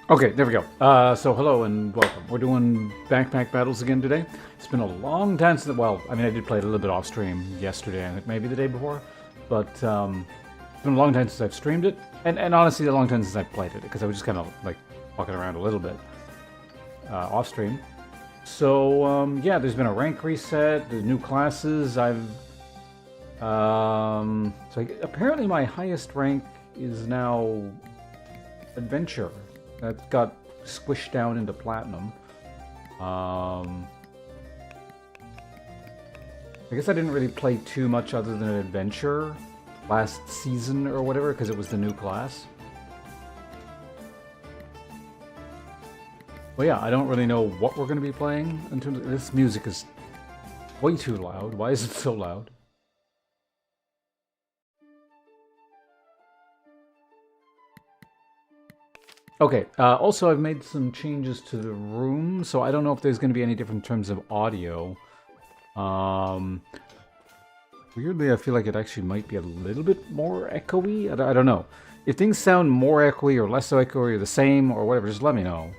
Okay, there we go. So hello and welcome. We're doing backpack battles again today. It's been a long time since, well, I mean, I did play it a little bit off stream yesterday, I think maybe the day before, but it's been a long time since I've streamed it, and honestly, a long time since I've played it, because I was just kind of like fucking around a little bit off stream. So yeah, there's been a rank reset, the new classes. Apparently my highest rank is now adventure. That got squished down into platinum. I guess I didn't really play too much other than adventure last season or whatever because it was the new class. But yeah, I don't really know what we're going to be playing in terms of this music is way too loud. Why is it so loud? Okay, also I've made some changes to the room, so I don't know if there's going to be any different in terms of audio. Weirdly, I feel like it actually might be a little bit more echoey. I don't know. If things sound more echoey or less echoey or the same or whatever, just let me know.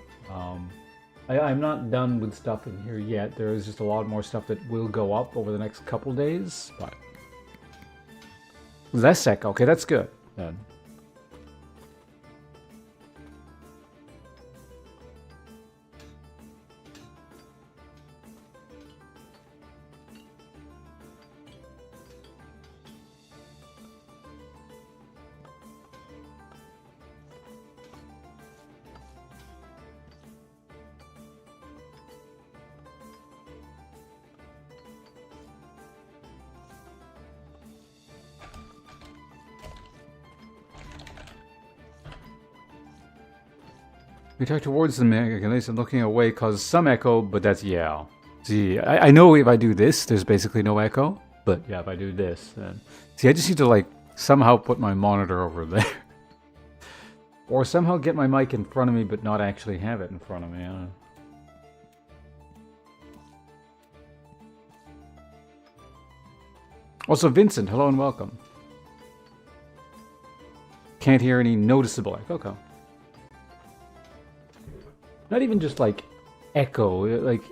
I'm not done with stuff in here yet. There is just a lot more stuff that will go up over the next couple days, but less echo. Okay, that's good then. We talk towards the mic, and they said looking away causes some echo, but that's, yeah. See, I know if I do this, there's basically no echo, but yeah, if I do this, then... See, I just need to, like, somehow put my monitor over there. Or somehow get my mic in front of me, but not actually have it in front of me. I don't know. Also, Vincent, hello and welcome. Can't hear any noticeable echo. Okay. Not even just like echo, like,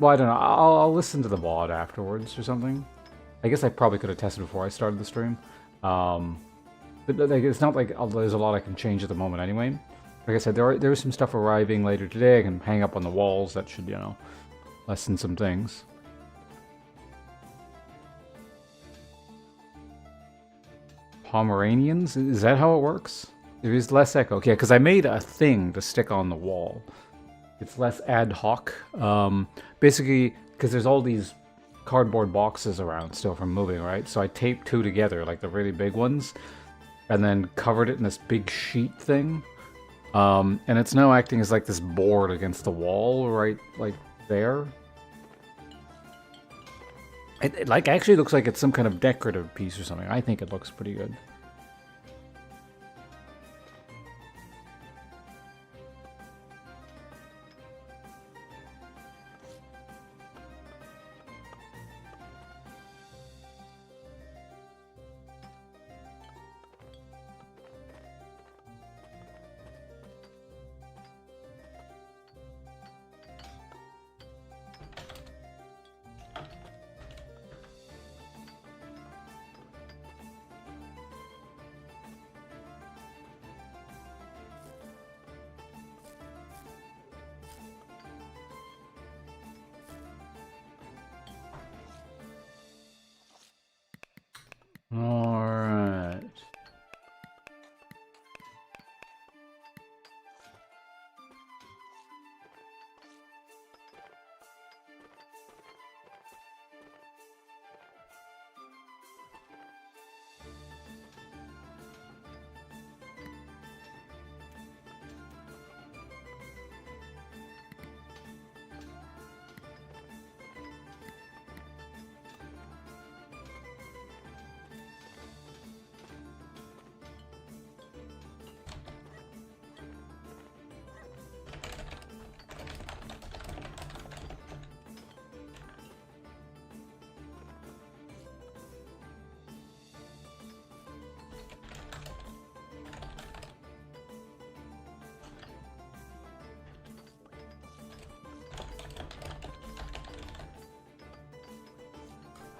well, I don't know. I'll listen to the VOD afterwards or something. I guess I probably could have tested before I started the stream. But like, it's not like there's a lot I can change at the moment anyway. Like I said, there is some stuff arriving later today. I can hang up on the walls. That should, you know, lessen some things. Pomeranians? Is that how it works? There is less echo. Okay, because I made a thing to stick on the wall. It's less ad hoc. Basically, because there's all these cardboard boxes around still from moving, right? So I taped two together, like the really big ones, and then covered it in this big sheet thing. And it's now acting as like this board against the wall, right, like there. It like actually looks like it's some kind of decorative piece or something. I think it looks pretty good. Alright.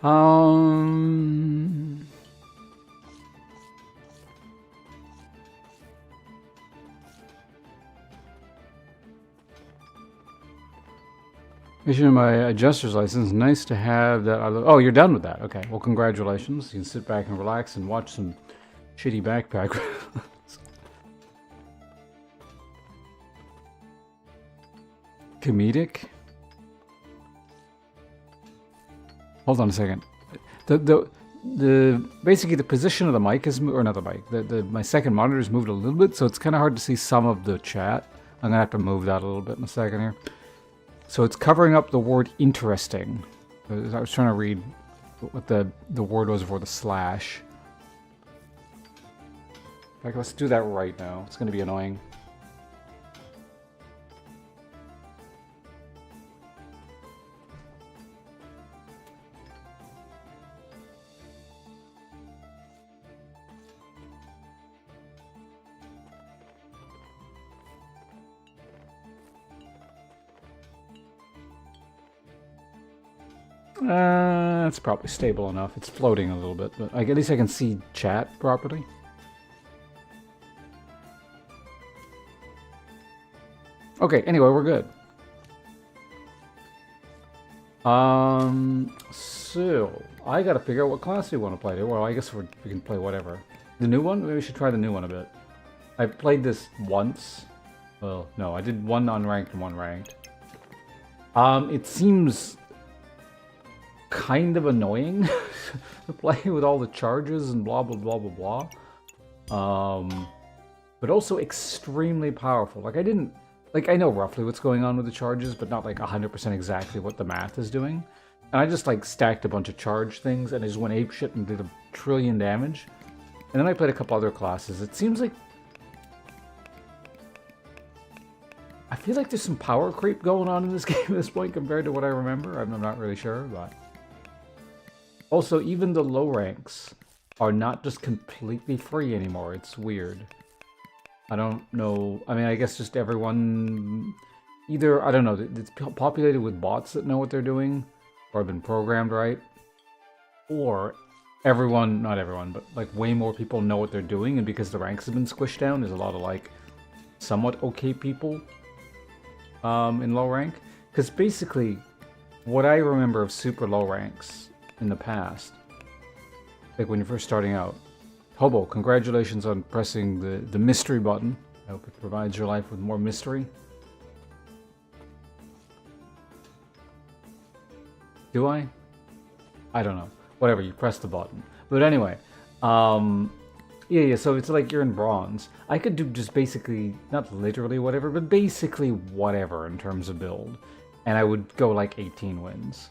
Um... Issuing my adjuster's license. Nice to have that. Oh, you're done with that. Okay. Well, congratulations. You can sit back and relax and watch some shitty backpack. Comedic? Hold on a second. The basically the position of the mic is, or not the mic. My second monitor is moved a little bit, so it's kind of hard to see some of the chat. I'm gonna have to move that a little bit in a second here. So it's covering up the word interesting. I was trying to read what the word was for the slash. In fact, let's do that right now. It's going to be annoying. It's probably stable enough. It's floating a little bit, but at least I can see chat properly. Okay, anyway, we're good. So I gotta figure out what class we want to play. Well, I guess we can play whatever. The new one? Maybe we should try the new one a bit. I've played this once. Well, no, I did one unranked and one ranked. It seems kind of annoying to play with all the charges and blah blah blah blah blah. But also extremely powerful. Like I know roughly what's going on with the charges, but not like 100% exactly what the math is doing. And I just like stacked a bunch of charge things and I just went apeshit and did 1 trillion damage. And then I played a couple other classes. It seems like I feel like there's some power creep going on in this game at this point compared to what I remember. I'm not really sure, but also even the low ranks are not just completely free anymore. It's weird. I don't know. I mean, I guess just everyone either, I don't know, it's populated with bots that know what they're doing or have been programmed right, or everyone, not everyone, but like way more people know what they're doing, and because the ranks have been squished down, there's a lot of like somewhat okay people in low rank. Because basically, what I remember of super low ranks in the past, like when you're first starting out, Hobo, congratulations on pressing the mystery button. I hope it provides your life with more mystery. Do I? I don't know. Whatever, you press the button. But anyway, yeah, so it's like you're in bronze. I could do just basically, not literally whatever, but basically whatever in terms of build. And I would go like 18 wins.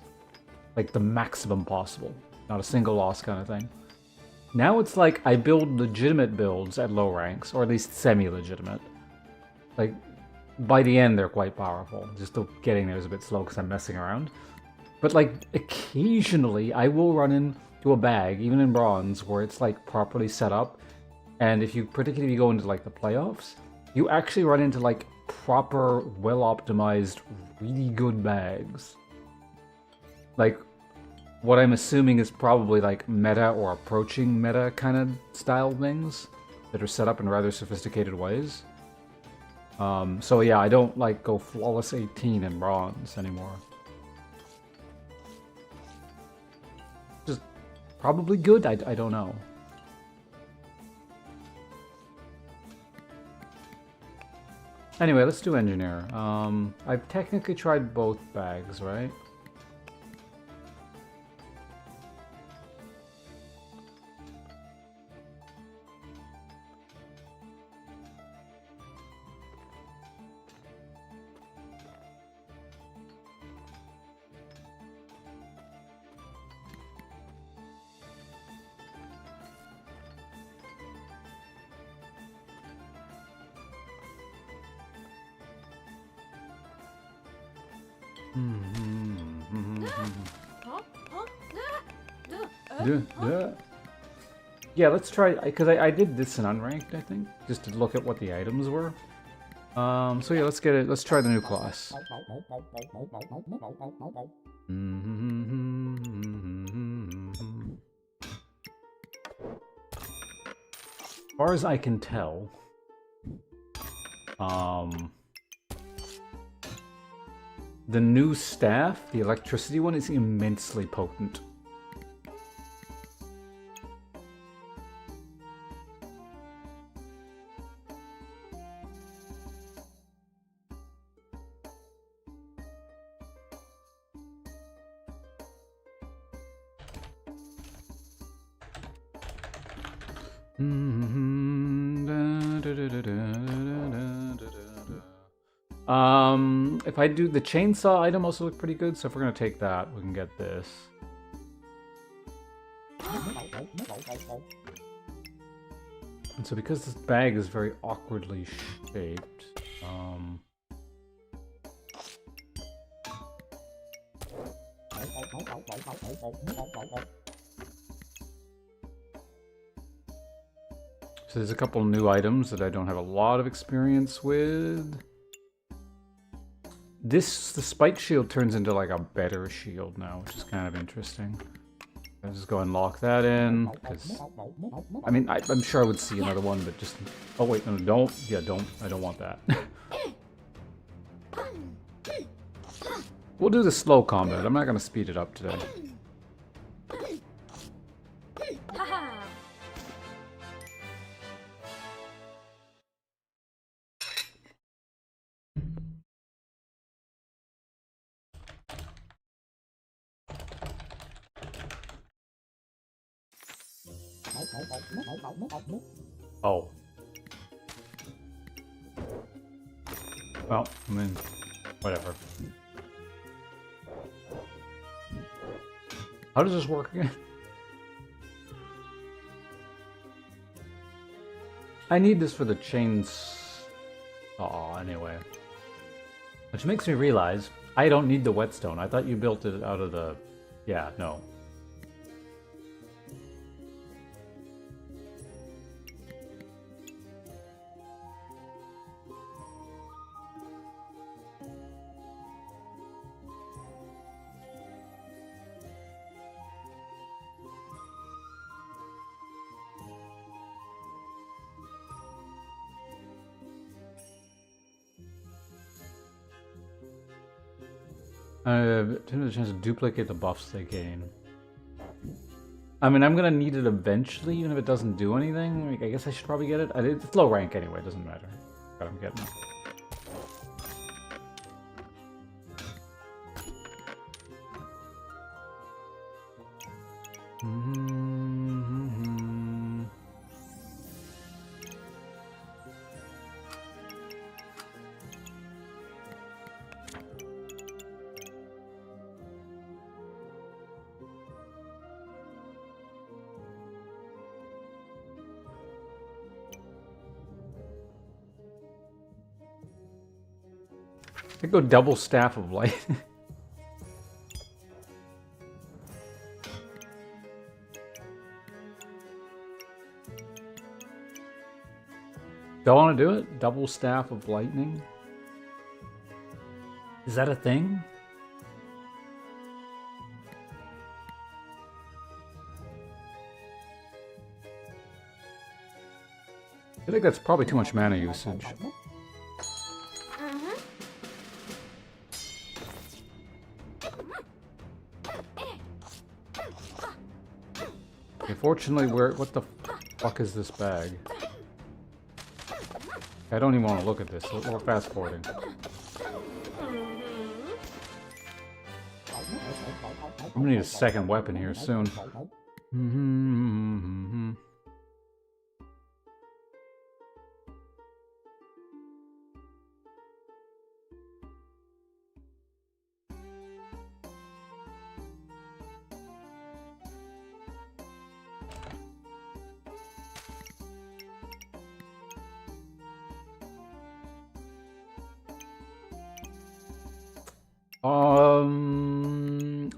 Like the maximum possible. Not a single loss kind of thing. Now it's like I build legitimate builds at low ranks, or at least semi-legitimate. Like, by the end they're quite powerful. Just the getting there is a bit slow because I'm messing around. But like, occasionally I will run into a bag, even in bronze, where it's like properly set up. And if you particularly go into like the playoffs, you actually run into like proper, well-optimized, really good bags. Like, what I'm assuming is probably like meta or approaching meta kind of style things that are set up in rather sophisticated ways. So yeah, I don't like go flawless 18 in bronze anymore. Just probably good, I don't know. Anyway, let's do engineer. I've technically tried both bags, right? Yeah, let's try, because I did this in unranked, I think, just to look at what the items were. So yeah, let's get it. Let's try the new class. far as I can tell, the new staff, the electricity one, is immensely potent. If I do the chainsaw item also look pretty good, so if we're gonna take that, we can get this. And so because this bag is very awkwardly shaped, so there's a couple new items that I don't have a lot of experience with. The spike shield turns into like a better shield now, which is kind of interesting. I'll just go and lock that in, because, I mean, I'm sure I would see another one, but just, oh wait, no, don't, yeah, don't, I don't want that. We'll do the slow combat, I'm not going to speed it up today. Oh. Well, I mean, whatever. How does this work again? I need this for the chains. Oh, anyway. Which makes me realize I don't need the whetstone. I thought you built it out of the... Yeah, no. A chance to duplicate the buffs they gain. I mean, I'm gonna need it eventually, even if it doesn't do anything. Like, I guess I should probably get it. It's low rank anyway, it doesn't matter. But I'm getting it. I go double staff of light. Do I want to do it? Double staff of lightning? Is that a thing? I think that's probably too much mana usage. Fortunately, what the fuck is this bag? I don't even want to look at this. We're fast forwarding. I'm gonna need a second weapon here soon.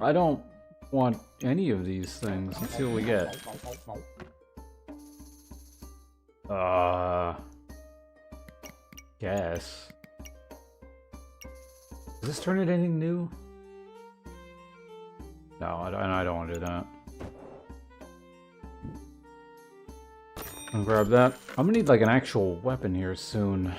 I don't want any of these things. Let's see what we get. Guess. Does this turn into anything new? No, I don't want to do that. I'll grab that. I'm gonna need like an actual weapon here soon.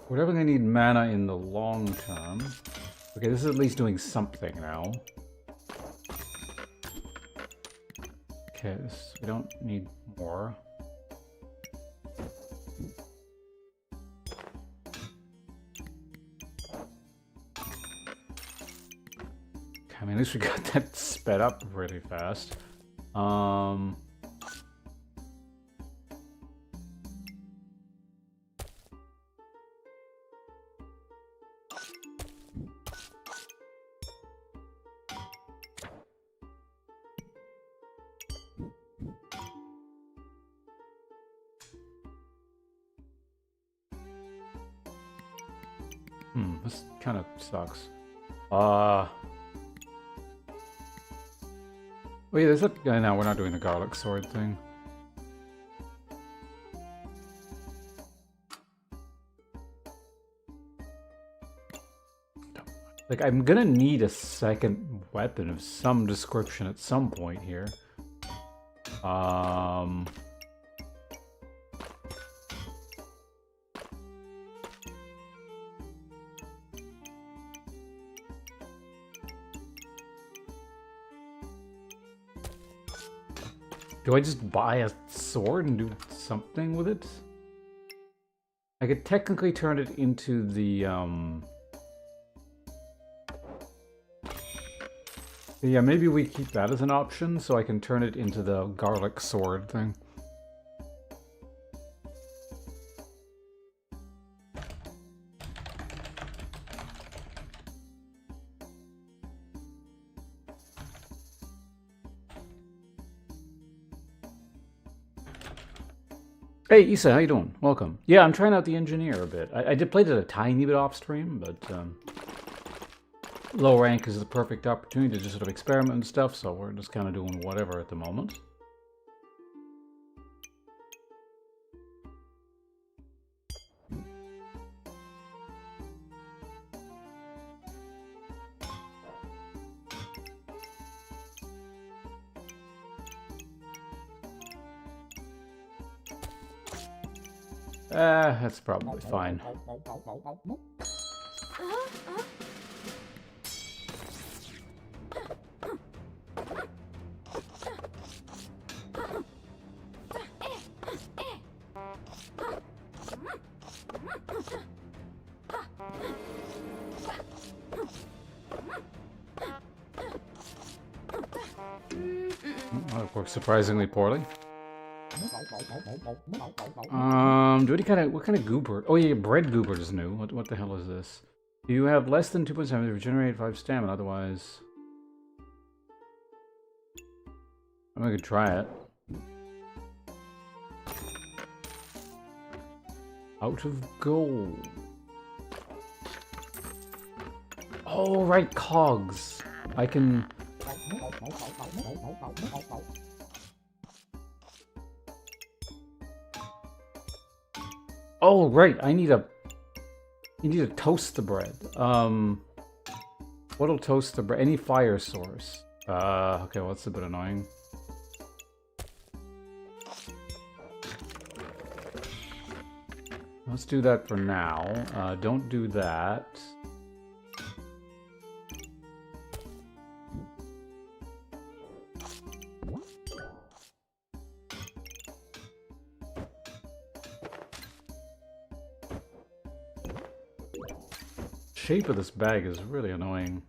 We're definitely gonna need mana in the long term. Okay, this is at least doing something now. Okay, we don't need more. I mean, at least we got that sped up really fast. This kind of sucks. Oh yeah, there's that guy now. We're not doing the garlic sword thing. Like, I'm gonna need a second weapon of some description at some point here. Do I just buy a sword and do something with it? I could technically turn it into the, yeah, maybe we keep that as an option, so I can turn it into the garlic sword thing. Hey, Issa, how you doing? Welcome. Yeah, I'm trying out the engineer a bit. I did play it a tiny bit off stream, but low rank is the perfect opportunity to just sort of experiment and stuff, so we're just kind of doing whatever at the moment. That's probably fine. That works surprisingly poorly. What kind of goober? Oh yeah, bread goober is new. What the hell is this? You have less than 2.7 to regenerate 5 stamina, otherwise... I could try it. Out of gold. Oh, right, cogs. I can... Oh, right, I need a... You need to toast the bread. What'll toast the bread? Any fire source. Okay, well, that's a bit annoying. Let's do that for now. Don't do that. Shape of this bag is really annoying.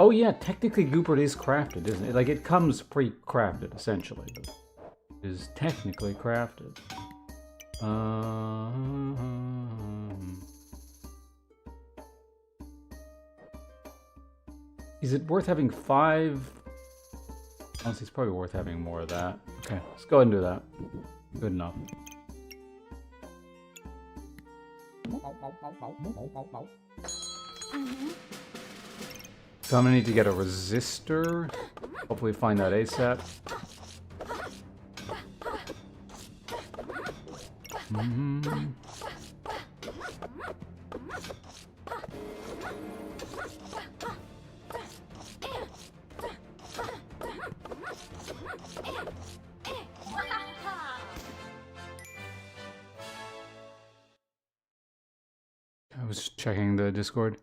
Oh yeah, technically Goopert is crafted, isn't it? Like, it comes pre-crafted, essentially. But it is technically crafted. Is it worth having 5? Honestly, it's probably worth having more of that. Okay, let's go ahead and do that. Good enough. So I'm gonna need to get a resistor. Hopefully find that ASAP. I was checking the Discord.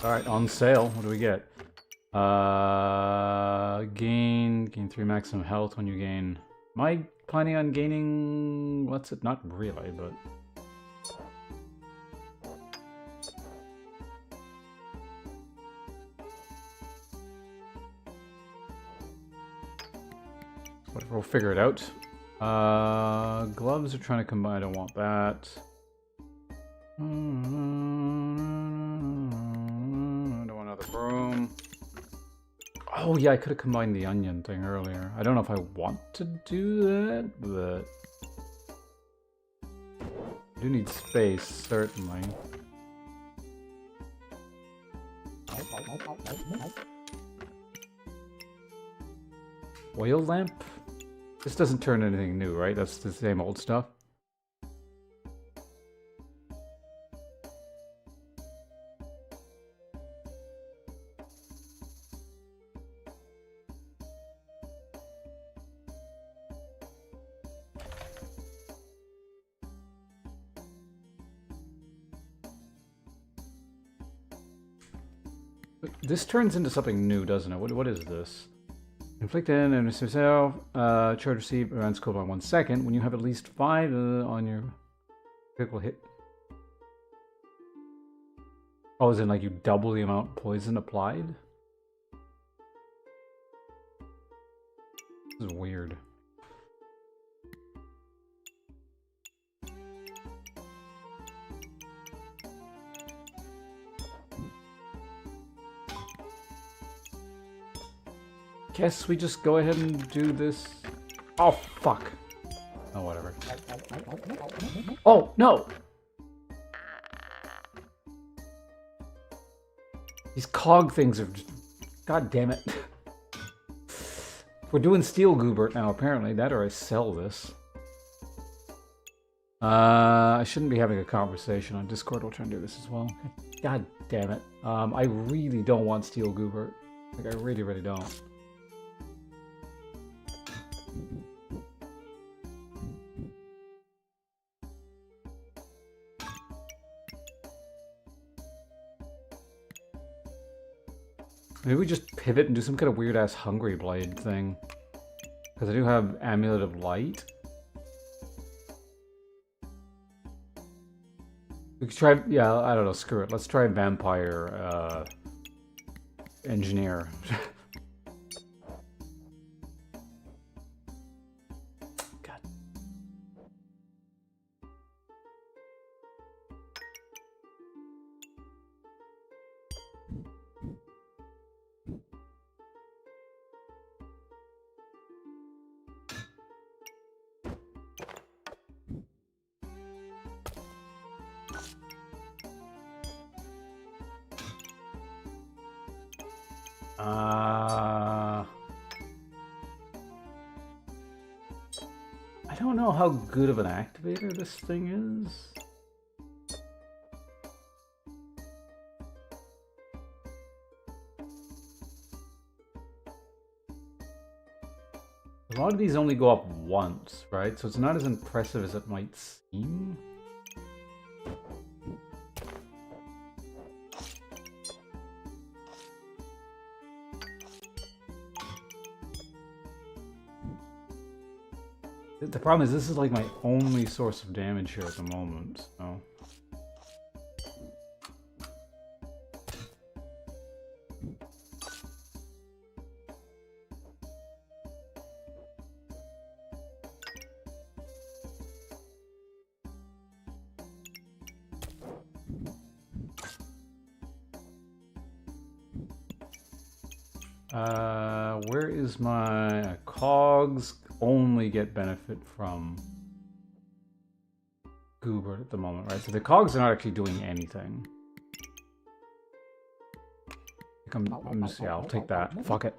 Alright, on sale. What do we get? Gain 3 maximum health when you gain. Am I planning on gaining? What's it? Not really, but. Whatever, we'll figure it out. Gloves are trying to combine. I don't want that. I don't want another broom. Oh yeah, I could have combined the onion thing earlier. I don't know if I want to do that, but I do need space, certainly. Oil lamp? This doesn't turn anything new, right? That's the same old stuff. This turns into something new, doesn't it? What is this? Inflict an enemy yourself. Charge receive around scope on 1 second. When you have at least 5 on your critical hit. Oh, is it like you double the amount of poison applied? This is weird. Guess we just go ahead and do this. Oh, fuck. Oh, whatever. Oh, no! These cog things are just... God damn it. We're doing Steel Goopert now, apparently. That or I sell this. I shouldn't be having a conversation on Discord. We'll try and do this as well. God damn it. I really don't want Steel Goopert. Like, I really, really don't. Maybe we just pivot and do some kind of weird-ass Hungry Blade thing. Because I do have Amulet of Light. We could try... Yeah, I don't know. Screw it. Let's try Vampire Engineer. God. I don't know how good of an activator this thing is. A lot of these only go up once, right? So it's not as impressive as it might seem. The problem is this is like my only source of damage here at the moment, so... where is my cogs? Only get benefit from Goober at the moment, right? So the cogs are not actually doing anything. I'm just, yeah, I'll take that. Fuck it.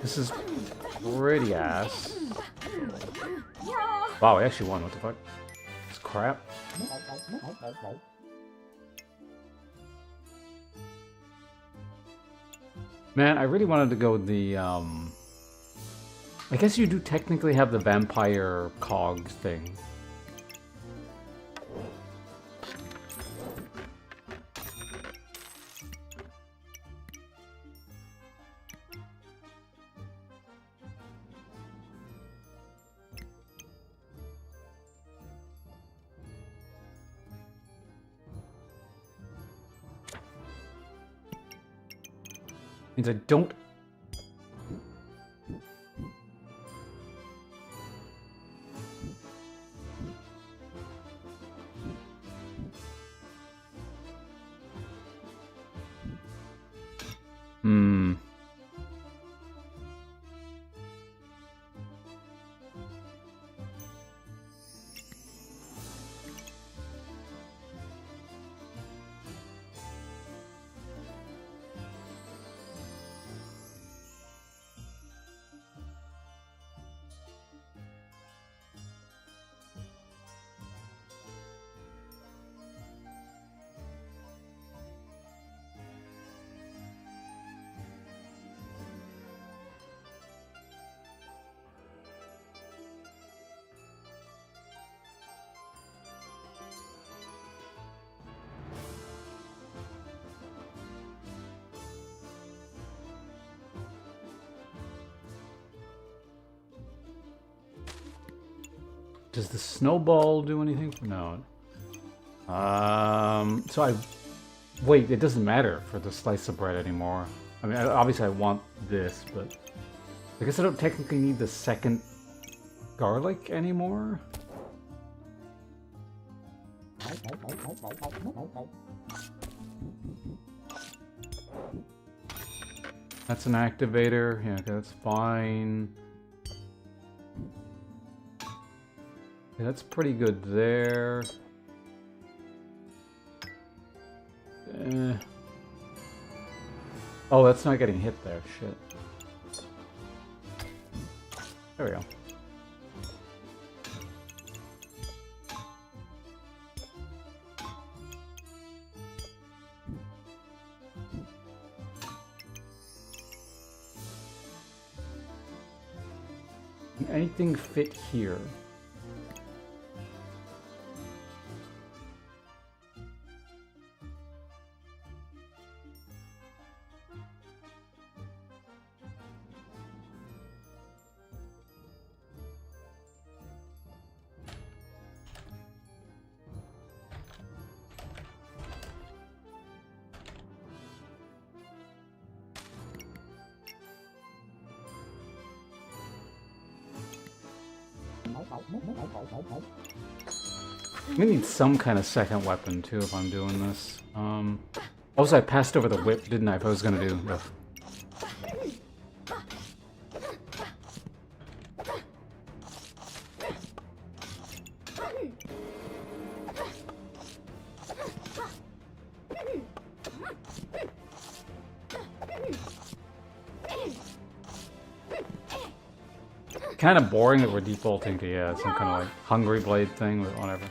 This is pretty ass. Wow, I actually won. What the fuck? It's crap. Man, I really wanted to go with the, I guess you do technically have the vampire cogs thing. Means I don't... Does the snowball do anything? No. So I... Wait, it doesn't matter for the slice of bread anymore. I mean, obviously I want this, but... I guess I don't technically need the second garlic anymore? That's an activator. Yeah, okay, that's fine. Yeah, that's pretty good there. Oh, that's not getting hit there. Shit. There we go. Can anything fit here? I'm gonna need some kind of second weapon too if I'm doing this. Also, I passed over the whip, didn't I? If I was gonna do. Ugh. Kind of boring that we're defaulting to, yeah, some kind of like Hungry Blade thing, but whatever.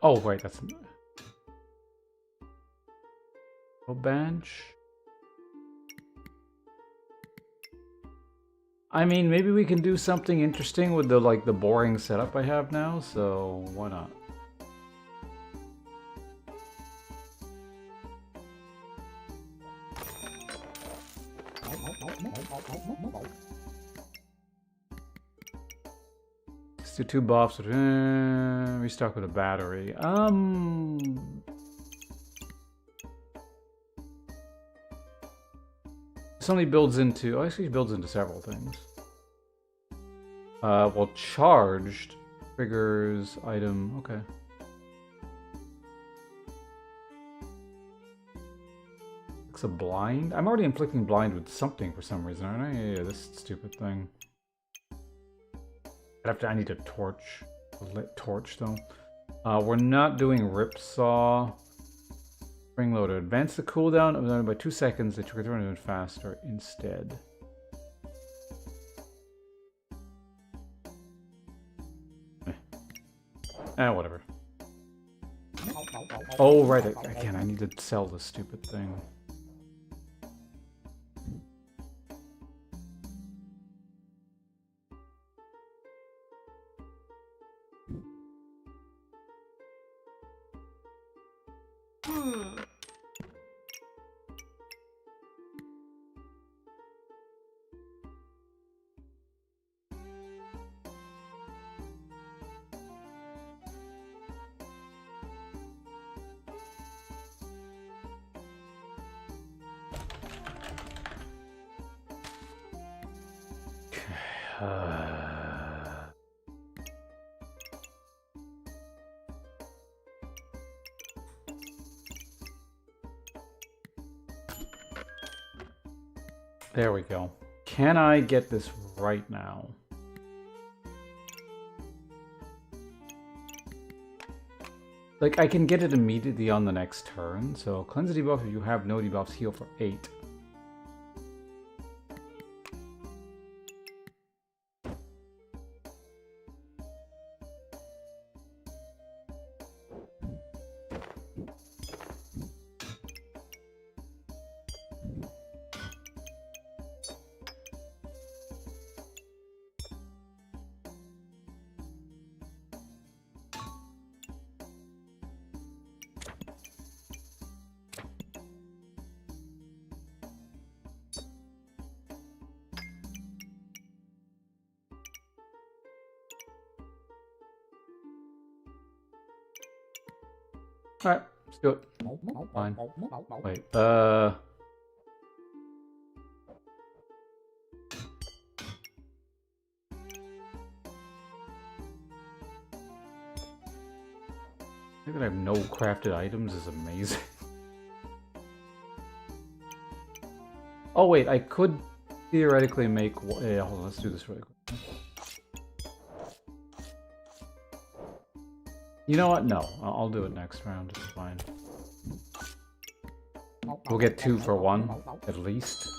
Oh wait, that's a bench. I mean, maybe we can do something interesting with the the boring setup I have now, so why not? Let's do 2 buffs. Restock with a battery. This only builds into. Oh, actually, it builds into several things. Well, charged triggers item. Okay. Looks a blind. I'm already inflicting blind with something for some reason, aren't I? Yeah, this stupid thing. I need a torch. A lit torch though. We're not doing Ripsaw. Spring loader. Advance the cooldown of by 2 seconds. They trigger the run faster instead. Whatever. Oh, right. Again, I need to sell this stupid thing. There we go. Can I get this right now? Like, I can get it immediately on the next turn. So, cleanse the debuff if you have no debuffs, heal for 8. Alright, let's do it. Fine. Wait, I think that I have no crafted items is amazing. Oh wait, I could theoretically make... Yeah, hold on, let's do this really quick. You know what? No, I'll do it next round. It's fine. We'll get 2 for 1, at least.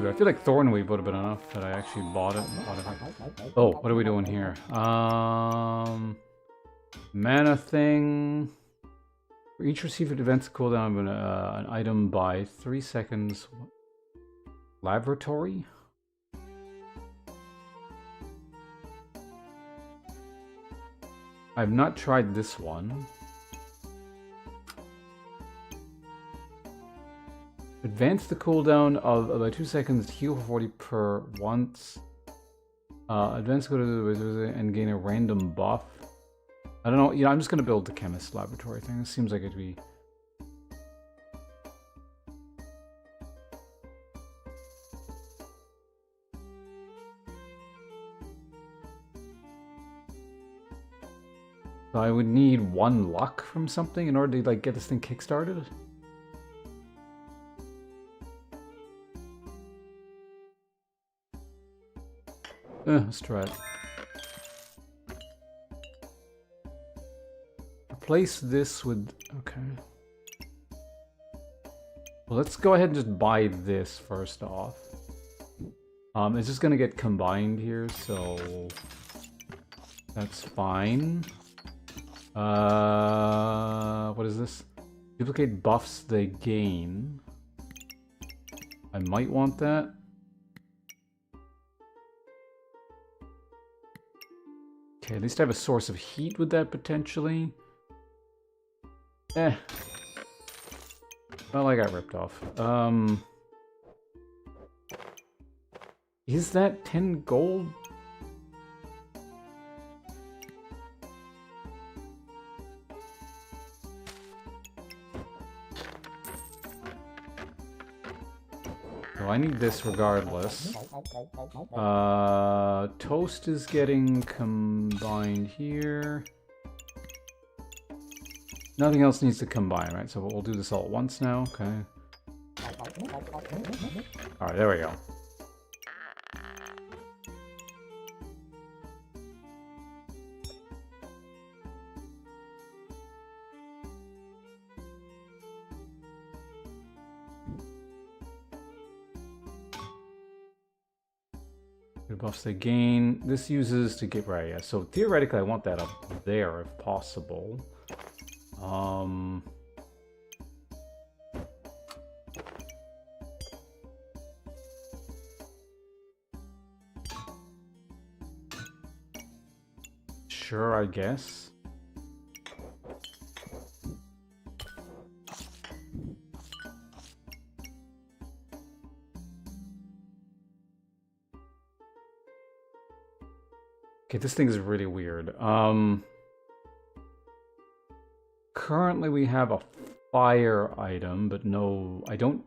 I feel like Thornweave would have been enough that I actually bought it. Oh, what are we doing here? Mana thing. For each received events cooldown of an item by 3 seconds. Laboratory? I've not tried this one. Advance the cooldown of about 2 seconds, heal for 40 per once. Advance go to the and gain a random buff. I don't know, you know, I'm just gonna build the chemist laboratory thing. This seems like it'd be... So I would need 1 luck from something in order to like get this thing kickstarted. Let's try it. Replace this with... okay. Well, let's go ahead and just buy this first off. It's just gonna get combined here, so... that's fine. What is this? Duplicate buffs they gain. I might want that. Okay, at least I have a source of heat with that, potentially. Well, I got ripped off. Is that 10 gold? So I need this regardless. Toast is getting combined here. Nothing else needs to combine, right? So we'll do this all at once now, okay. Alright, there we go. Buffs they gain. This uses to get right, yeah. So theoretically I want that up there if possible. Sure, I guess. Okay, this thing is really weird. Currently we have a fire item, but no, I don't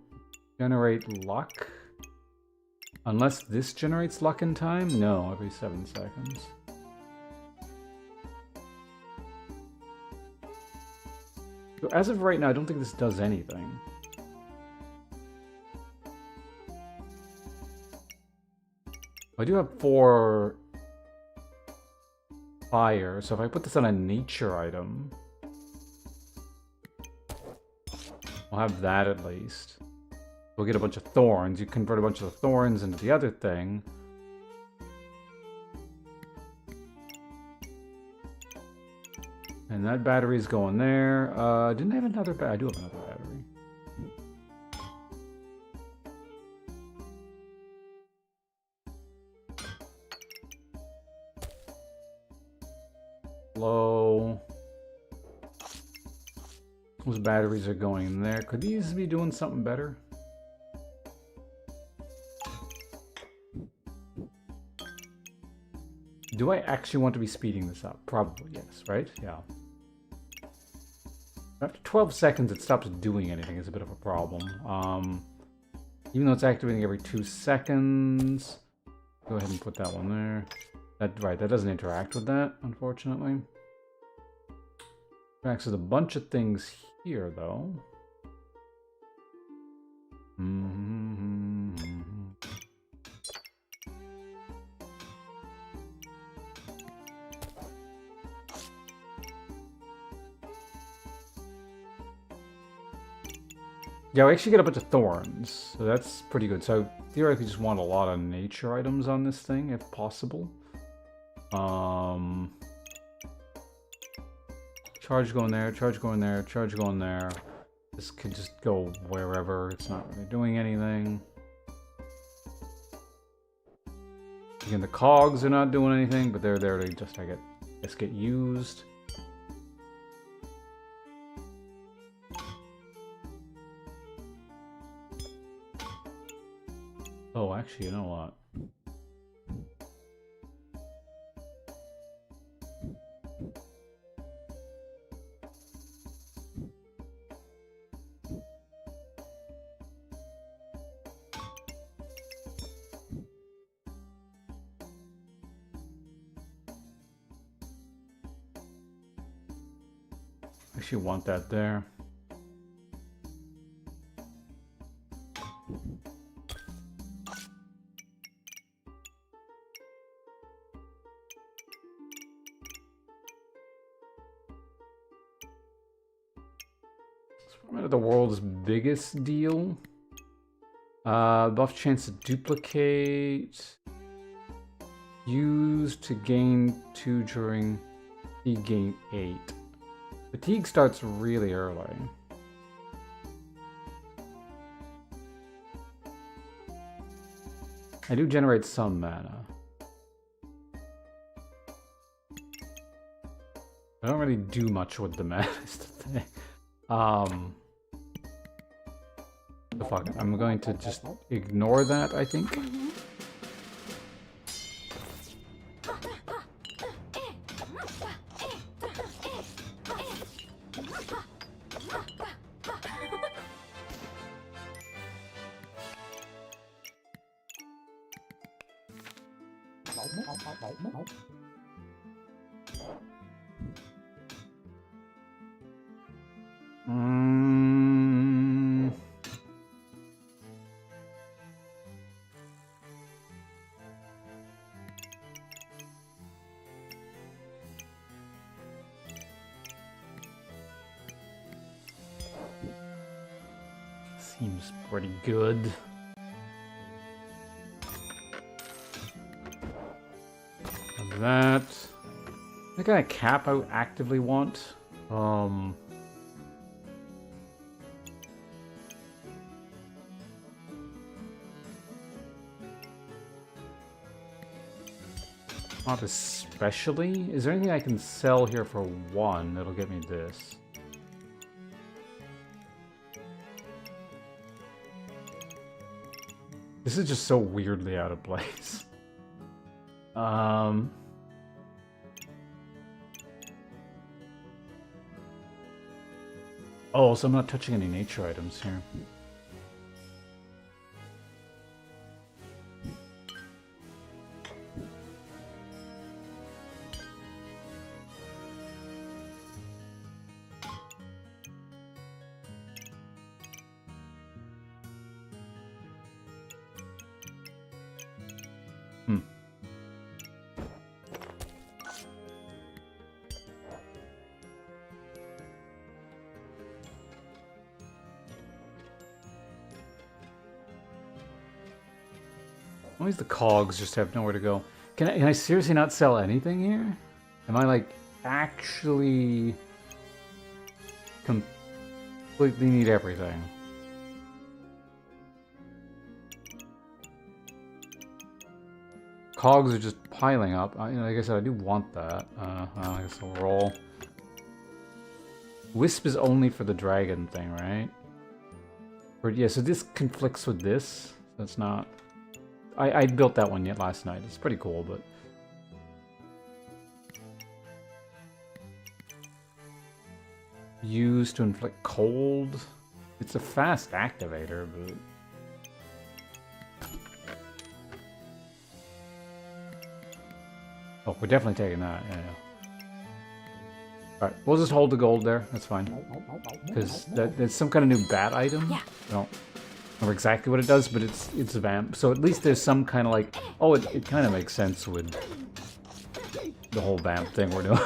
generate luck. Unless this generates luck in time? No, every 7 seconds. So as of right now, I don't think this does anything. I do have 4 fire, so if I put this on a nature item, I'll have that at least. We'll get a bunch of thorns. You convert a bunch of the thorns into the other thing. And that battery's going there. Didn't I have another battery? I do have another battery. Low. Those batteries are going in there. Could these be doing something better? Do I actually want to be speeding this up? Probably, yes, right? Yeah. After 12 seconds, it stops doing anything. It's a bit of a problem. Even though it's activating every 2 seconds. Go ahead and put that one there. Right, that doesn't interact with that, unfortunately. Interacts with a bunch of things here, though. Yeah, we actually get a bunch of thorns, so that's pretty good. So I theoretically just want a lot of nature items on this thing, if possible. Charge going there, charge going there, charge going there. This could just go wherever. It's not really doing anything. Again, the cogs are not doing anything, but they're there to just, I guess, get used. Oh, actually, you know what? Actually want that there. The world's biggest deal. Buff chance to duplicate. Used to gain 2 during fatigue, gain 8. Fatigue starts really early. I do generate some mana. I don't really do much with the mana, is the thing. The fuck, I'm going to just ignore that, I think. Seems pretty good. And that. The kind of cap I actively want. Not especially. Is there anything I can sell here for 1 that'll get me this? This is just so weirdly out of place. Oh, so I'm not touching any nature items here. Always the cogs just have nowhere to go. Can I seriously not sell anything here? Am I like actually completely need everything? Cogs are just piling up. Like I said, I do want that. I guess I'll roll. Wisp is only for the dragon thing, right? Or, yeah, so this conflicts with this. That's not... I built that one yet last night. It's pretty cool, but... Used to inflict cold. It's a fast activator, but... Oh, we're definitely taking that, yeah. Alright, we'll just hold the gold there. That's fine. Because there's some kind of new bat item. Yeah. I don't remember exactly what it does, but it's a vamp. So at least there's some kind of like... Oh, it kind of makes sense with the whole vamp thing we're doing.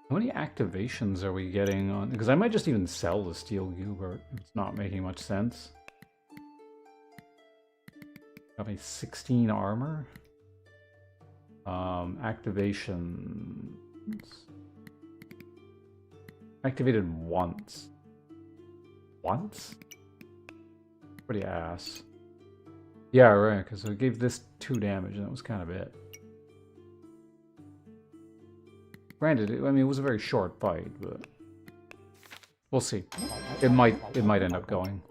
How many activations are we getting on? Because I might just even sell the Steel Gubert. It's not making much sense. Got me 16 armor. Activations. Activated once. Once? Pretty ass. Yeah, right, because we gave this 2 damage and that was kind of it. Granted, I mean, it was a very short fight, but we'll see. It might end up going.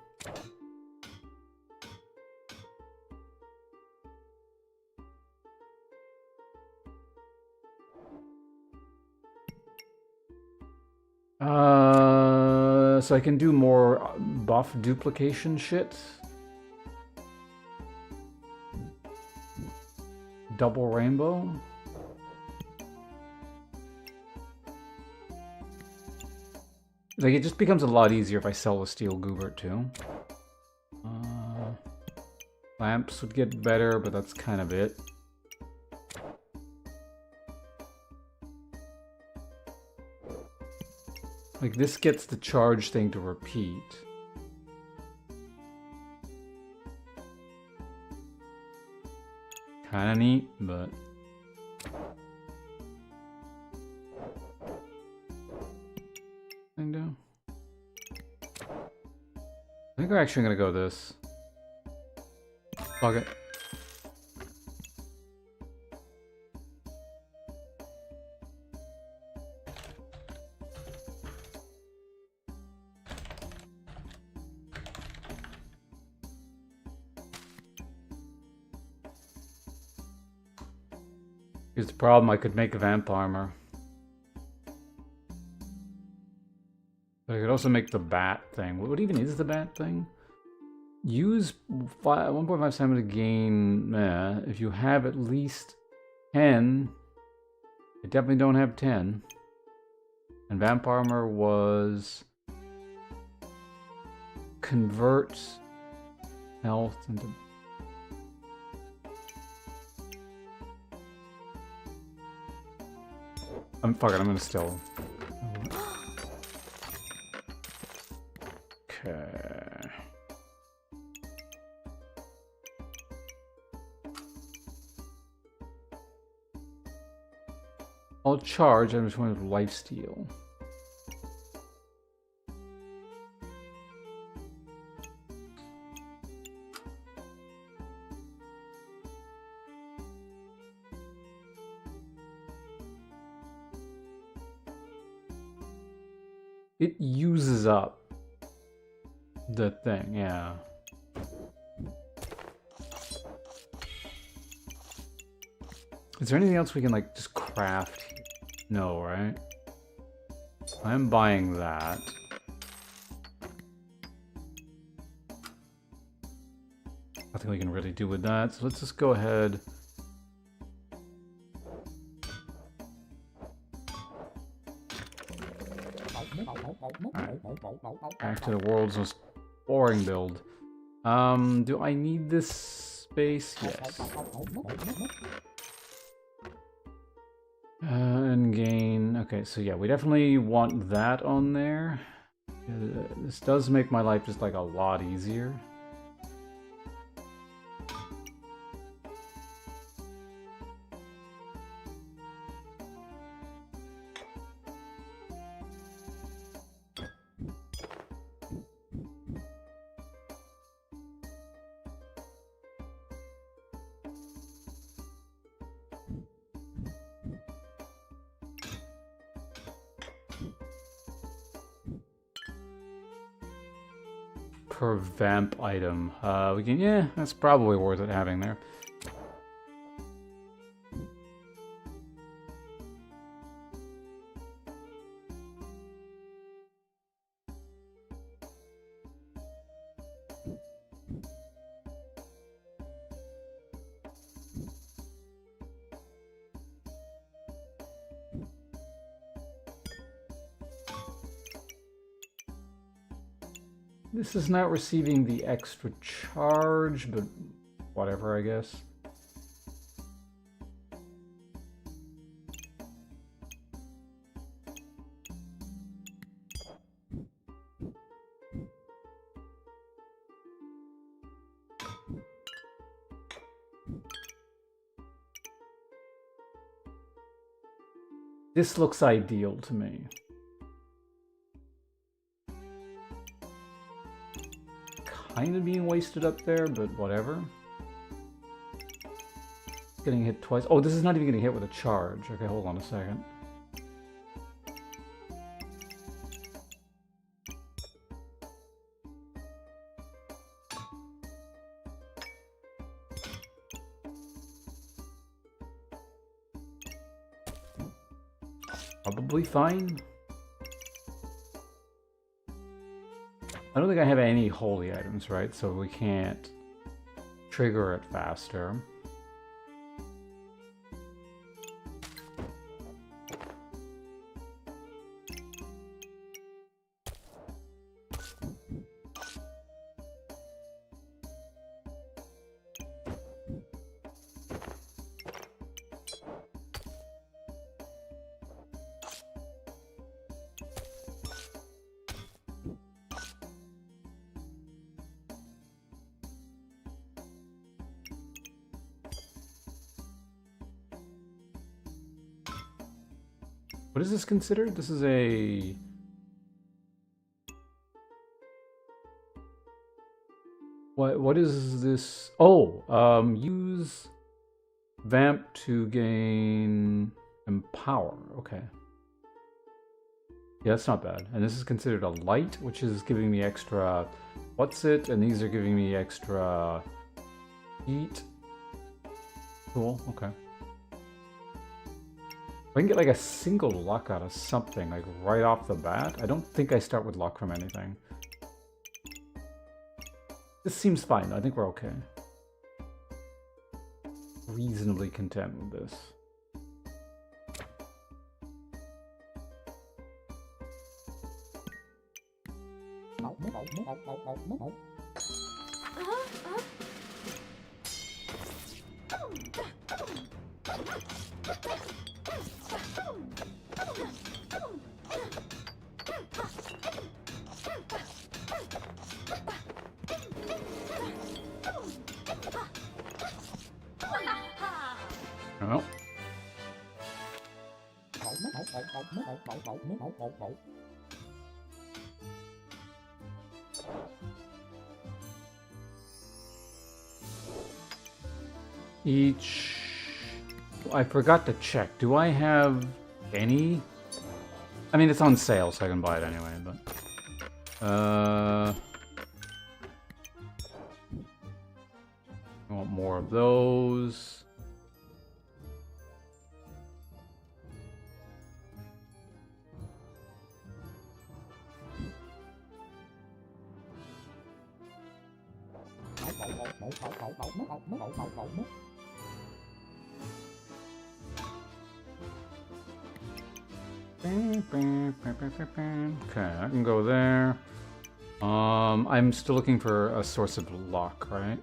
So I can do more buff duplication shit. Double rainbow. Like, it just becomes a lot easier if I sell the steel goobert too. Lamps would get better, but that's kind of it. Like, this gets the charge thing to repeat. Kinda neat, but... Kinda. I think we're actually gonna go this. Fuck it. Here's the problem, I could make vamp armor. But I could also make the bat thing. What even is the bat thing? Use 1.5 stamina to gain... if you have at least 10... I definitely don't have 10. And vamp armor was... Convert health into... Fuck it, I'm gonna still... Okay... I'll charge, I'm just going with lifesteal. It uses up the thing, yeah. Is there anything else we can, like, just craft? No, right? I'm buying that. Nothing we can really do with that, so let's just go ahead. Back to the world's most boring build. Do I need this space? Yes. And gain... Okay, so yeah, we definitely want that on there. This does make my life just like a lot easier. Per vamp item. We can, yeah, that's probably worth it having there. This is not receiving the extra charge, but whatever, I guess. This looks ideal to me. Kind of being wasted up there, but whatever. Getting hit twice. Oh, this is not even getting hit with a charge. Okay, hold on a second. Probably fine. I don't think I have any holy items, right? So we can't trigger it faster. What is this considered? This is a... What is this? Oh, use Vamp to gain Empower. Okay. Yeah, that's not bad. And this is considered a light, which is giving me extra... What's it? And these are giving me extra... Heat. Cool, okay. If I can get like a single luck out of something, like right off the bat. I don't think I start with luck from anything. This seems fine. I think we're okay. Reasonably content with this. Oh. Each... I forgot to check. Do I have any? I mean, it's on sale, so I can buy it anyway, but... I want more of those. Okay, I can go there. I'm still looking for a source of luck, right?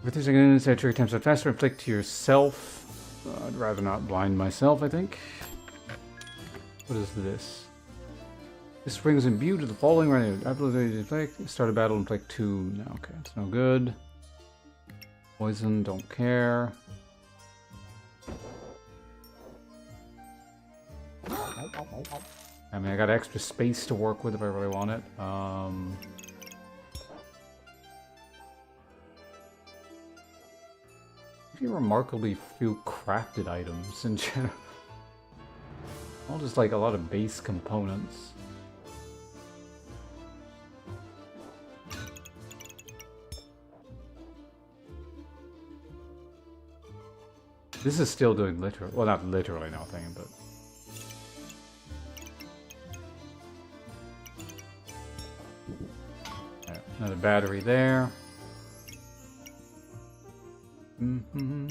With this again, this trigger attempts to faster inflict to yourself. I'd rather not blind myself, I think. What is this? This ring is imbued with the following right. Ability to inflict. Start a battle, inflict 2. No, okay, it's no good. Poison, don't care. I mean, I got extra space to work with if I really want it. Remarkably few crafted items in general. All just like a lot of base components. This is still doing literally, well, not literally nothing, but... Another battery there. Doing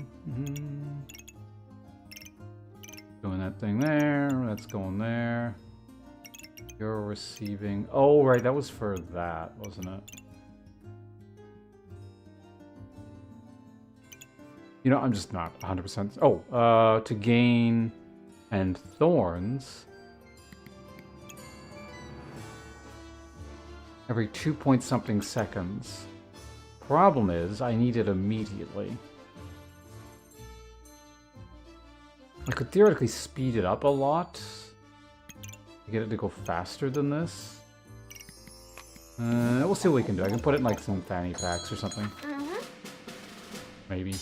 that thing there. That's going there. You're receiving... Oh, right, that was for that, wasn't it? You know, I'm just not 100%... Oh, to gain... And thorns... Every 2-point-something seconds. Problem is, I need it immediately. I could theoretically speed it up a lot. To get it to go faster than this. We'll see what we can do. I can put it in like some fanny packs or something. Maybe.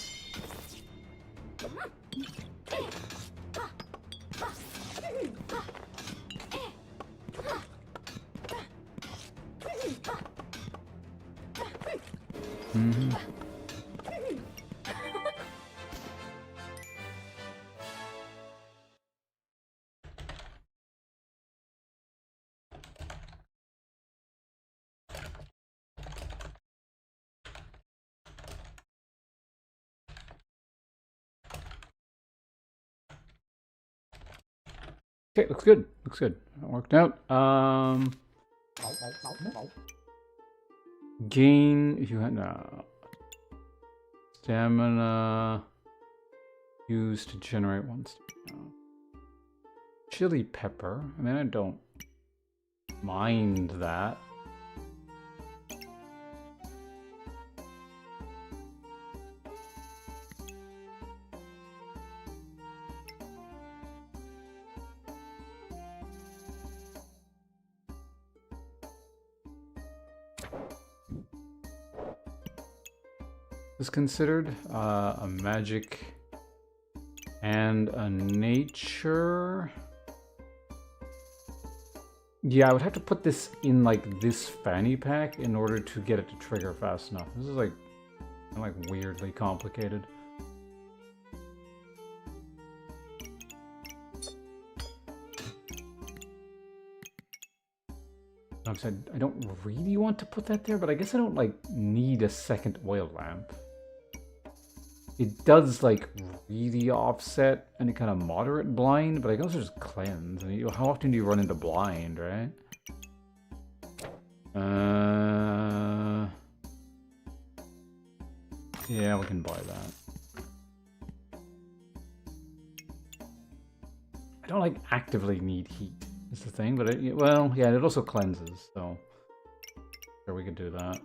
Okay, looks good. Looks good. That worked out. Gain if you had stamina used to generate one stamina. Chili pepper. I mean, I don't mind that. is considered. A magic and a nature. Yeah, I would have to put this in like this fanny pack in order to get it to trigger fast enough. This is like weirdly complicated. I don't really want to put that there, but I guess I don't like need a second oil lamp. It does like really offset any kind of moderate blind, but I can also just cleanse. I mean, how often do you run into blind, right? Yeah, we can buy that. I don't like actively need heat. Is the thing, but well, yeah, it also cleanses, so sure we could do that.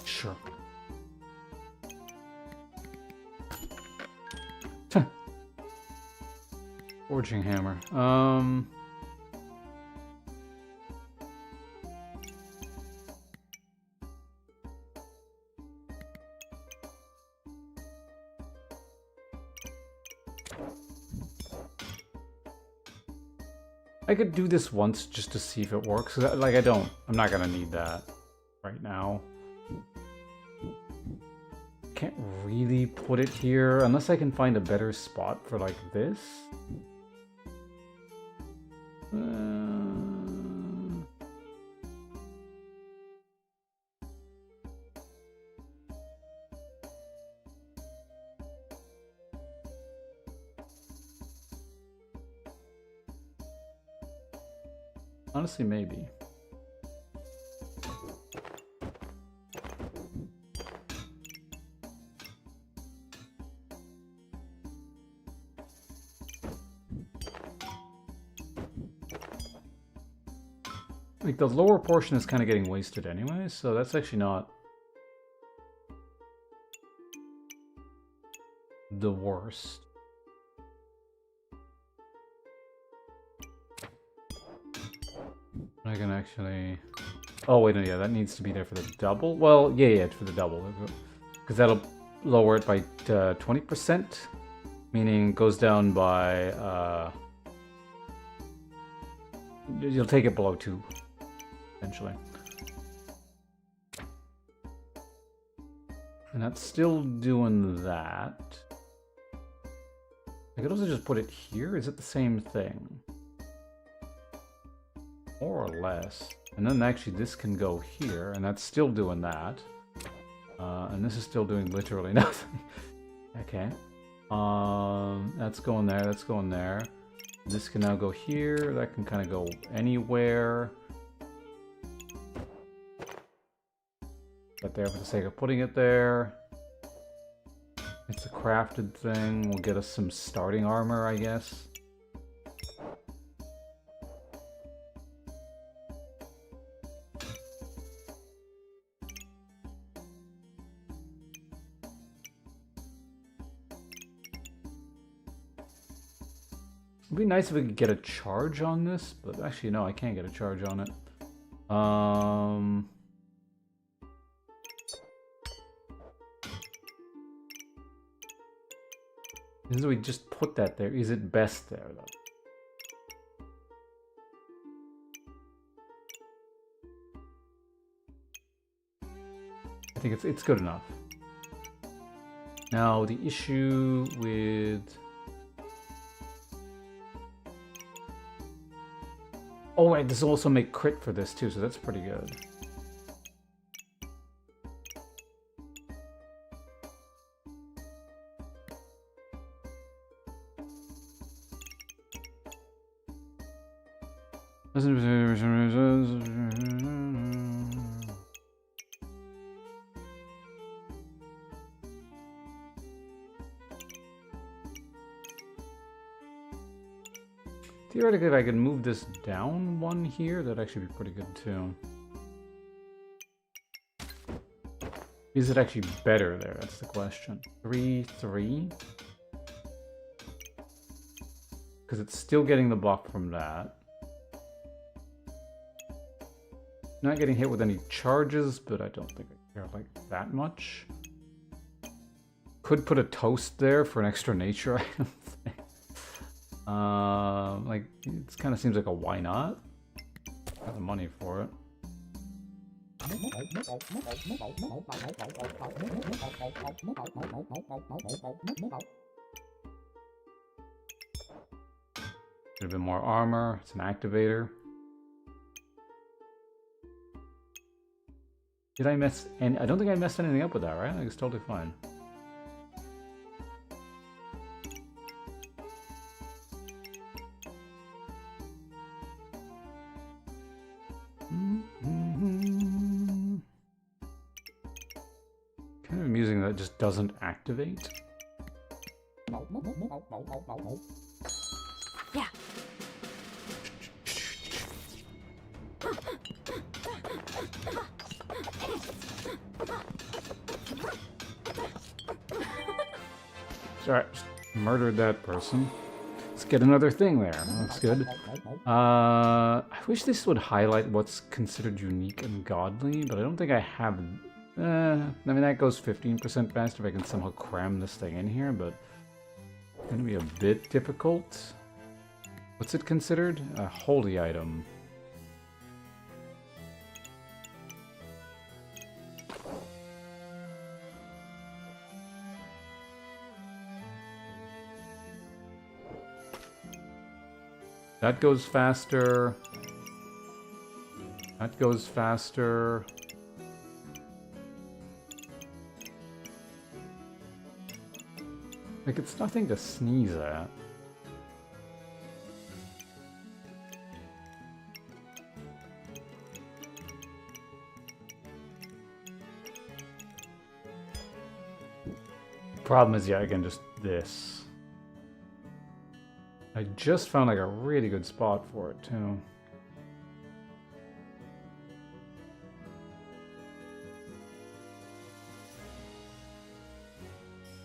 Sure. Forging hammer. I could do this once just to see if it works. Like, I'm not gonna need that right now. Can't really put it here unless I can find a better spot for like this. Honestly, maybe. Like, the lower portion is kind of getting wasted anyway, so that's actually not the worst. I can actually... Oh, wait, no, yeah, that needs to be there for the double. Well, yeah, for the double. Because that'll lower it by 20%, meaning it goes down by... You'll take it below 2, essentially. And that's still doing that. I could also just put it here. Is it the same thing? More or less. And then actually this can go here, and that's still doing that. And this is still doing literally nothing. Okay. That's going there, that's going there. This can now go here, that can kind of go anywhere. But there for the sake of putting it there. It's a crafted thing, will get us some starting armor, I guess. It'd be nice if we could get a charge on this, but actually no, I can't get a charge on it. Since we just put that there, is it best there though? I think it's good enough. Now the issue with... Oh wait, this will also make crit for this too, so that's pretty good. Theoretically, if I could move this down one here, that'd actually be pretty good too. Is it actually better there? That's the question. 3, 3. because it's still getting the buff from that. Not getting hit with any charges, but I don't think I care like that much. Could put a toast there for an extra nature item thing. Like, it kind of seems like a why not? Got the money for it. A bit more armor. It's an activator. Did I mess any? I don't think I messed anything up with that, right? I think it's totally fine. Kind of amusing that it just doesn't activate. Yeah. Alright, just murdered that person. Let's get another thing there. Looks good. I wish this would highlight what's considered unique and godly, but I don't think I have... I mean, that goes 15% faster if I can somehow cram this thing in here, but it's going to be a bit difficult. What's it considered? A holy item. That goes faster. That goes faster. Like, it's nothing to sneeze at. Problem is, yeah, again, just this. I just found like a really good spot for it too.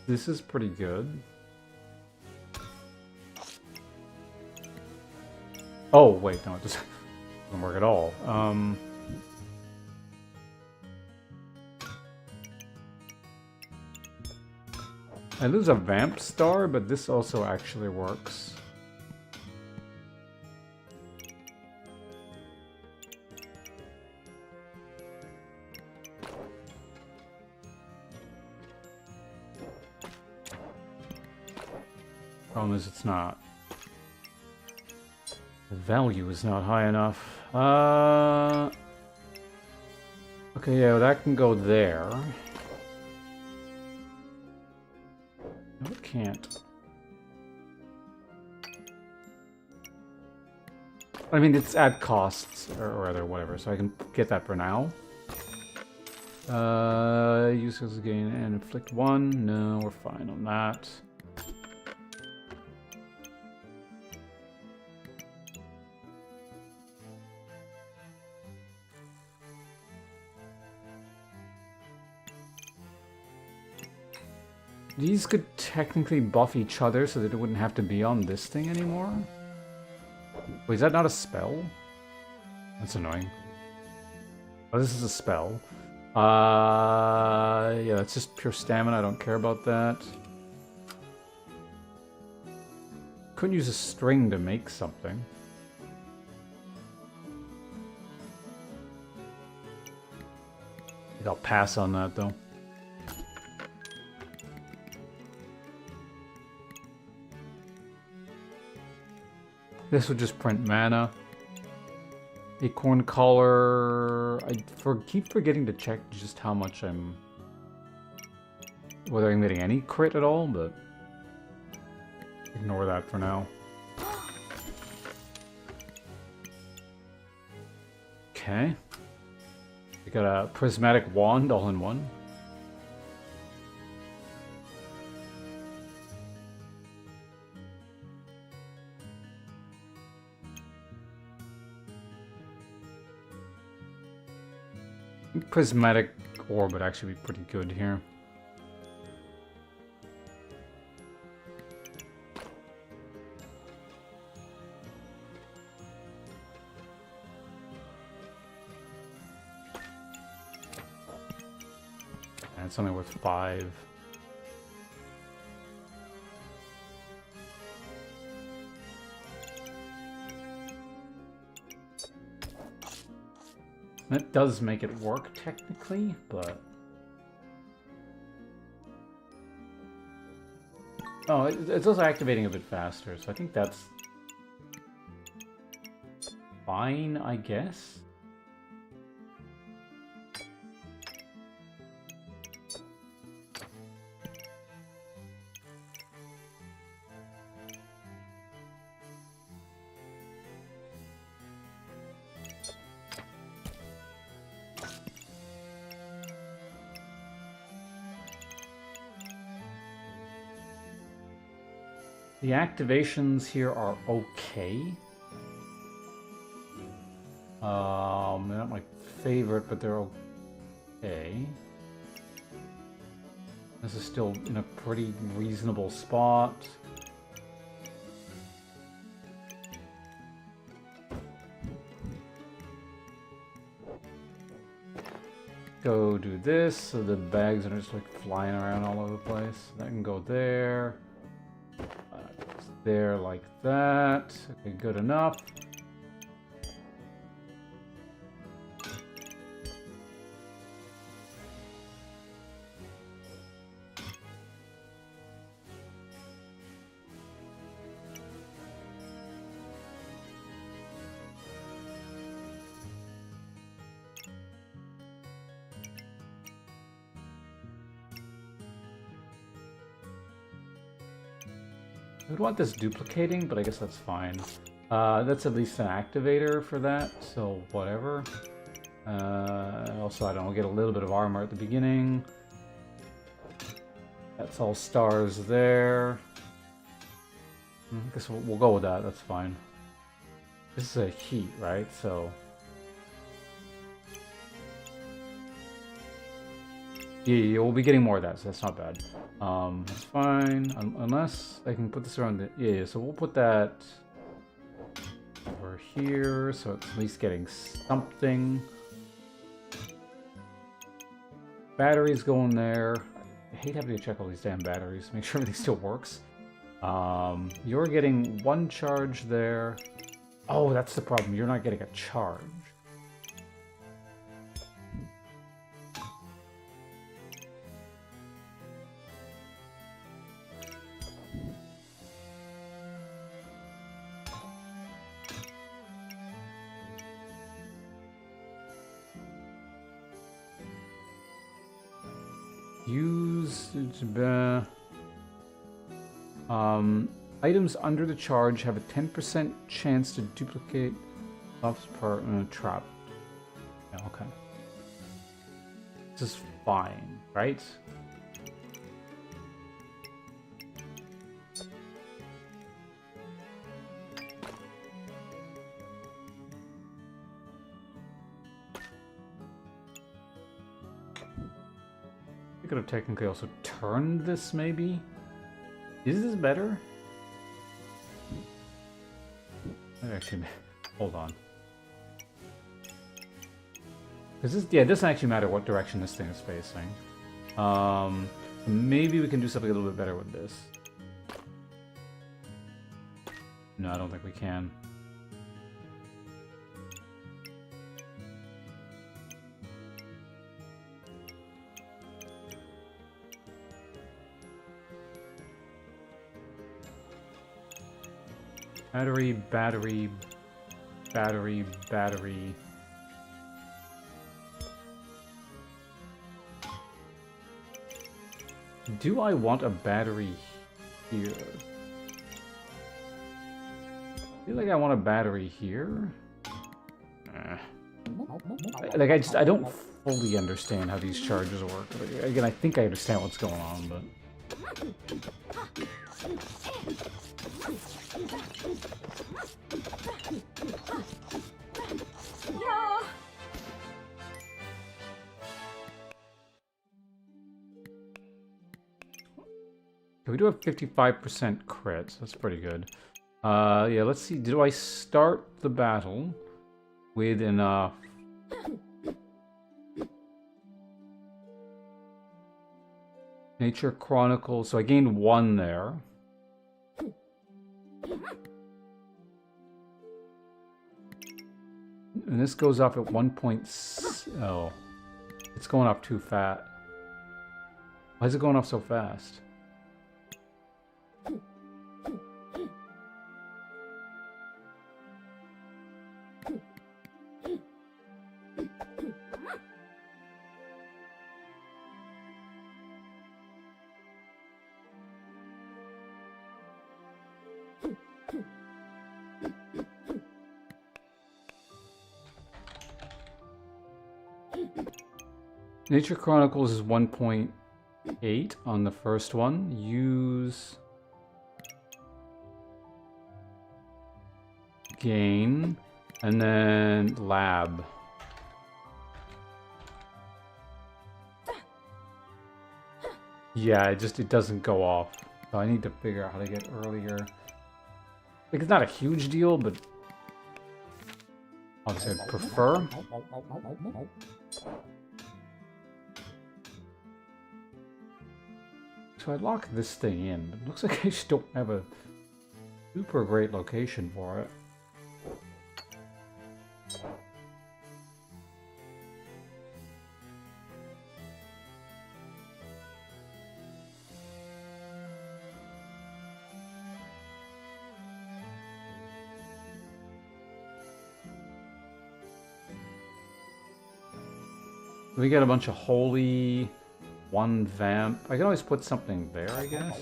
This is pretty good. Oh wait, no, it doesn't work at all. I lose a vamp star, but this also actually works. Problem is, it's not. The value is not high enough. Okay, yeah, that can go there. No, it can't. I mean, it's at costs, or rather, whatever, so I can get that for now. Uses gain and inflict 1. No, we're fine on that. These could technically buff each other so that it wouldn't have to be on this thing anymore. Wait, is that not a spell? That's annoying. Oh, this is a spell. Yeah, that's just pure stamina. I don't care about that. Couldn't use a string to make something. I think I'll pass on that, though. This would just print mana. Acorn collar. I keep forgetting to check just how much I'm... whether I'm getting any crit at all, but... ignore that for now. Okay. We got a prismatic wand all in one. Prismatic orb would actually be pretty good here. And it's only worth 5. That does make it work technically, but... Oh, it's also activating a bit faster, so I think that's fine, I guess. The activations here are okay. They're not my favorite, but they're okay. This is still in a pretty reasonable spot. Go do this, so the bags are just like flying around all over the place. That can go there. There like that. Okay, good enough. I would want this duplicating, but I guess that's fine. That's at least an activator for that, so whatever. Also, I don't know, get a little bit of armor at the beginning. That's all stars there. I guess we'll go with that, that's fine. This is a heat, right? So... Yeah, we'll be getting more of that, so that's not bad. That's fine, unless I can put this around the... Yeah, so we'll put that over here, so it's at least getting something. Batteries going there. I hate having to check all these damn batteries, make sure everything still works. You're getting 1 charge there. Oh, that's the problem, you're not getting a charge. Use items under the charge have a 10% chance to duplicate buffs per trap. Yeah, okay. This is fine, right? I could have technically also turned this, maybe? Is this better? Actually, hold on. Because this, yeah, it doesn't actually matter what direction this thing is facing. Maybe we can do something a little bit better with this. No, I don't think we can. Battery, battery, battery, battery. Do I want a battery here? I feel like I want a battery here. Like I don't fully understand how these charges work. Like, again, I think I understand what's going on, but. We do have 55% crits. That's pretty good. Yeah, let's see. Do I start the battle with enough? Nature Chronicles. So I gained 1 there. And this goes up at 1 point... Oh. It's going up too fast. Why is it going up so fast? Nature Chronicles is 1.8 on the first one. Use gain and then lab. Yeah, it doesn't go off. So I need to figure out how to get earlier. Like, it's not a huge deal, but obviously I prefer. So I lock this thing in, but it looks like I just don't have a super great location for it. We got a bunch of holy, 1 vamp. I can always put something there, I guess.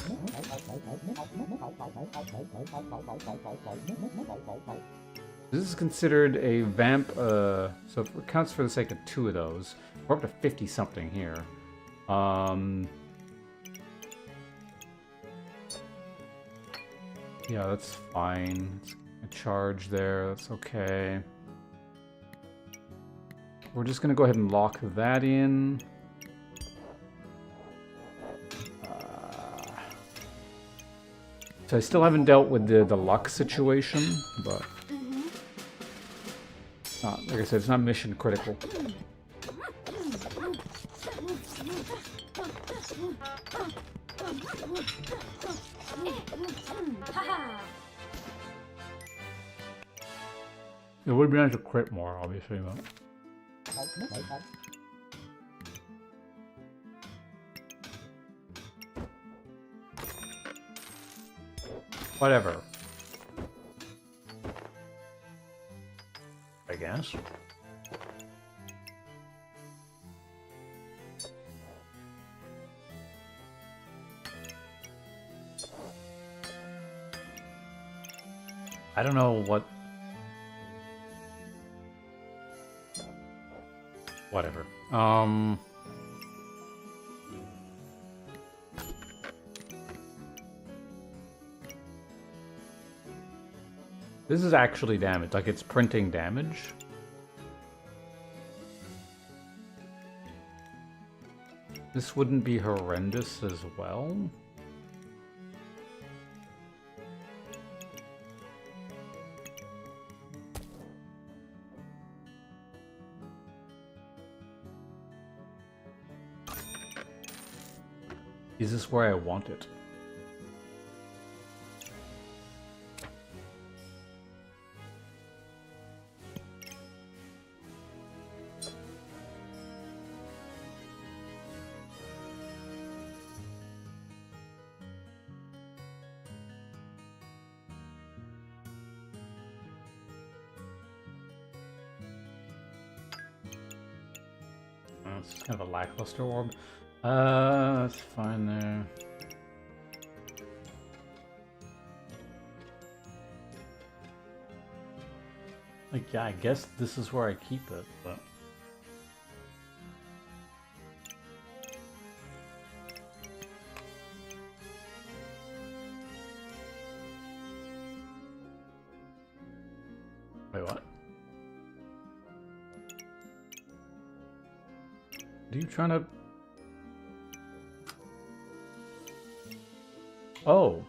This is considered a vamp, so it counts for the sake of 2 of those. We're up to 50 something here. Yeah, that's fine. It's a charge there, that's okay. We're just gonna go ahead and lock that in. So I still haven't dealt with the luck situation, but not, like I said, it's not mission critical. It would be nice to crit more, obviously, but... Whatever. I guess. I don't know what... Whatever. This is actually damage, like it's printing damage. This wouldn't be horrendous as well. Is this where I want it? It's kind of a lackluster orb. That's fine there. Like, yeah, I guess this is where I keep it, but... Wait, what? Are you trying to... Oh.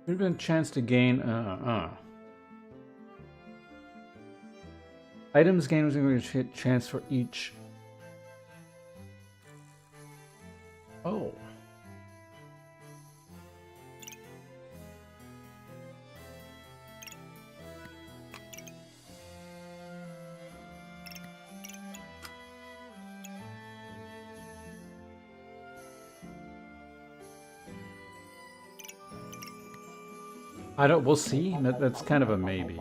There's been a chance to gain... Items gained was a chance for each... Oh. I don't. We'll see. That's kind of a maybe.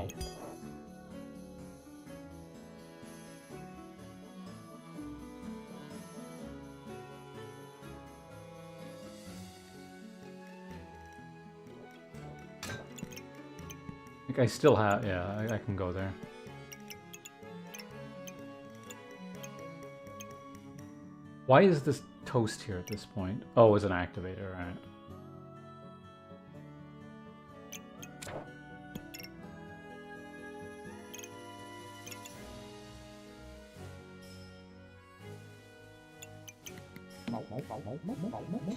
Like I still have. Yeah, I can go there. Why is this toast here at this point? Oh, it's an activator, right?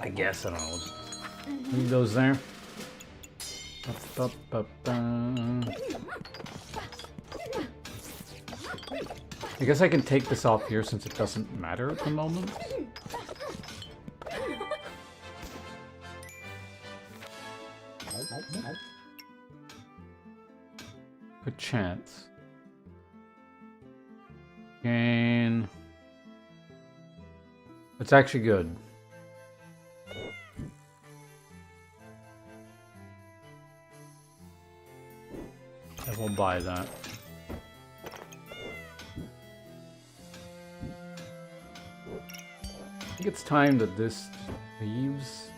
I guess I don't know. Leave those there. I guess I can take this off here since it doesn't matter at the moment. Good chance. Gain. It's actually good. I will buy that. I think it's time that this leaves.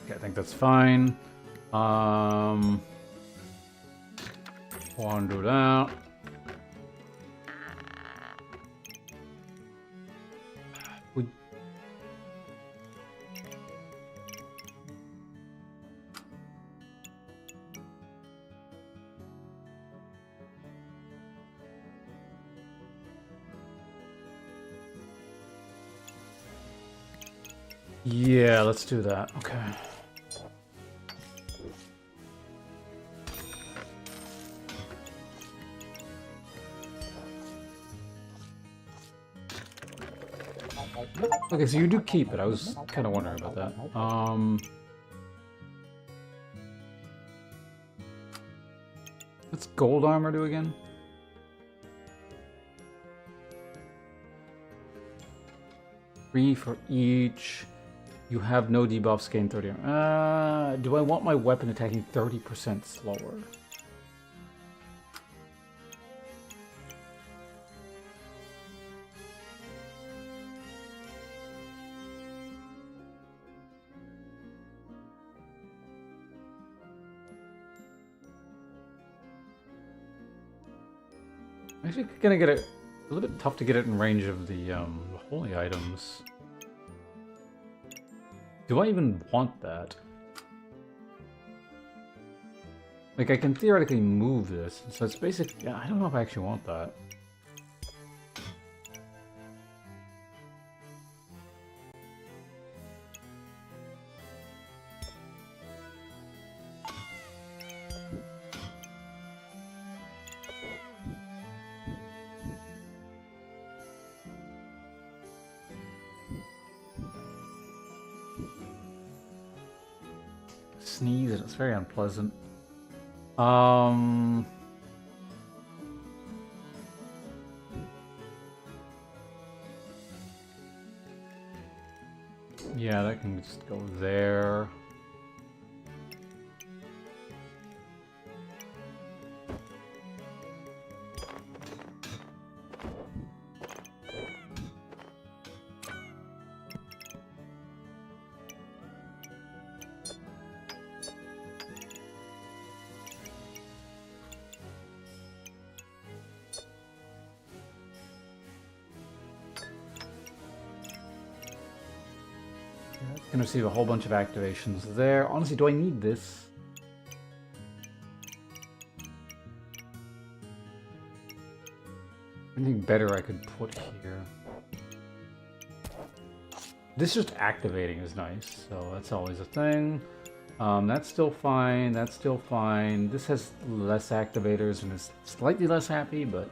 Okay, I think that's fine. Want to do that. Yeah, let's do that. Okay. Okay, so you do keep it. I was kind of wondering about that. What's gold armor do again? Three for each. You have no debuffs, gain 30. Do I want my weapon attacking 30% slower? Actually, gonna get it a little bit tough to get it in range of the holy items. Do I even want that? Like, I can theoretically move this, so it's basically... Yeah, I don't know if I actually want that. Sneeze, and it's very unpleasant. Yeah, that can just go there. Gonna receive a whole bunch of activations there. Honestly, do I need this? Anything better I could put here? This just activating is nice, so that's always a thing. That's still fine, that's still fine. This has less activators and is slightly less happy, but...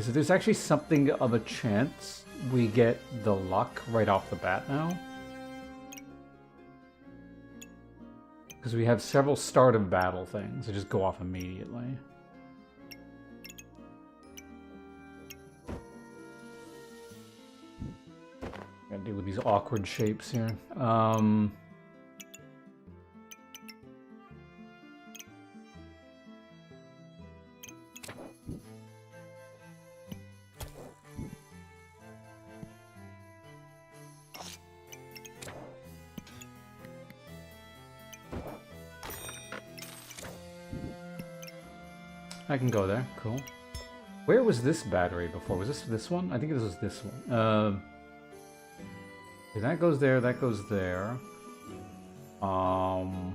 So there's actually something of a chance we get the luck right off the bat now. Because we have several start of battle things that just go off immediately. Gotta deal with these awkward shapes here. I can go there. Cool. Where was this battery before? Was this one? I think this was this one. Okay, that goes there. That goes there. No,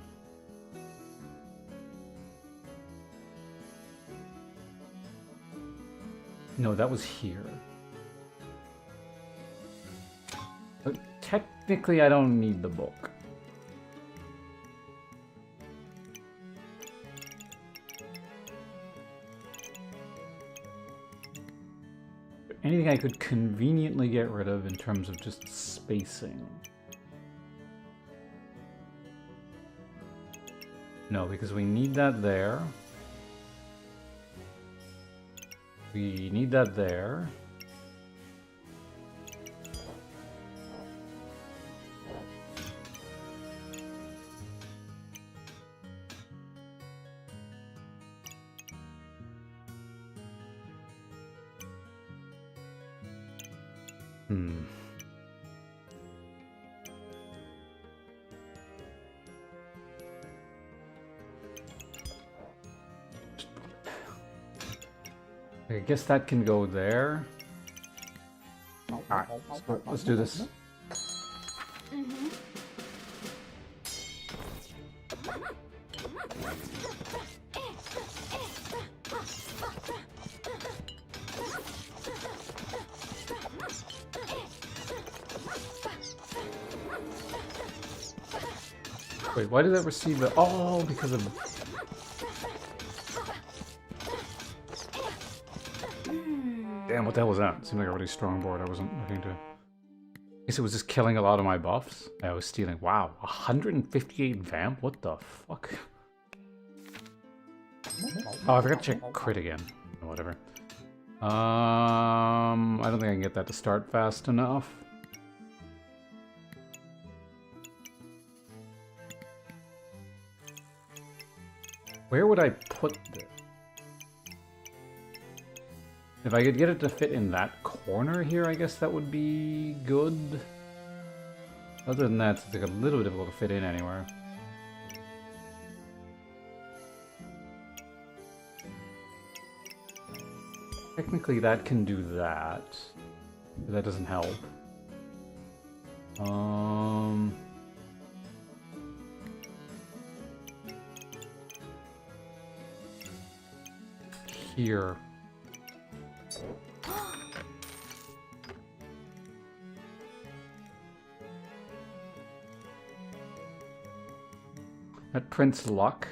that was here. But technically, I don't need the book. Anything I could conveniently get rid of in terms of just spacing. No, because we need that there. We need that there. I guess that can go there. Alright, let's do this. Wait, why did that receive the... Oh, because of... Damn, what the hell was that? Seemed like a really strong board. I wasn't looking to... I guess it was just killing a lot of my buffs. I was stealing... Wow, 158 vamp? What the fuck? Oh, I forgot to check crit again. Whatever. I don't think I can get that to start fast enough. Where would I put this? If I could get it to fit in that corner here, I guess that would be good. Other than that, it's like a little bit difficult to fit in anywhere. Technically, that can do that. But that doesn't help. Here. That prints luck.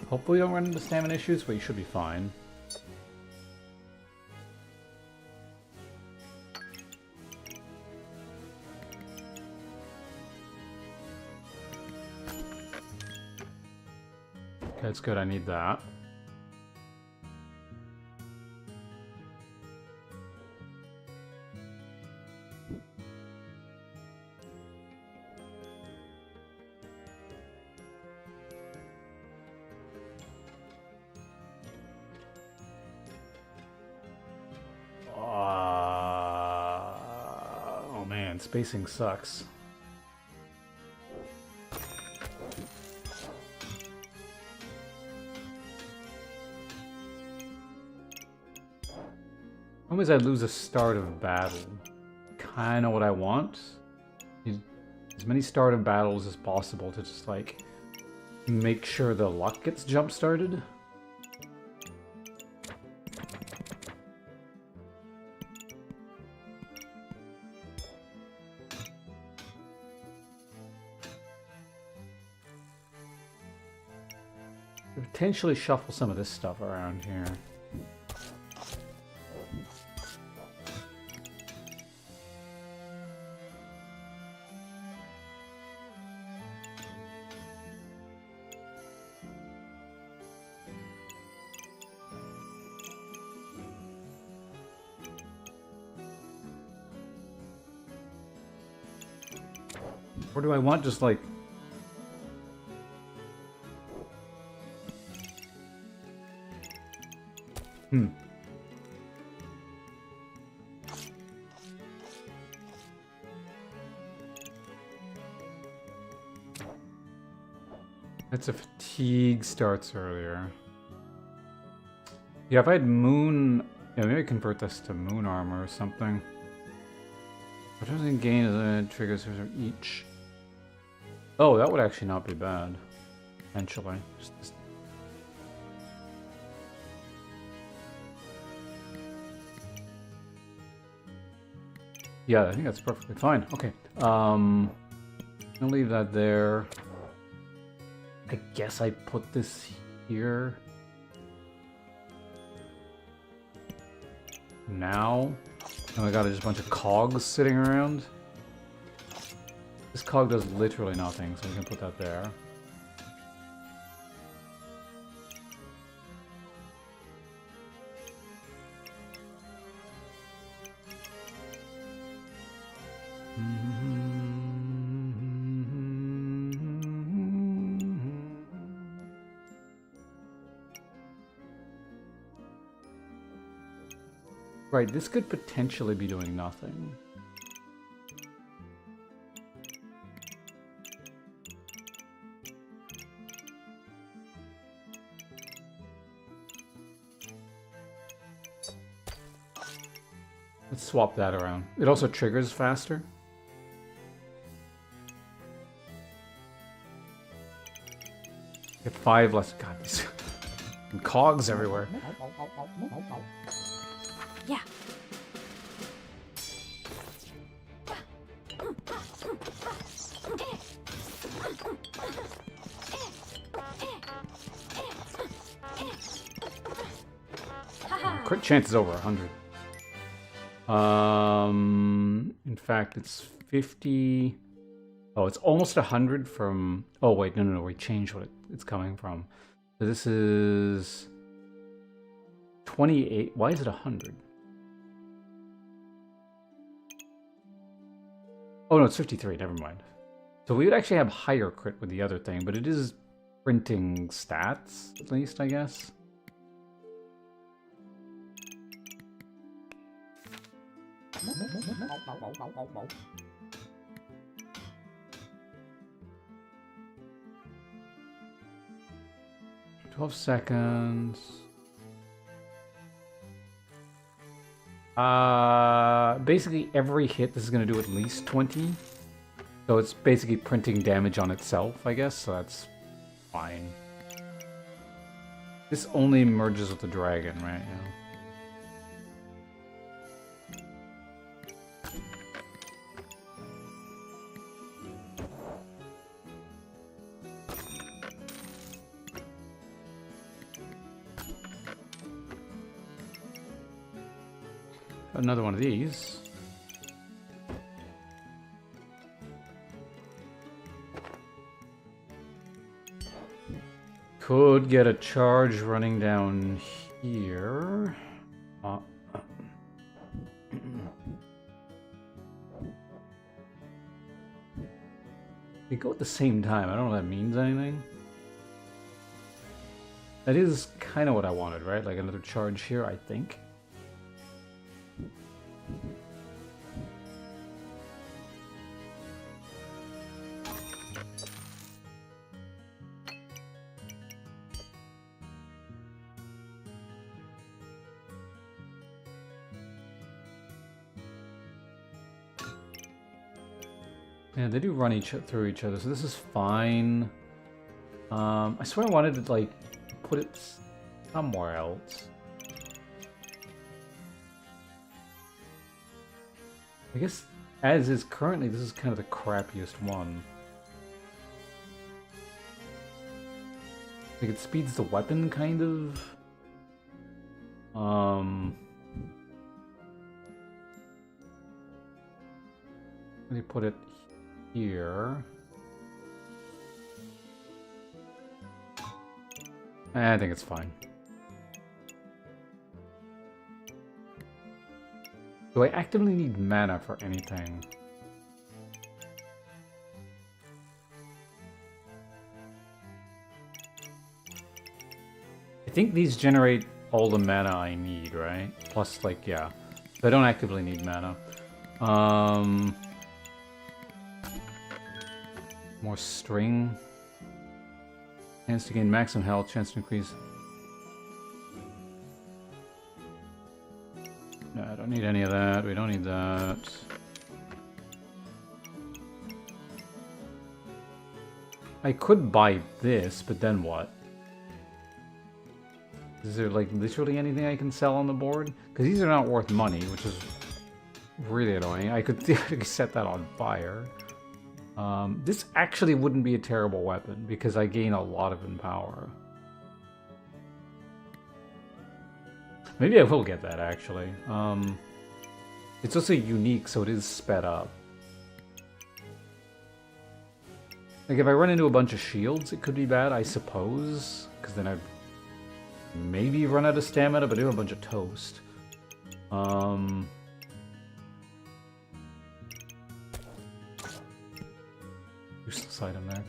Hopefully you don't run into stamina issues, but you should be fine. Okay, that's good, I need that. Oh man, spacing sucks. Always I lose a start of battle. Kinda what I want. These as many start of battles as possible to just like make sure the luck gets jump started. Potentially shuffle some of this stuff around here. Or do I want just like... That's a fatigue starts earlier. Yeah, if I had moon... Yeah, maybe convert this to moon armor or something. What does it gain as it triggers each? Oh, that would actually not be bad. Potentially. Just... Yeah, I think that's perfectly fine. Okay. I'll leave that there. I guess I put this here. Now. And I got just a bunch of cogs sitting around. This cog does literally nothing, so we can put that there. Right, this could potentially be doing nothing. Let's swap that around. It also triggers faster. Get 5 less. God, these cogs everywhere. Yeah. Crit chance is over 100. In fact, it's 50. Oh, it's almost 100 from... Oh, wait, no, we changed what it's coming from. So this is 28. Why is it 100? Oh, no, it's 53. Never mind. So we would actually have higher crit with the other thing, but it is printing stats, at least, I guess. "12 seconds. Basically every hit this is going to do at least 20. So it's basically printing damage on itself, I guess, so that's fine. This only merges with the dragon, right? Yeah. Another one of these. Could get a charge running down here. They go at the same time. I don't know if that means anything. That is kind of what I wanted, right? Like another charge here, I think. Yeah, they do run through each other, so this is fine. I swear I wanted to, like, put it somewhere else. I guess, as is currently, this is kind of the crappiest one. Like, it speeds the weapon, kind of. Let me put it here. I think it's fine. Do I actively need mana for anything? I think these generate all the mana I need, right? Plus, like, yeah. So I don't actively need mana. More string. Chance to gain maximum health, chance to increase. No, I don't need any of that. We don't need that. I could buy this, but then what? Is there, like, literally anything I can sell on the board? Because these are not worth money, which is really annoying. I could theoretically set that on fire. This actually wouldn't be a terrible weapon, because I gain a lot of in power. Maybe I will get that, actually. It's also unique, so it is sped up. Like, if I run into a bunch of shields, it could be bad, I suppose. Because then I'd maybe run out of stamina, but I do have a bunch of toast. Useless item there.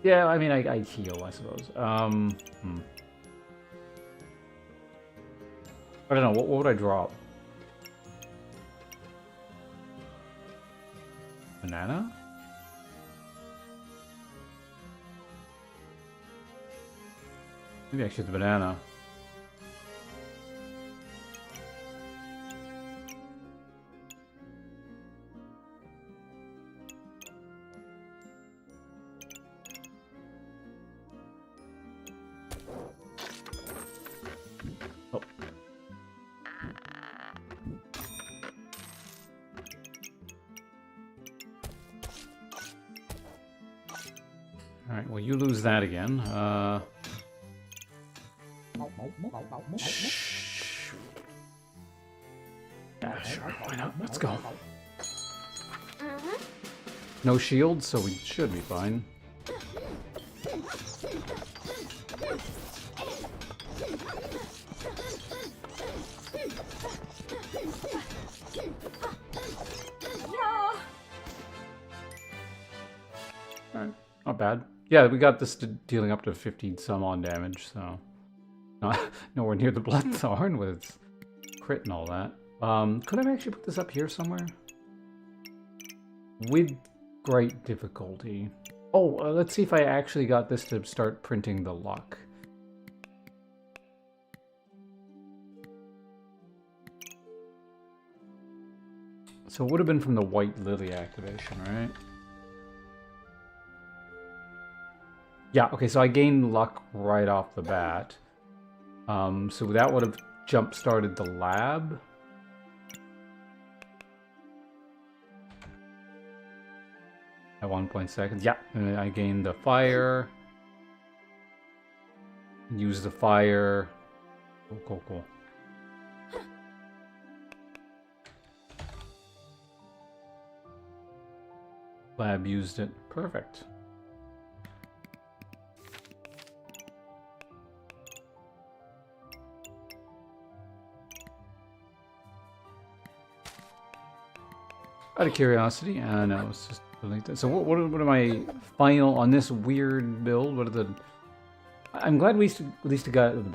Yeah, I mean, I heal, I suppose. I don't know, what would I drop? Banana? Maybe actually the banana. Oh. Alright, well, you lose that again. Yeah, sure, why not? Let's go. No shield, so we should be fine. Alright, not bad. Yeah, we got this dealing up to 50 some on damage, so not nowhere near the Bloodthorn with its crit and all that. Could I actually put this up here somewhere? With great difficulty. Oh, let's see if I actually got this to start printing the luck. So it would have been from the White Lily activation, right? Yeah, okay, so I gained luck right off the bat. So that would have jump-started the lab. At 1 seconds. Yeah, and then I gained the fire. Use the fire. Cool, cool, cool. Lab used it. Perfect. Out of curiosity, no, it's just like that. So what are my final on this weird build? What are the? I'm glad we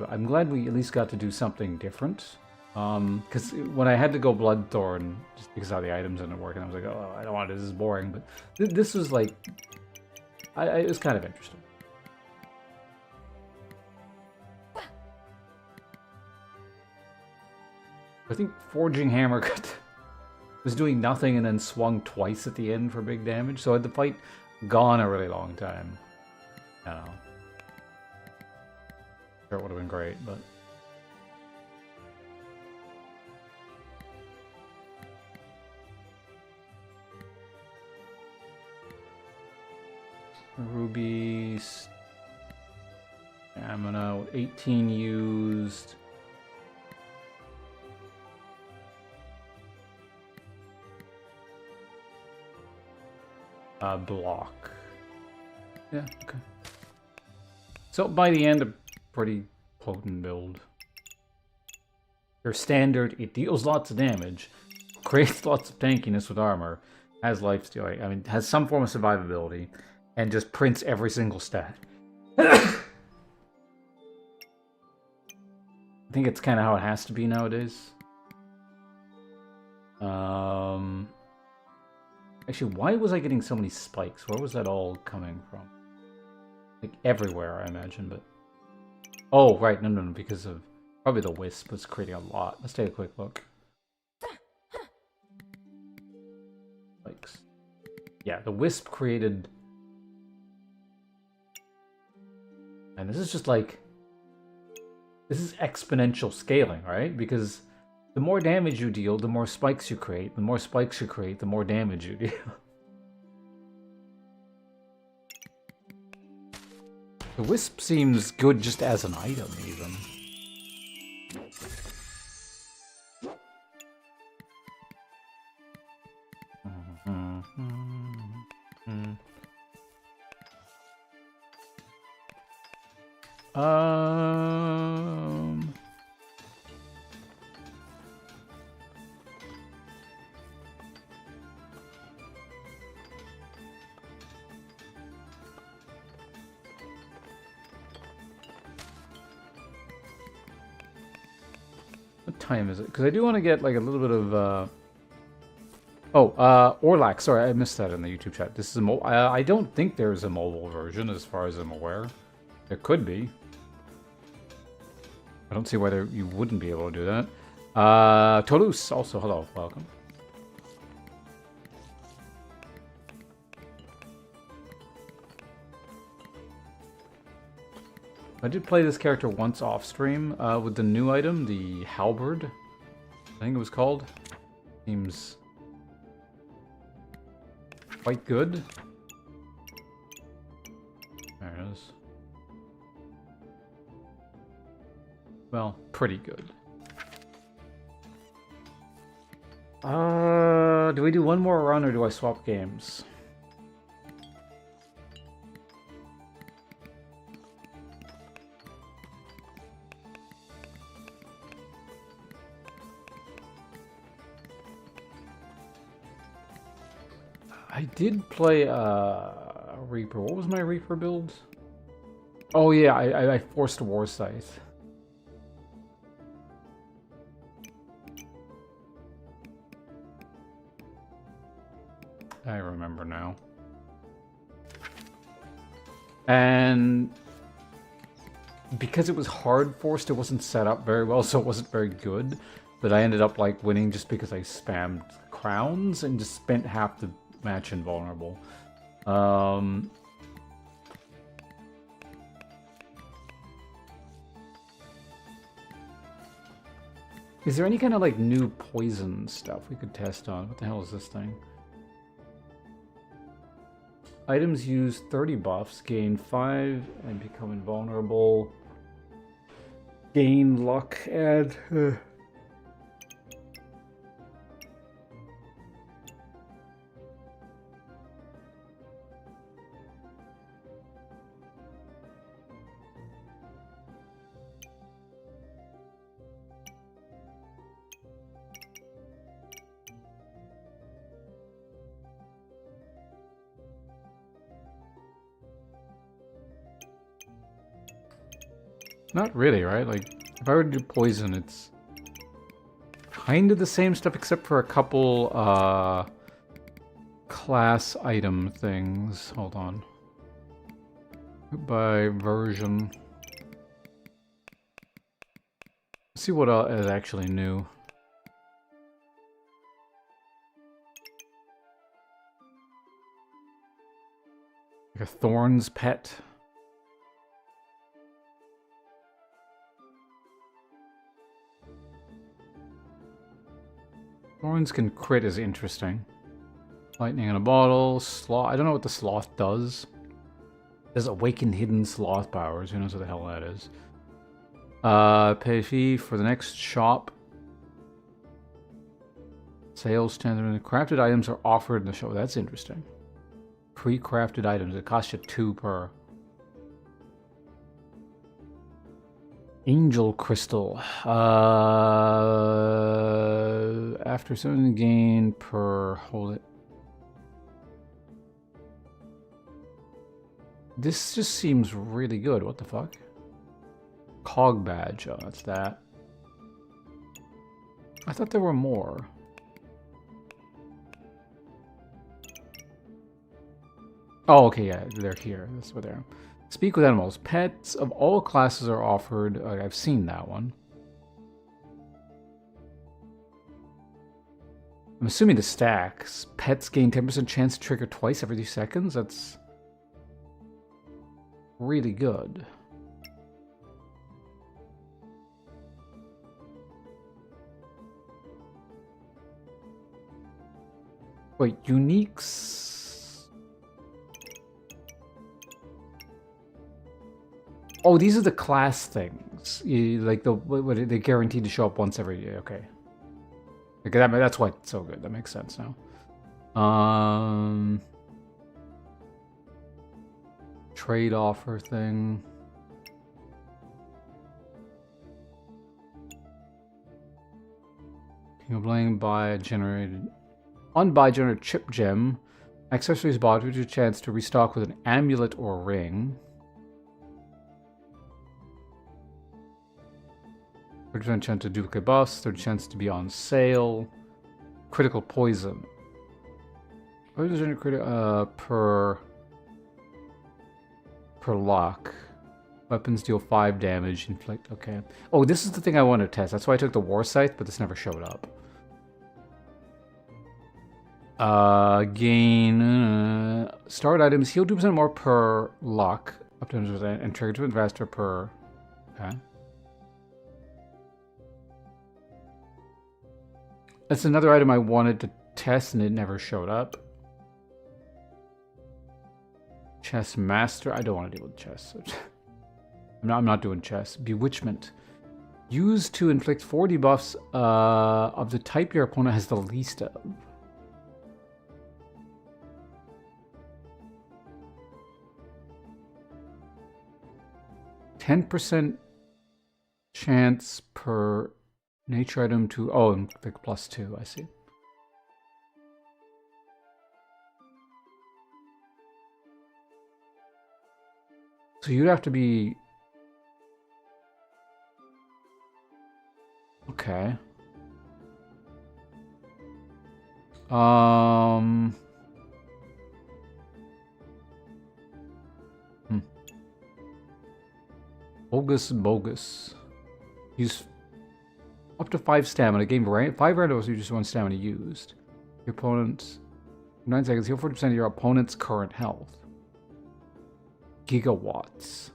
I'm glad we at least got to do something different. Because when I had to go Bloodthorn, just because all the items didn't work, and I was like, oh, I don't want it. This is boring. But this was like, it was kind of interesting. I think Forging Hammer got was doing nothing and then swung twice at the end for big damage. So had the fight gone a really long time. I don't know. Sure, it would have been great, but. Rubies. Stamina, 18 used. Block. Yeah, okay. So by the end, a pretty potent build. Your standard, it deals lots of damage, creates lots of tankiness with armor, has lifesteal, I mean, has some form of survivability, and just prints every single stat. I think it's kind of how it has to be nowadays. Actually, why was I getting so many spikes? Where was that all coming from? Like everywhere, I imagine, but... Oh, right, no, because of... Probably the Wisp was creating a lot. Let's take a quick look. Spikes. Yeah, the Wisp created... And this is just like... This is exponential scaling, right? Because the more damage you deal, the more spikes you create. The more spikes you create, the more damage you deal. The Wisp seems good just as an item, even. What time is it? Because I do want to get like a little bit of. Orlac. Sorry, I missed that in the YouTube chat. This is a I don't think there's a mobile version, as far as I'm aware. There could be. I don't see why you wouldn't be able to do that. Toulouse, also, hello, welcome. I did play this character once off stream with the new item, the Halberd. I think it was called. Seems quite good. There it is. Well, pretty good. Do we do one more run or do I swap games? I did play Reaper. What was my Reaper build? Oh yeah, I forced a War Scythe. I remember now. And because it was hard forced, it wasn't set up very well, so it wasn't very good. But I ended up like winning just because I spammed crowns and just spent half the match invulnerable. Is there any kind of like new poison stuff we could test on? What the hell is this thing? Items use 30 buffs, gain 5 and become invulnerable. Gain luck, add... Not really, right? Like, if I were to do poison, it's kind of the same stuff except for a couple, class item things. Hold on. By version. Let's see what is actually new. a Thorns pet. Thorns can crit is interesting. Lightning in a bottle. Sloth. I don't know what the sloth does. There's awakened hidden sloth powers. Who knows what the hell that is? Pay fee for the next shop. Sales standard. Crafted items are offered in the show. That's interesting. Pre-crafted items. It costs you 2 per. Angel Crystal. After 7 gain per... Hold it. This just seems really good. What the fuck? Cog badge. Oh, that's that. I thought there were more. Oh, okay, yeah, they're here. That's what they're... Speak with animals. Pets of all classes are offered. I've seen that one. I'm assuming the stacks. Pets gain 10% chance to trigger twice every 2 seconds. That's really good. Wait, uniques... Oh, these are the class things. Like they guaranteed to show up once every year. Okay, that's why it's so good. That makes sense now. Trade offer thing. King of Blame buy generated. Unbuy generated chip gem. Accessories bought with a chance to restock with an amulet or ring. 30% chance to duplicate buffs, 30% chance to be on sale. Critical poison. What is it per lock? Weapons deal 5 damage, inflict. Okay. Oh, this is the thing I want to test. That's why I took the war scythe, but this never showed up. Gain start items heal 2% more per lock, up to 100%, and trigger 2 faster per. Okay. That's another item I wanted to test and it never showed up. Chess Master. I don't want to deal with chess. I'm not doing chess. Bewitchment. Used to inflict 4 debuffs of the type your opponent has the least of. %10 chance per nature item to... Oh, and like +2, I see. So you'd have to be... Okay. Bogus. Use up to 5 stamina. Gain 5 randos, you just 1 stamina used. Your opponent... 9 seconds. Heal 40% of your opponent's current health. Gigawatts.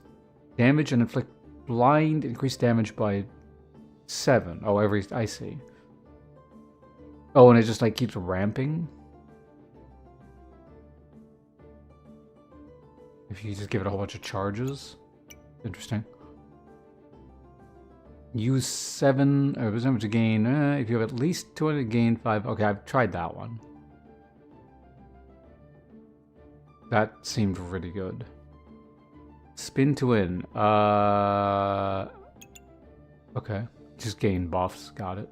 Damage and inflict blind. Increase damage by 7. Oh, I see. Oh, and it just like keeps ramping? If you just give it a whole bunch of charges? Interesting. Use 7 percentage to gain. If you have at least 200, gain 5. Okay, I've tried that one. That seemed really good. Spin to win. Okay. Just gain buffs. Got it.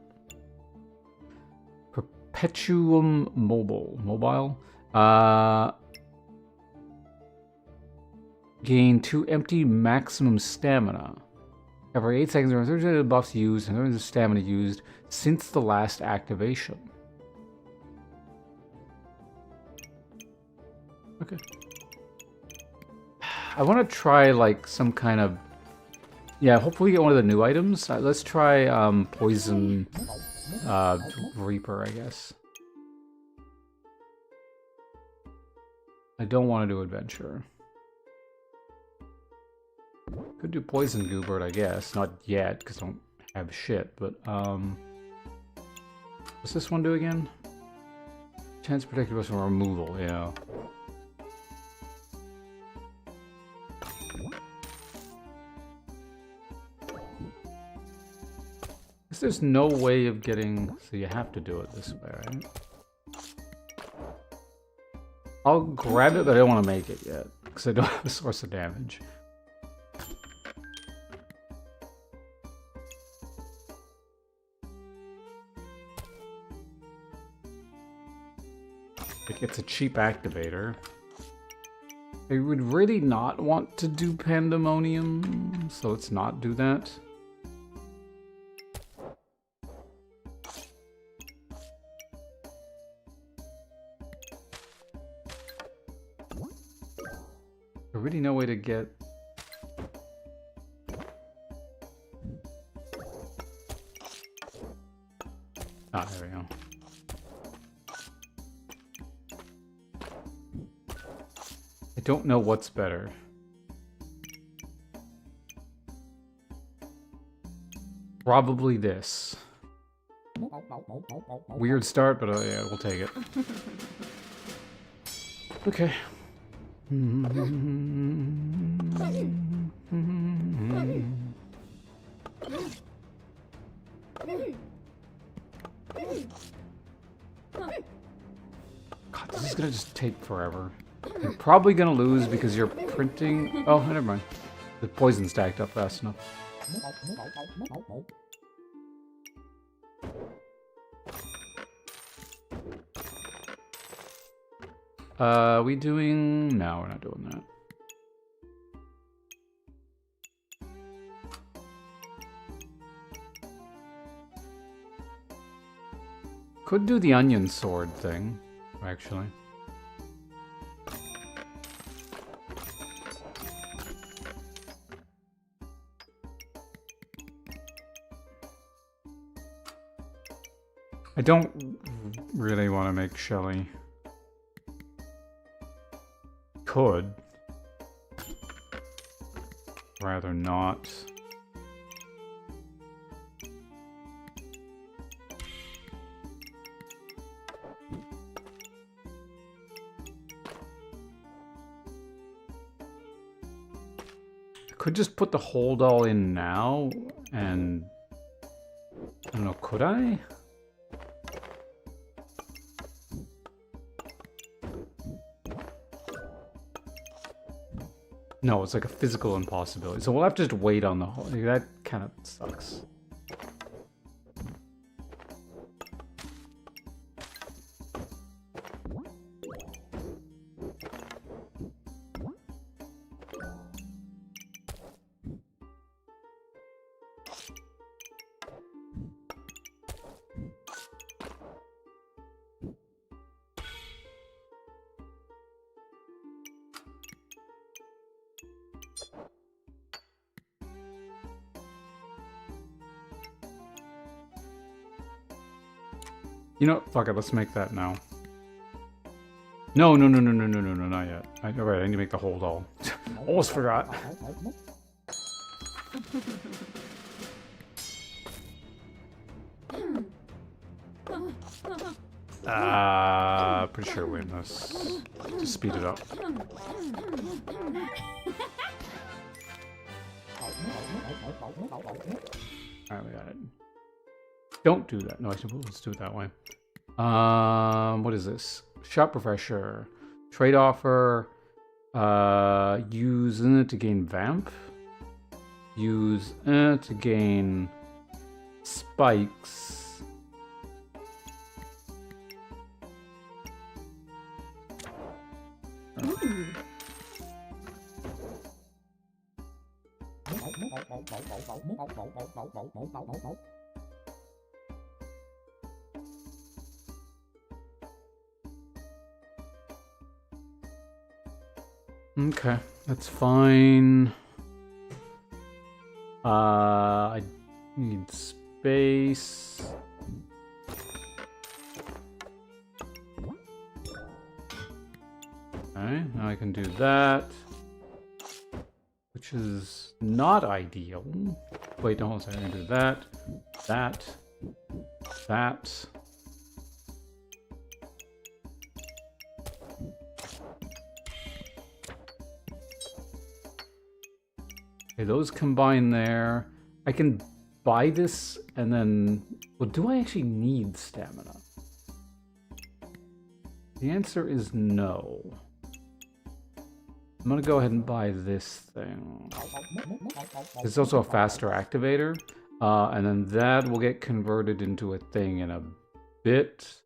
Perpetuum Mobile. Gain 2 empty maximum stamina. Every 8 seconds, there are 30% of the buffs used and 30% of the stamina used since the last activation. Okay. I want to try like some kind of... Yeah, hopefully get one of the new items. Let's try Poison Reaper, I guess. I don't want to do Adventure. Could do Poison Goobert, I guess. Not yet, because I don't have shit, but, what's this one do again? Chance to protect us from removal, yeah. Guess there's no way of getting... So you have to do it this way, right? I'll grab it, but I don't want to make it yet, because I don't have a source of damage. It's a cheap activator. I would really not want to do Pandemonium, so let's not do that. There's really no way to get... Ah, there we go. I don't know what's better. Probably this. Weird start, but yeah, we'll take it. Okay. God, this is gonna just take forever. You're probably gonna lose because you're printing... Oh, never mind. The poison stacked up fast enough. We doing... No, we're not doing that. Could do the onion sword thing, actually. I don't really want to make Shelly. Could. Rather not. Could just put the hold all in now and... I don't know, could I? No, it's like a physical impossibility. So we'll have to just wait on the whole... That kind of sucks. You know, fuck it, let's make that now. No, not yet. Alright, I need to make the hold all. Almost forgot. Pretty sure we win this. Just speed it up. Alright, we got it. Don't do that. No, actually, let's do it that way. What is this? Shop refresher. Trade offer. Use to gain vamp. Use to gain spikes. Okay, that's fine. I need space. Okay, now I can do that. which is not ideal. Wait, no, hold on a second. I'm gonna do that, that. Okay, those combine there. I can buy this and then... Well, do I actually need stamina? The answer is no. I'm gonna go ahead and buy this thing. It's also a faster activator. And then that will get converted into a thing in a bit.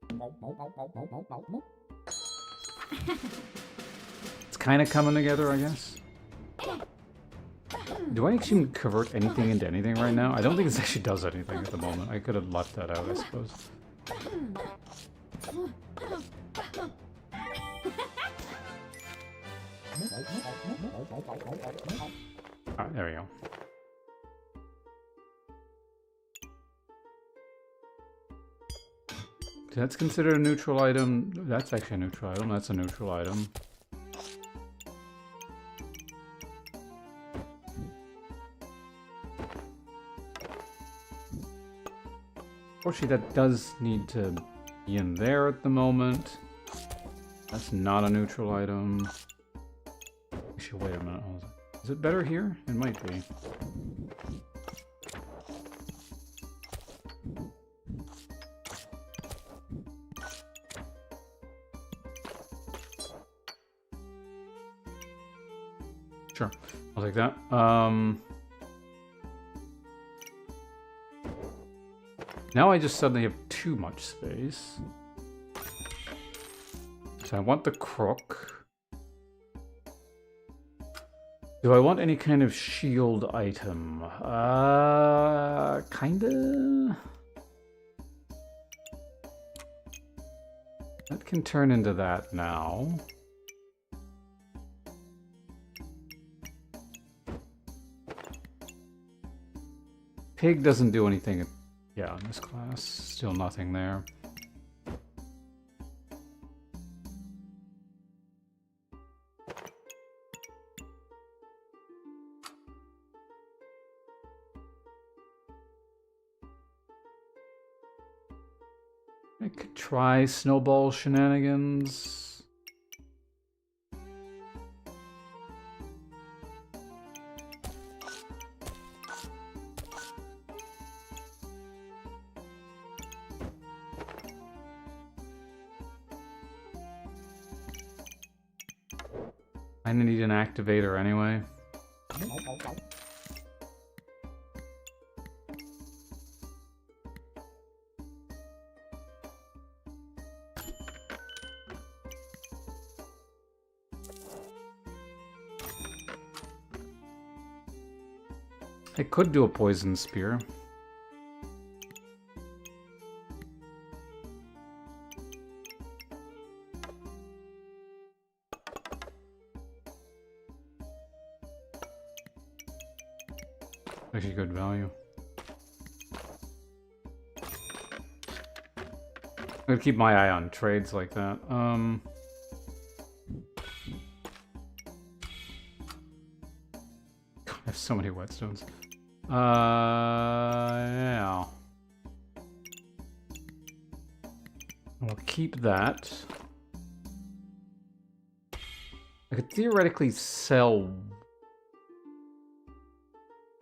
It's kind of coming together, I guess. Do I actually convert anything into anything right now? I don't think this actually does anything at the moment. I could have left that out, I suppose. Alright, there we go. That's considered a neutral item. That's actually a neutral item. That's a neutral item. Unfortunately, that does need to be in there at the moment. That's not a neutral item. Actually, wait a minute. Hold on. Is it better here? It might be. Sure, I'll take that. Now I just suddenly have too much space. So I want the crook. Do I want any kind of shield item? Kinda? That can turn into that now. Pig doesn't do anything. Yeah, in this class, still nothing there. I could try snowball shenanigans. I need an activator anyway. I could do a poison spear. Actually good value. I'm gonna keep my eye on trades like that. I have so many whetstones. Yeah. We'll keep that. I could theoretically sell...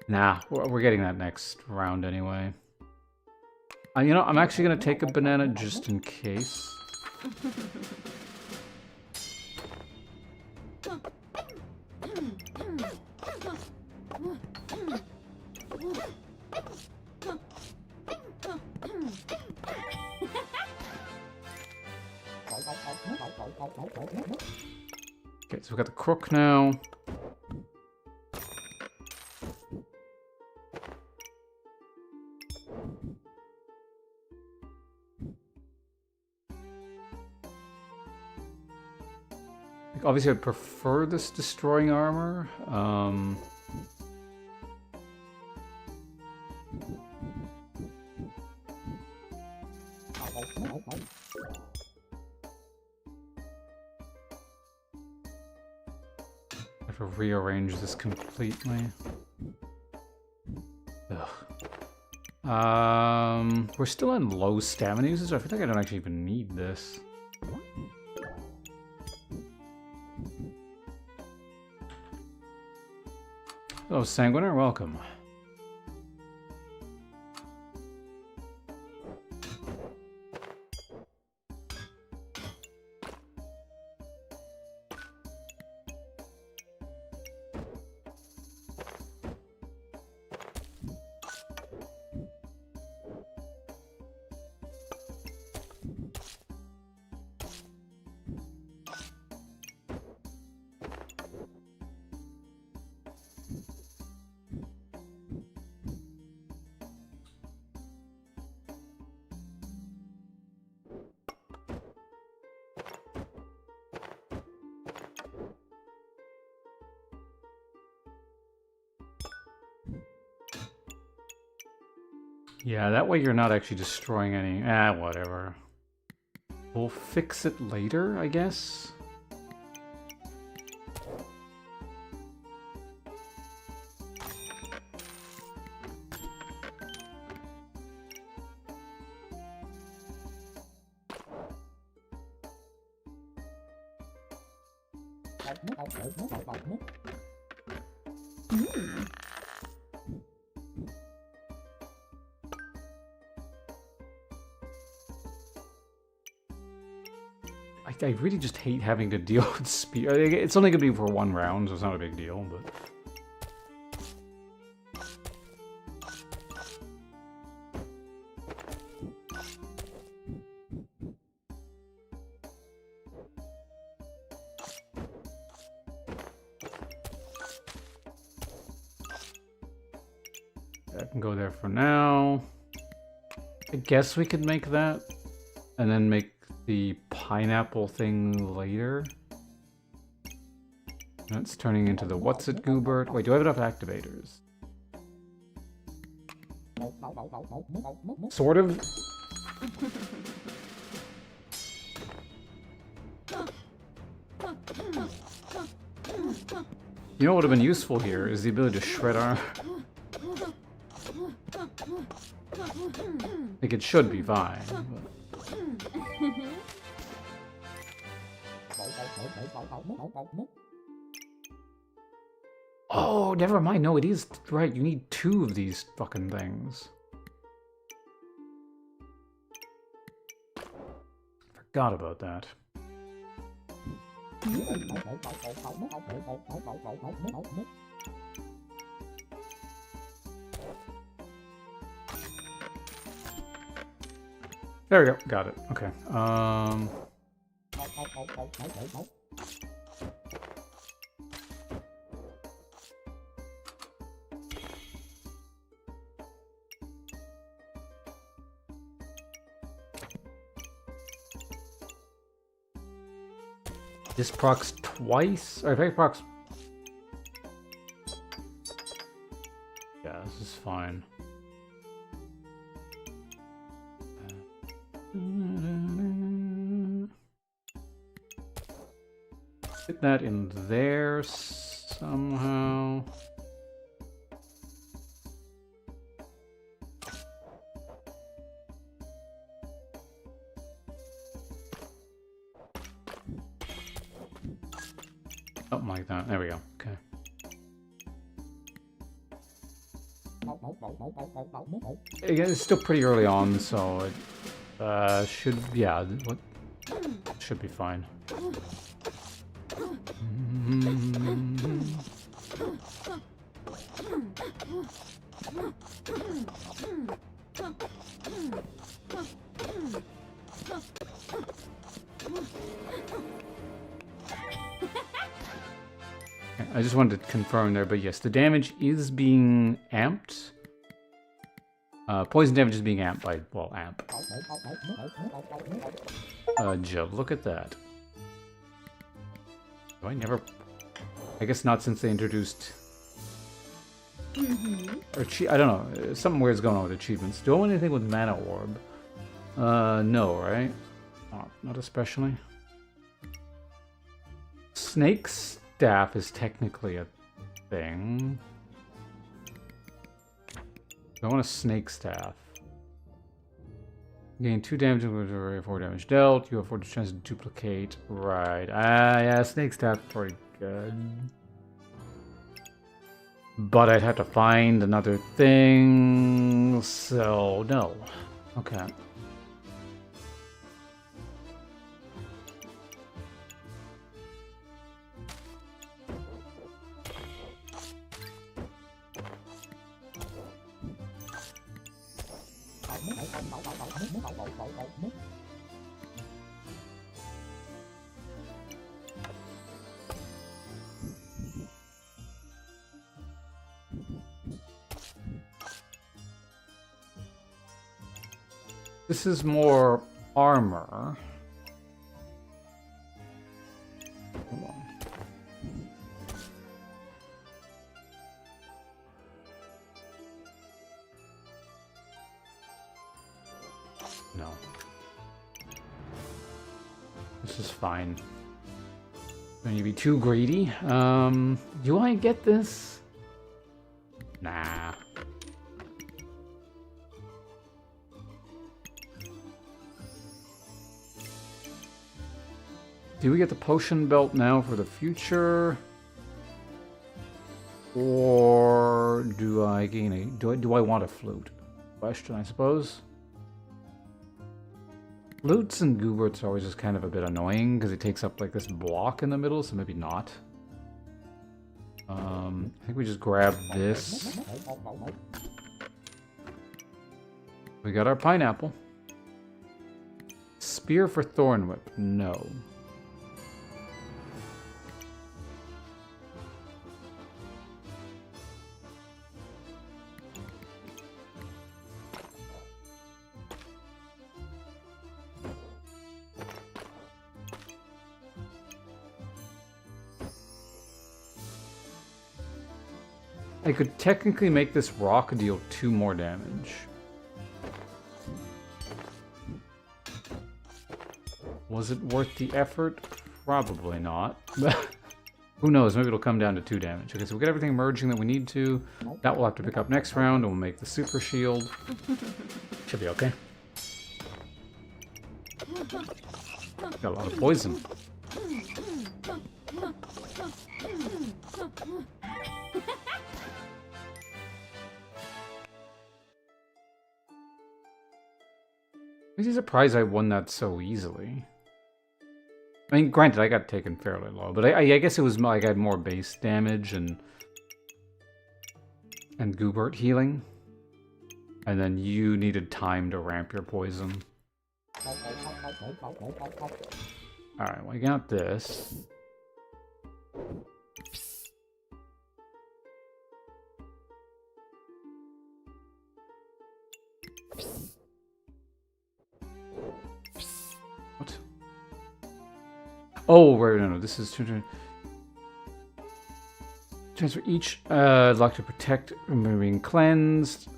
Nah, we're getting that next round anyway. You know, I'm actually gonna take a banana just in case. Okay, so we've got the crook now. Obviously, I'd prefer this destroying armor. I have to rearrange this completely. Ugh. We're still in low stamina usage. I feel like I don't actually even need this. Hello, Sanguiner, welcome. Yeah, that way you're not actually destroying any... whatever. We'll fix it later, I guess? I really just hate having to deal with speed. It's only going to be for one round, so it's not a big deal, but... That can go there for now. I guess we could make that, and then make the pineapple thing later. That's turning into the what's it goobert. Wait, do I have enough activators? Sort of. You know what would have been useful here is the ability to shred our... Like, it should be fine. But... Oh, never mind. No, it is right. You need two of these fucking things. Forgot about that. There we go. Got it. Okay. This procs twice? Or if I procs... Yeah, this is fine. Get that in there somehow. Something like that. There we go. Okay. Again, it's still pretty early on, so it should, yeah, what should be fine. I just wanted to confirm there, but yes, the damage is being amped. Poison damage is being amped by, well, amp. Joe, look at that. Do I never... I guess not since they introduced... Or I don't know, something weird's going on with achievements. Do I want anything with Mana Orb? No, right? Not especially. Snakes? staff is technically a thing. I want a snake staff. Gain 2 damage with 4 damage dealt. You have 4 chance to duplicate. Right. Yeah, snake staff pretty good. But I'd have to find another thing. So no. Okay. This is more armor. Hold on. No. This is fine. Don't you be too greedy. Do I get this? Nah. Do we get the potion belt now for the future? Or do I gain a... Do I want a flute? Question, I suppose. Flutes and gooberts are always just kind of a bit annoying because it takes up like this block in the middle, so maybe not. I think we just grab this. We got our pineapple. Spear for Thornwhip. No. I could technically make this rock deal 2 more damage. Was it worth the effort? Probably not. Who knows? Maybe it'll come down to 2 damage. Okay, so we got everything merging that we need to. That we'll have to pick up next round, and we'll make the super shield. Should be okay. Got a lot of poison. I'm actually surprised I won that so easily. I mean, granted, I got taken fairly low, but I guess it was like I had more base damage and Goobert healing. And then you needed time to ramp your poison. Alright, well, I got this. What? Oh, right, no, this is transfer each luck to protect from being cleansed.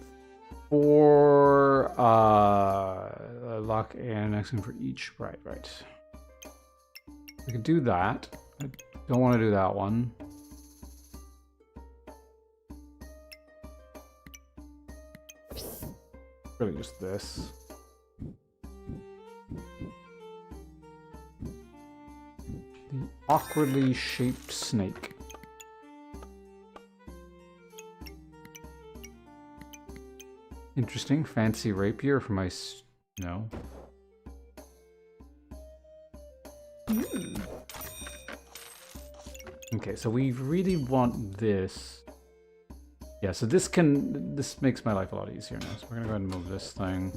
For luck and action for each. Right. We can do that. I don't want to do that one. Really just this. The awkwardly shaped snake. Interesting. Fancy rapier for my... No. Okay, so we really want this. Yeah, so this makes my life a lot easier now. So we're gonna go ahead and move this thing.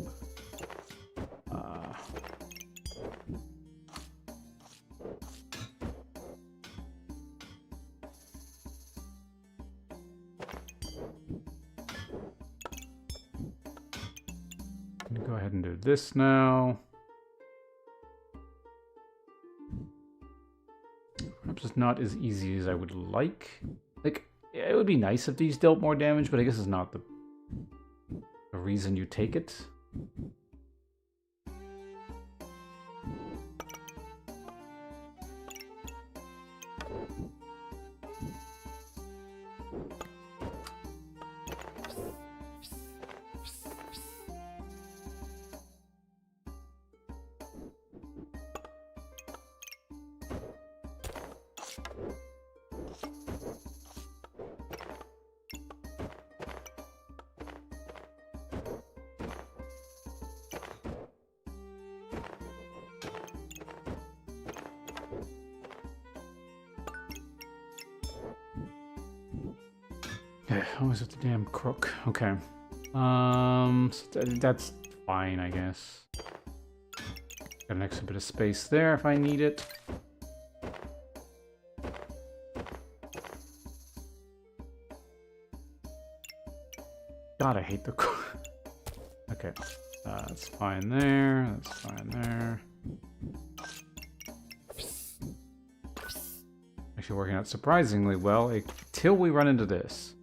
Go ahead and do this now. Perhaps it's not as easy as I would like. Like, yeah, it would be nice if these dealt more damage, but I guess it's not the reason you take it. Okay, always with the damn crook. Okay. So that's fine, I guess. Got an extra bit of space there if I need it. God, I hate the crook. Okay, that's fine there. That's fine there. Actually working out surprisingly well until we run into this.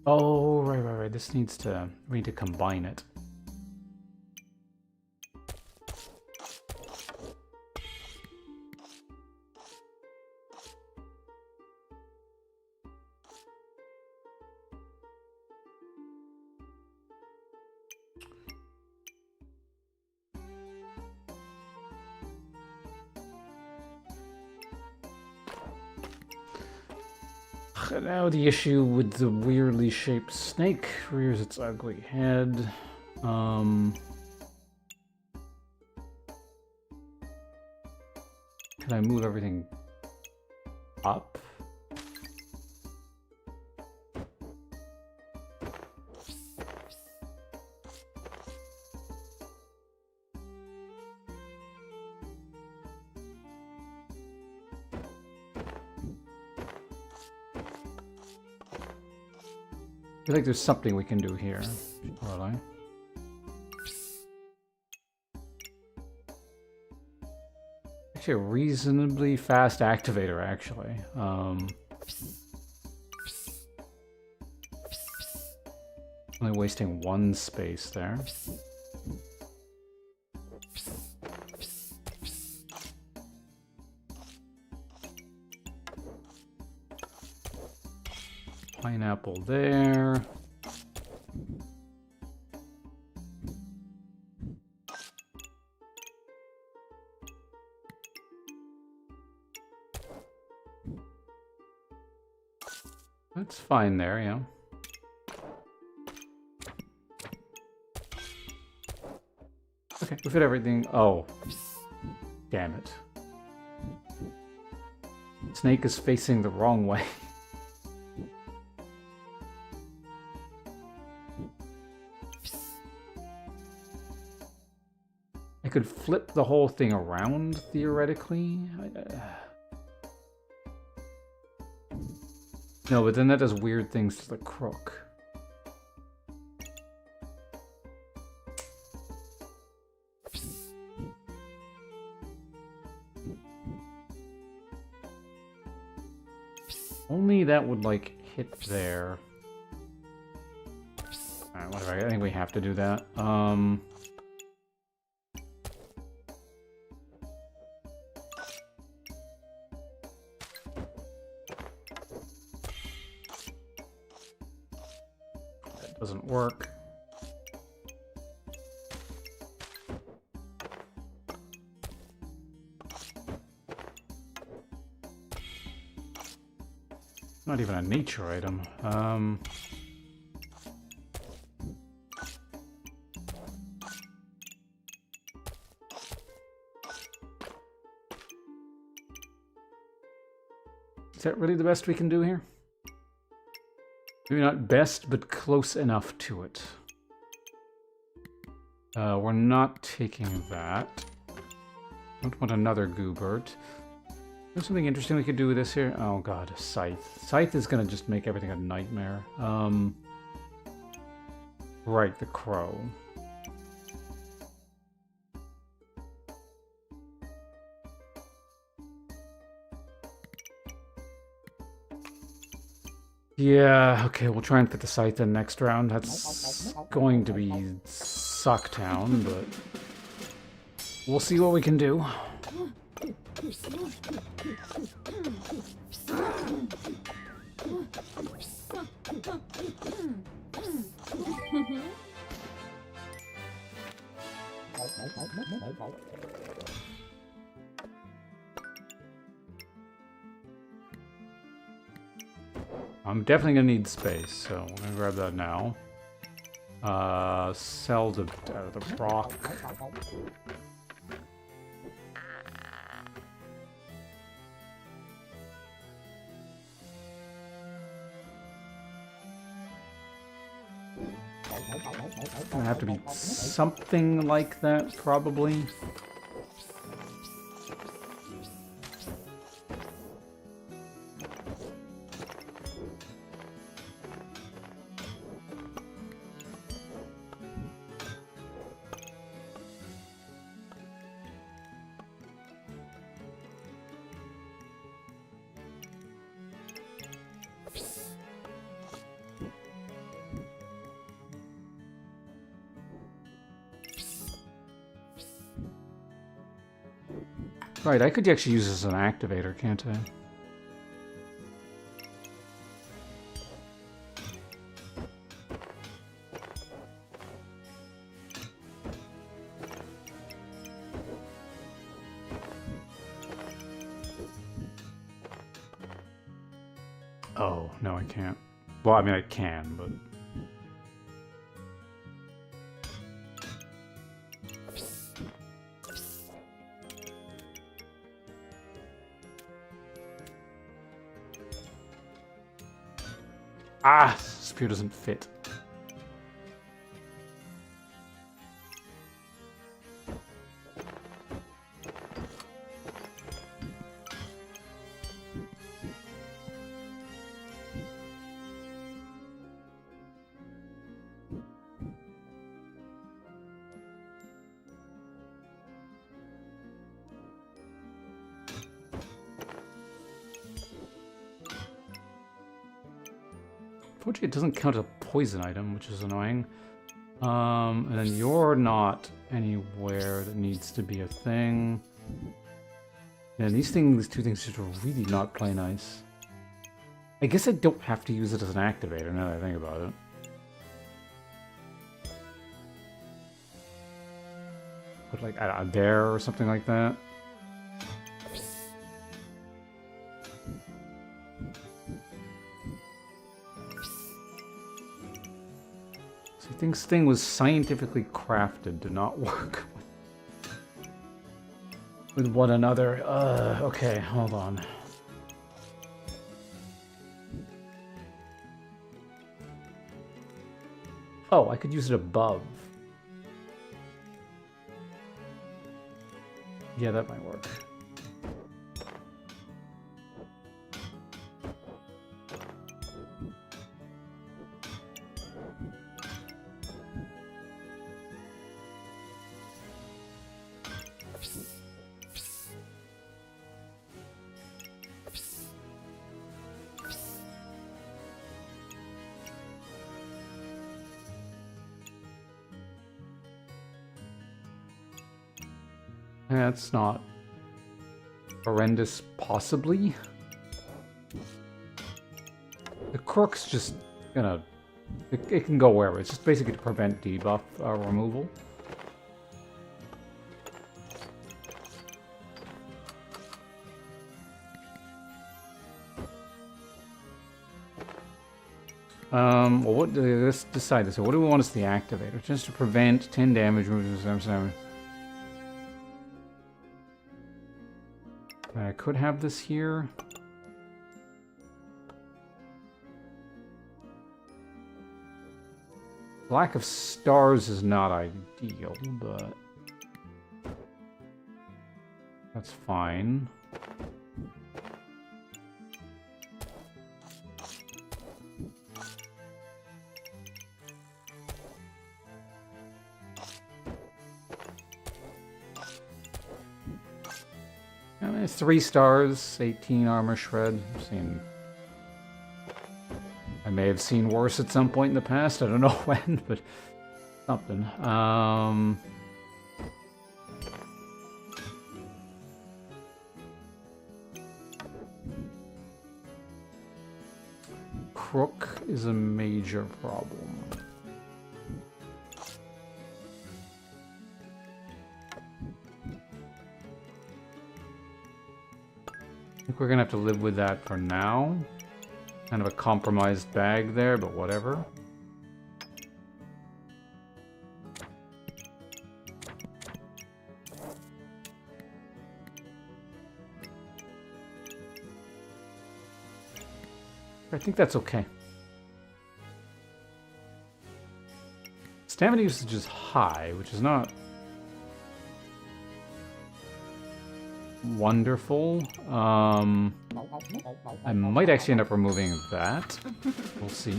Oh, right. This needs to... we need to combine it. Now the issue with the weirdly shaped snake rears its ugly head. Can I move everything up? I feel like there's something we can do here. Really? Actually, a reasonably fast activator, actually. Only wasting one space there. Pineapple there. That's fine there, yeah. Okay, we fit everything. Oh, damn it. Snake is facing the wrong way. I could flip the whole thing around, theoretically. No, but then that does weird things to the crook. Only that would, like, hit there. Alright, whatever. I think we have to do that. That doesn't work. Not even a nature item. Is that really the best we can do here? Maybe not best, but close enough to it. We're not taking that. Don't want another Goobert. There's something interesting we could do with this here. Oh god, Scythe. Scythe is gonna just make everything a nightmare. Right, the crow. Yeah, okay, we'll try and fit the Scythe in next round. That's going to be Sucktown, but we'll see what we can do. I'm definitely gonna need space, so I'm gonna grab that now. Sell the rock. Gonna have to be something like that, probably. Right, I could actually use this as an activator, can't I? Oh, no, I can't. Well, I mean, I can, but... Ah! Spear doesn't fit. Unfortunately, it doesn't count as a poison item, which is annoying. And then you're not anywhere that needs to be a thing. And these two things just really not play nice. I guess I don't have to use it as an activator now that I think about it. Put like there or something like that. This thing was scientifically crafted to not work with one another. Okay, hold on. Oh, I could use it above. Yeah, that might work. That's not horrendous, possibly. The crook's just gonna... It can go wherever. It's just basically to prevent debuff removal. Well, let's decide this. So what do we want as the activator? Just to prevent 10 damage, moves 7. I could have this here. Lack of stars is not ideal, but that's fine. It's 3 stars, 18 armor shred. I may have seen worse at some point in the past. I don't know when, but something. Crook is a major problem. I think we're gonna have to live with that for now. Kind of a compromised bag there, but whatever. I think that's okay. Stamina usage is high, which is not wonderful. I might actually end up removing that. We'll see.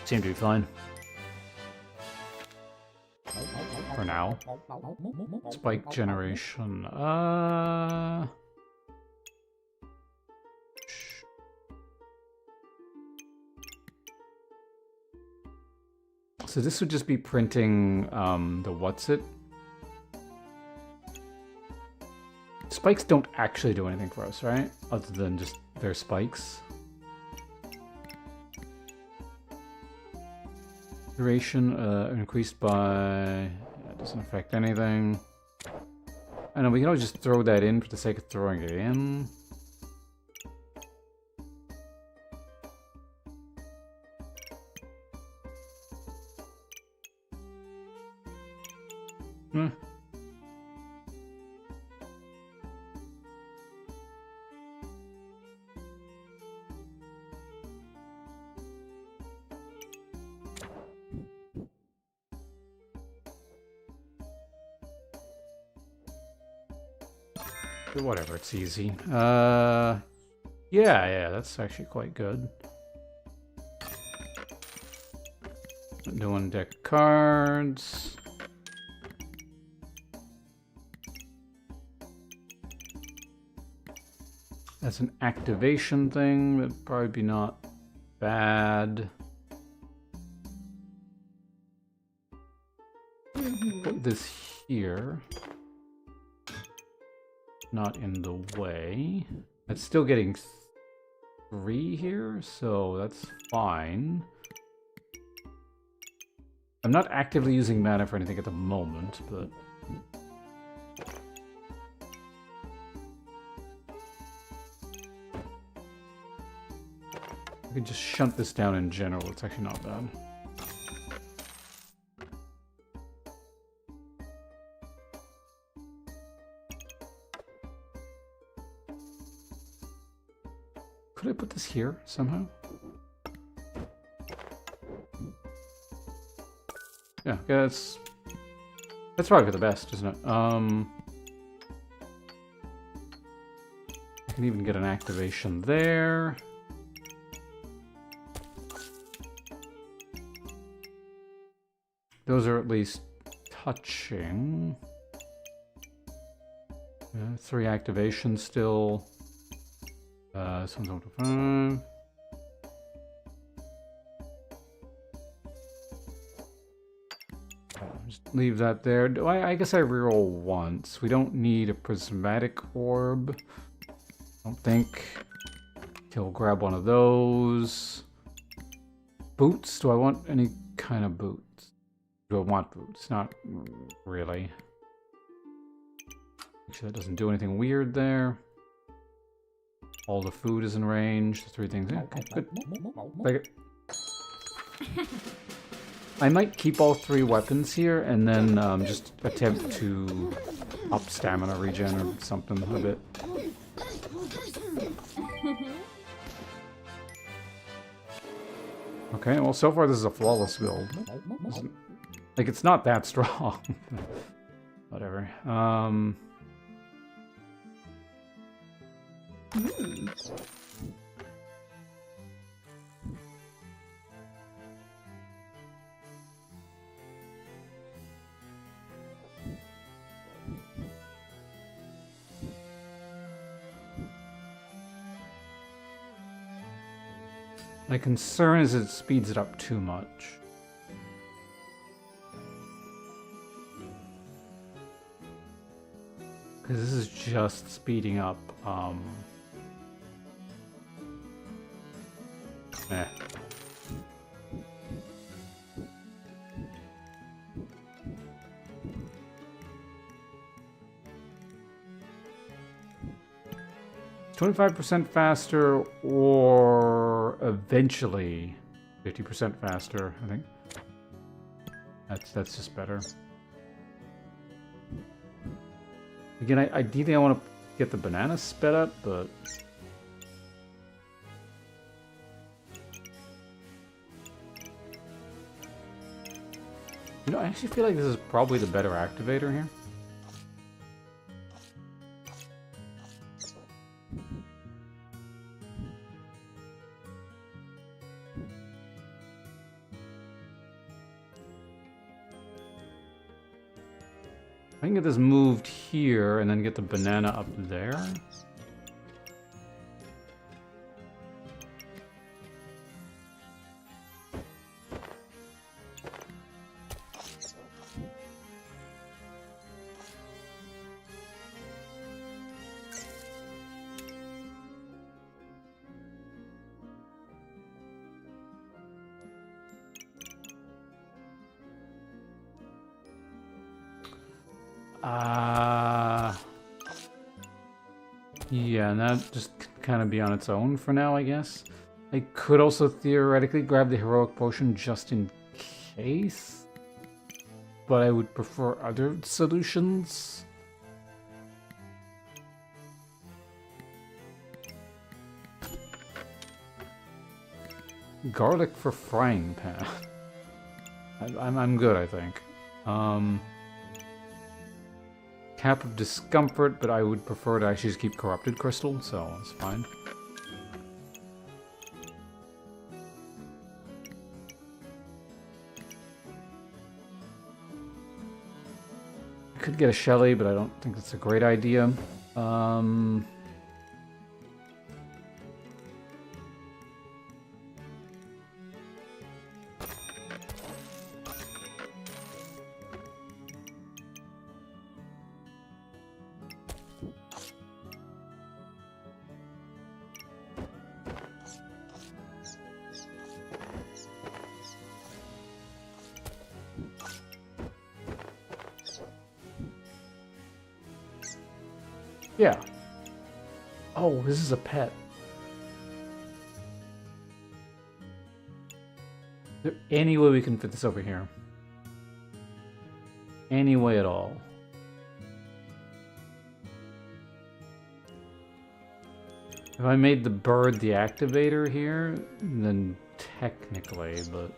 Seem to be fine. For now. Spike generation. So this would just be printing the what's it. Spikes don't actually do anything for us, right? Other than just their spikes. Duration increased by... That doesn't affect anything. I know we can always just throw that in for the sake of throwing it in. Whatever, it's easy. Yeah, that's actually quite good. Doing deck cards. That's an activation thing. That'd probably be not bad. Put this here. Not in the way. It's still getting 3 here, so that's fine. I'm not actively using mana for anything at the moment, but... I can just shunt this down in general, it's actually not bad. Could I put this here somehow? Yeah, that's probably for the best, isn't it? I can even get an activation there. Those are at least touching. 3 activations still. This one's over 5. Just leave that there. I guess I reroll once. We don't need a prismatic orb. I don't think. Okay, we'll grab one of those. Boots? Do I want any kind of boots? Do I want boots? Not really. Make sure that doesn't do anything weird there. All the food is in range. The 3 things. Yeah, okay, good. Like it. I might keep all 3 weapons here and then just attempt to up stamina regen or something a bit. Okay, well, so far this is a flawless build. Like, it's not that strong. Whatever. My concern is it speeds it up too much. Because this is just speeding up, eh. 25% faster, or eventually 50% faster, I think. That's just better. Again, ideally I want to get the banana sped up, but... You know, I actually feel like this is probably the better activator here. I can get this moved here and then get the banana up there. Yeah, and that just kind of be on its own for now, I guess. I could also theoretically grab the heroic potion just in case, but I would prefer other solutions. Garlic for frying pan. I'm good, I think. Cap of discomfort, but I would prefer to actually just keep corrupted crystal, so it's fine. I could get a Shelly, but I don't think that's a great idea. Yeah. Oh, this is a pet. Is there any way we can fit this over here? Any way at all? If I made the bird the activator here, then technically, but...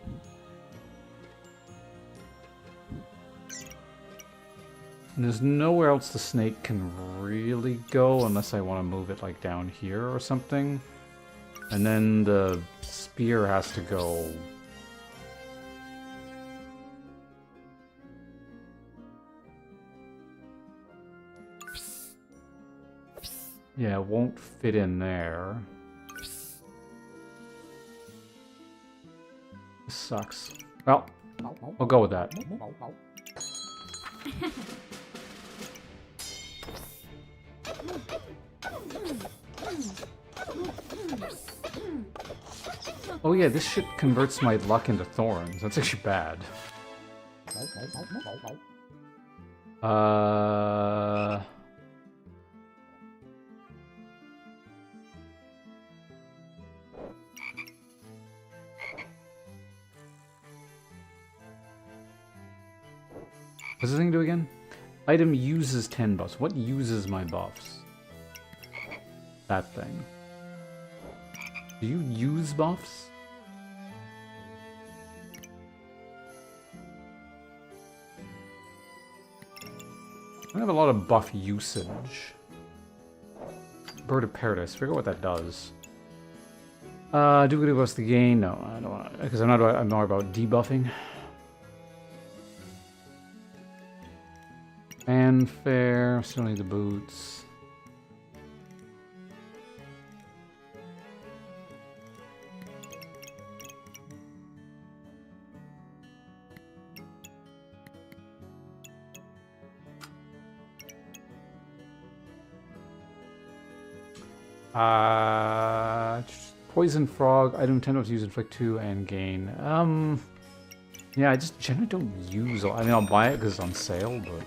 And there's nowhere else the snake can really go unless I want to move it like down here or something. And then the spear has to go... Yeah, it won't fit in there. This sucks. Well, I'll go with that. Oh yeah, this shit converts my luck into thorns. That's actually bad. What's this thing do again? Item uses 10 buffs. What uses my buffs? That thing. Do you use buffs? I have a lot of buff usage. Bird of Paradise. Figure out what that does. Do buffs the gain? No, I don't want to, because I'm more about debuffing. Fanfare. Still need the boots. Poison Frog, item 10 buffs use inflict 2 and gain. Yeah, I just generally don't use. I mean, I'll buy it because it's on sale, but.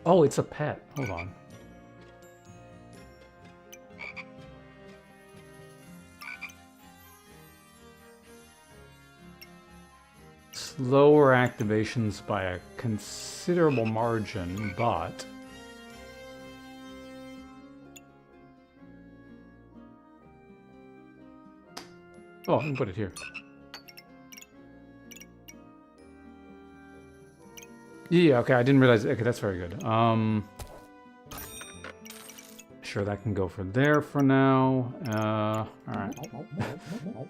Oh, it's a pet. Hold on. Slower activations by a considerable margin, but... Oh, I can put it here. Yeah, okay, I didn't realize... Okay, that's very good. Sure, that can go for there for now. Alright.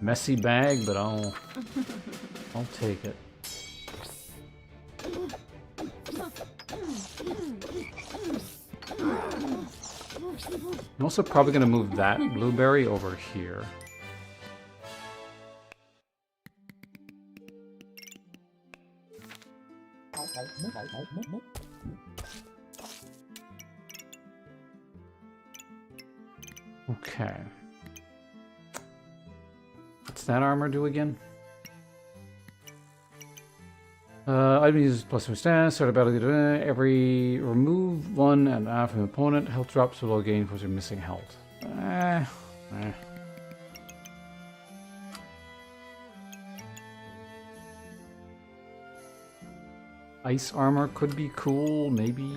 Messy bag, but I'll take it. I'm also probably going to move that blueberry over here. Okay. What's that armor do again? Item uses plus one stats, start a battle every remove one and add from the opponent. Health drops below gain for your missing health. Ice armor could be cool, maybe.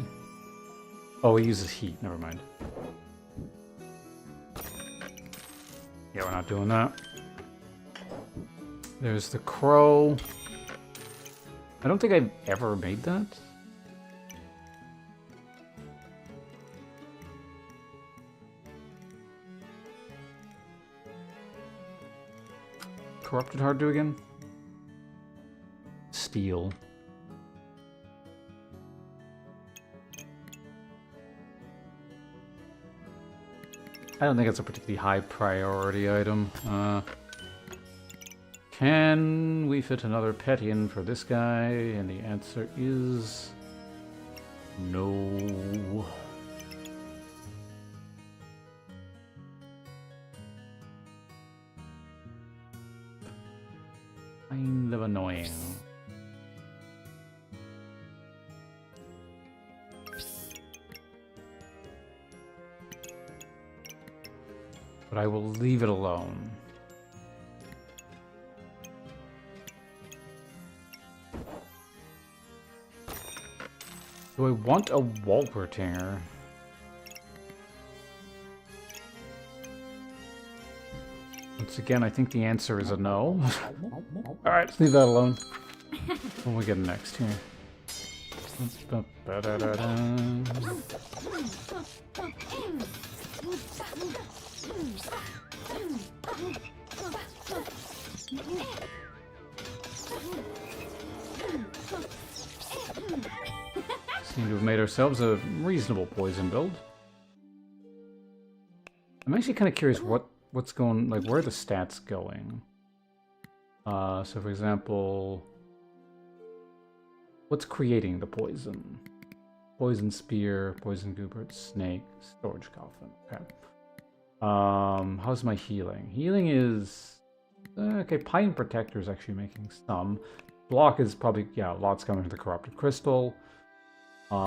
Oh, he uses heat, never mind. Yeah, we're not doing that. There's the crow. I don't think I've ever made that. Corrupted Heart do again? Steel. I don't think it's a particularly high priority item. Can we fit another pet in for this guy? And the answer is no. Kind of annoying. But I will leave it alone. Do I want a Walpertinger? Once again, I think the answer is a no. Alright, let's leave that alone. What will we get next here? Seem to have made ourselves a reasonable poison build. I'm actually kind of curious what's going, like, where are the stats going? So for example, what's creating the poison? Poison spear, poison goobert, snake, storage coffin. Okay. How's my healing? Healing is okay. Pine protector is actually making some. Block is probably, yeah, lots coming from the corrupted crystal. There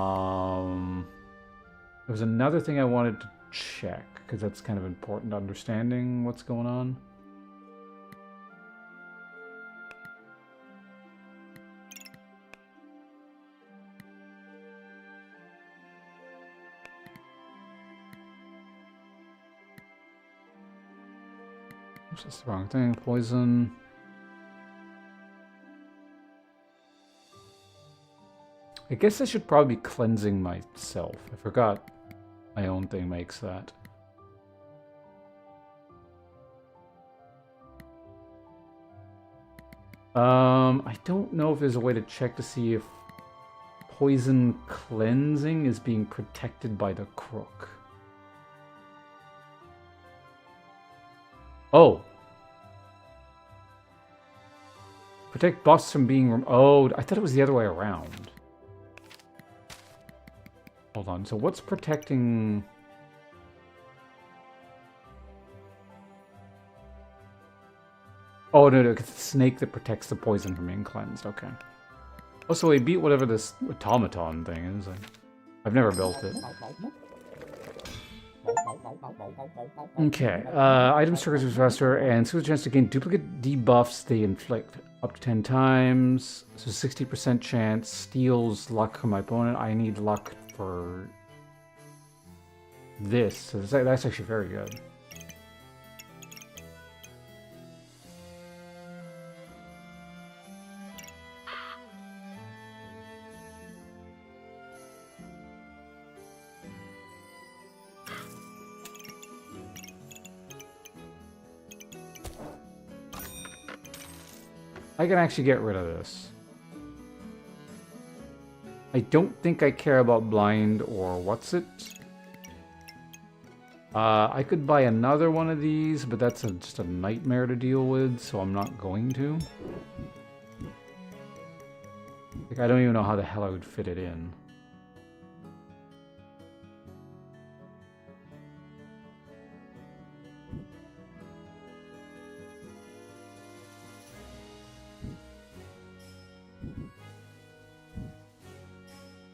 was another thing I wanted to check, because that's kind of important to understanding what's going on. That's the wrong thing. Poison. I guess I should probably be cleansing myself. I forgot my own thing makes that. I don't know if there's a way to check to see if poison cleansing is being protected by the crook. Oh. Protect boss from being... Oh, I thought it was the other way around. Hold on, so what's protecting... Oh, no, it's the snake that protects the poison from being cleansed. Okay. Oh, so we beat whatever this automaton thing is. I've never built it. Okay, items triggers faster and skill chance to gain duplicate debuffs they inflict up to 10 times. So 60% chance steals luck from my opponent. I need luck for this. So that's actually very good. I can actually get rid of this. I don't think I care about blind or what's it. I could buy another one of these, but that's just a nightmare to deal with, so I'm not going to. Like, I don't even know how the hell I would fit it in.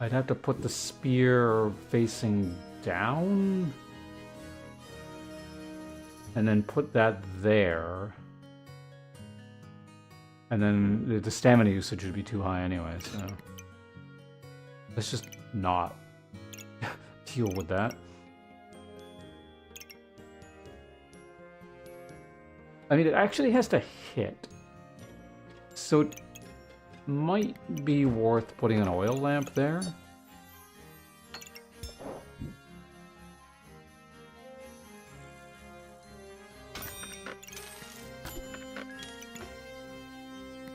I'd have to put the spear facing down. And then put that there. And then the stamina usage would be too high anyway, so... Let's just not deal with that. I mean, it actually has to hit. So it might be worth putting an oil lamp there.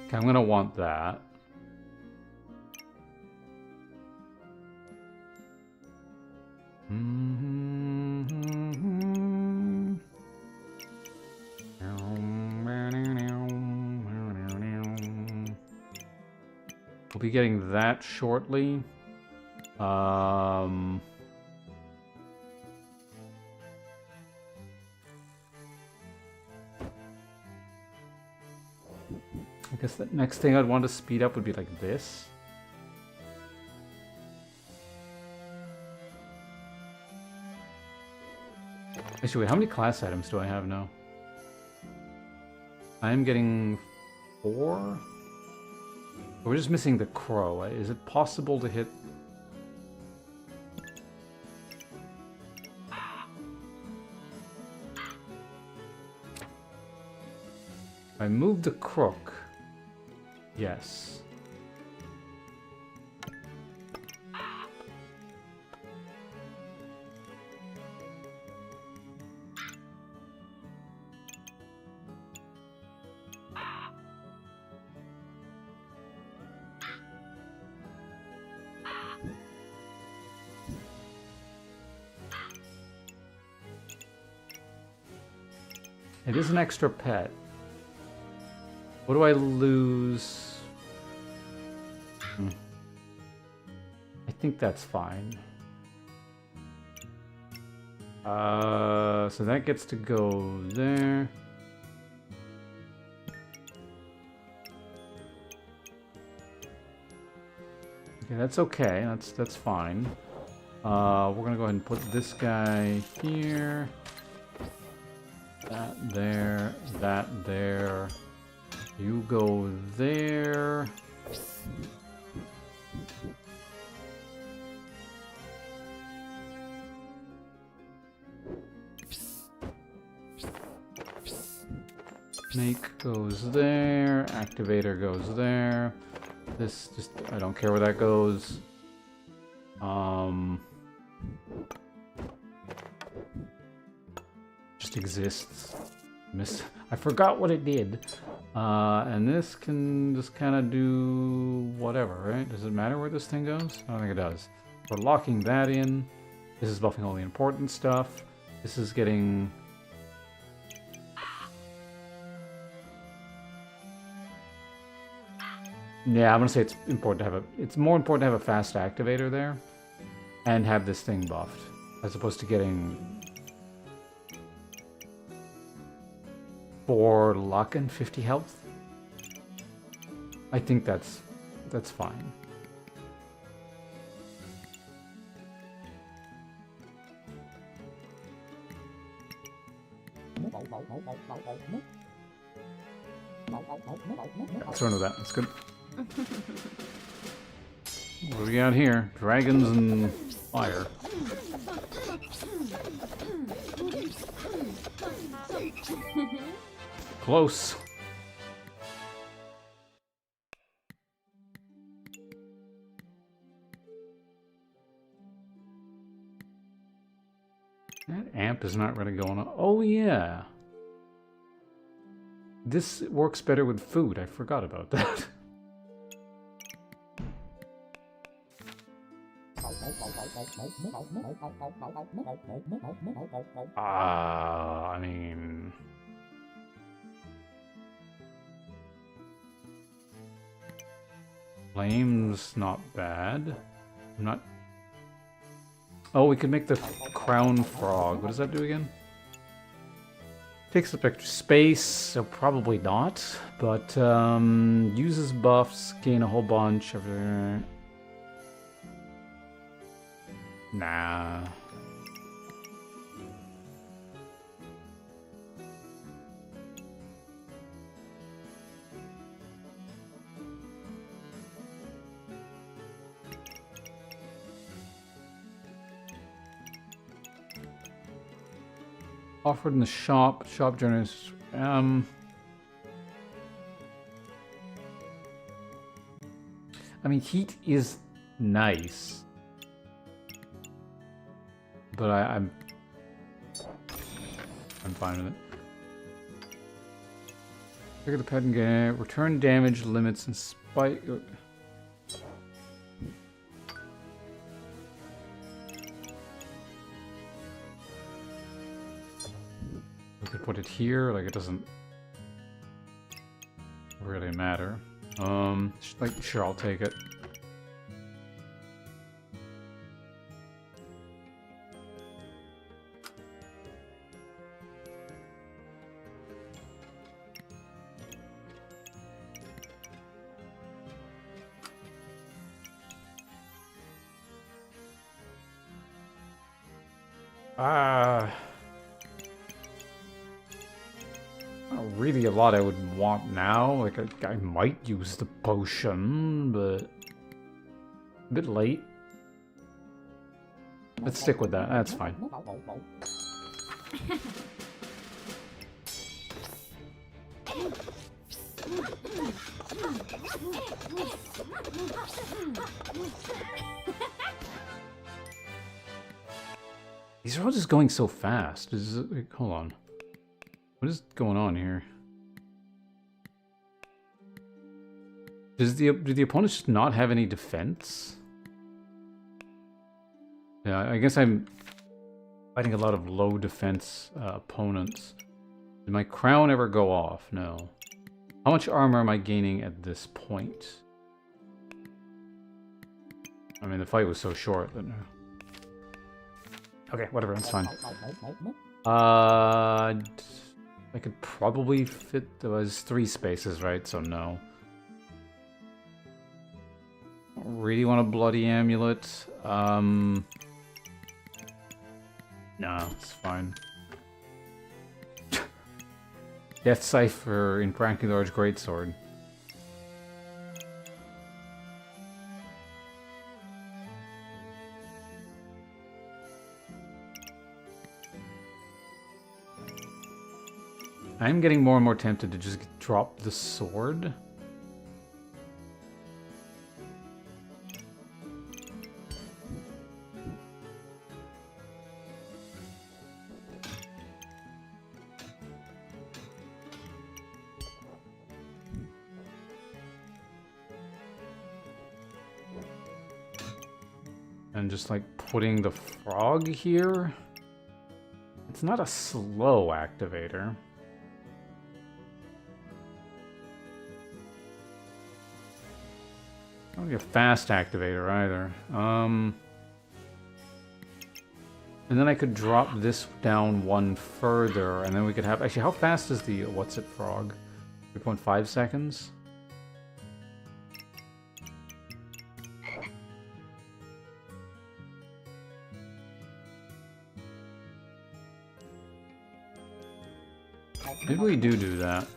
Okay, I'm gonna want that. We'll be getting that shortly. I guess the next thing I'd want to speed up would be like this. Actually, wait, how many class items do I have now? I'm getting 4? We're just missing the crow. Is it possible to hit... I moved the crook. Yes. It is an extra pet. What do I lose? I think that's fine. So that gets to go there. Okay, that's okay. That's fine. We're gonna go ahead and put this guy here. That there. That there. You go there. Snake goes there. Activator goes there. This just, I don't care where that goes. Just exists. I forgot what it did. And this can just kind of do whatever, right? Does it matter where this thing goes? I don't think it does. We're locking that in. This is buffing all the important stuff. This is getting... Yeah, I'm gonna say it's important to have a... It's more important to have a fast activator there and have this thing buffed, as opposed to getting 4 luck and 50 health. I think that's fine. Let's run with that. That's good. What do we got here? Dragons and fire. Close. That amp is not really going on. Oh, yeah. This works better with food. I forgot about that. I mean... Flame's not bad. I'm not... Oh, we could make the crown frog. What does that do again? Takes up extra space, so probably not. But, uses buffs, gain a whole bunch of... Nah. Offered in the shop. Shop generates. I mean, heat is nice, but I'm fine with it. Look at the pet and get return damage limits and spike. We could put it here, like it doesn't really matter. Like, sure, I'll take it. Not really a lot I would want now. Like, I might use the potion, but a bit late. Let's stick with that. That's fine. These are all just going so fast. Hold on. What is going on here? Do the opponents just not have any defense? Yeah, I guess I'm fighting a lot of low defense opponents. Did my crown ever go off? No. How much armor am I gaining at this point? I mean, the fight was so short that... Okay, whatever, that's fine. I could probably fit... There was 3 spaces, right? So no. Really want a bloody amulet. No, it's fine. Death Cipher in Pranky Large Greatsword. I'm getting more and more tempted to just drop the sword. And just like putting the frog here. It's not a slow activator. Not a fast activator either. And then I could drop this down one further, and then we could have... Actually, how fast is the What's It Frog? 3.5 seconds? Maybe we do that.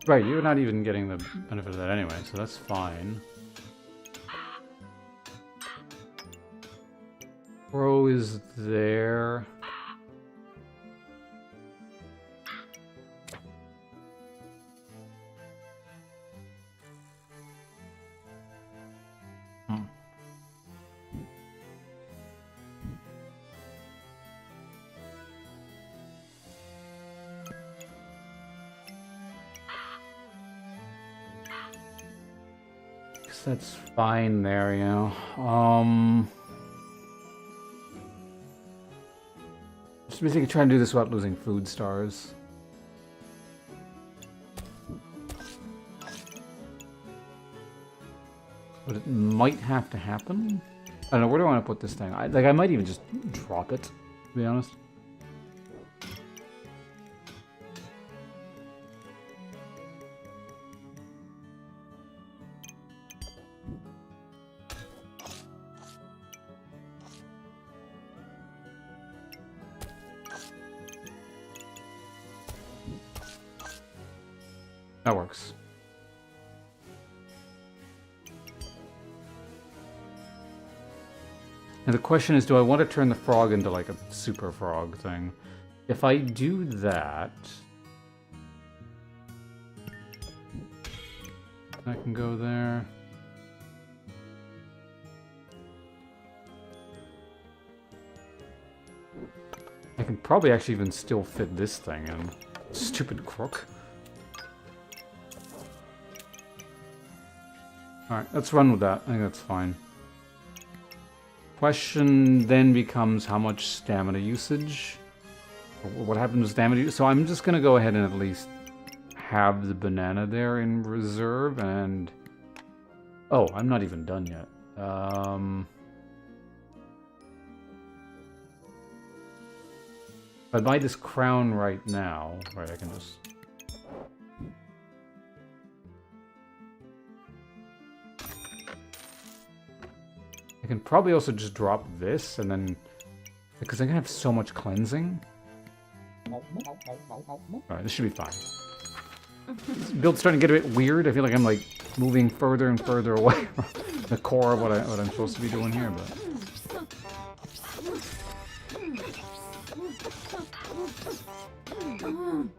Right, you're not even getting the benefit of that anyway, so that's fine. Crow is there. That's fine there, you know. Just basically trying to do this without losing food stars. But it might have to happen. I don't know, where do I want to put this thing? I might even just drop it, to be honest. That works. And the question is, do I want to turn the frog into like a super frog thing? If I do that, I can go there. I can probably actually even still fit this thing in. Stupid crook. Alright, let's run with that. I think that's fine. Question then becomes how much stamina usage? What happens with stamina use? So I'm just going to go ahead and at least have the banana there in reserve and... Oh, I'm not even done yet. If I buy this crown right now... Right, I can just... I can probably also just drop this, and then... Because I'm going to have so much cleansing. Alright, this should be fine. This build's starting to get a bit weird. I feel like I'm, like, moving further and further away from the core of what I'm supposed to be doing here, but...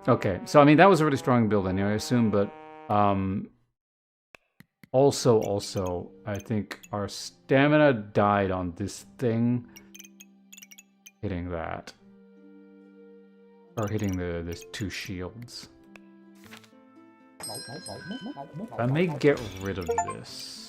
Okay, so, I mean, that was a really strong build anyway, I assume, but... Also, I think our stamina died on this thing hitting that. Or hitting the two shields. I may get rid of this.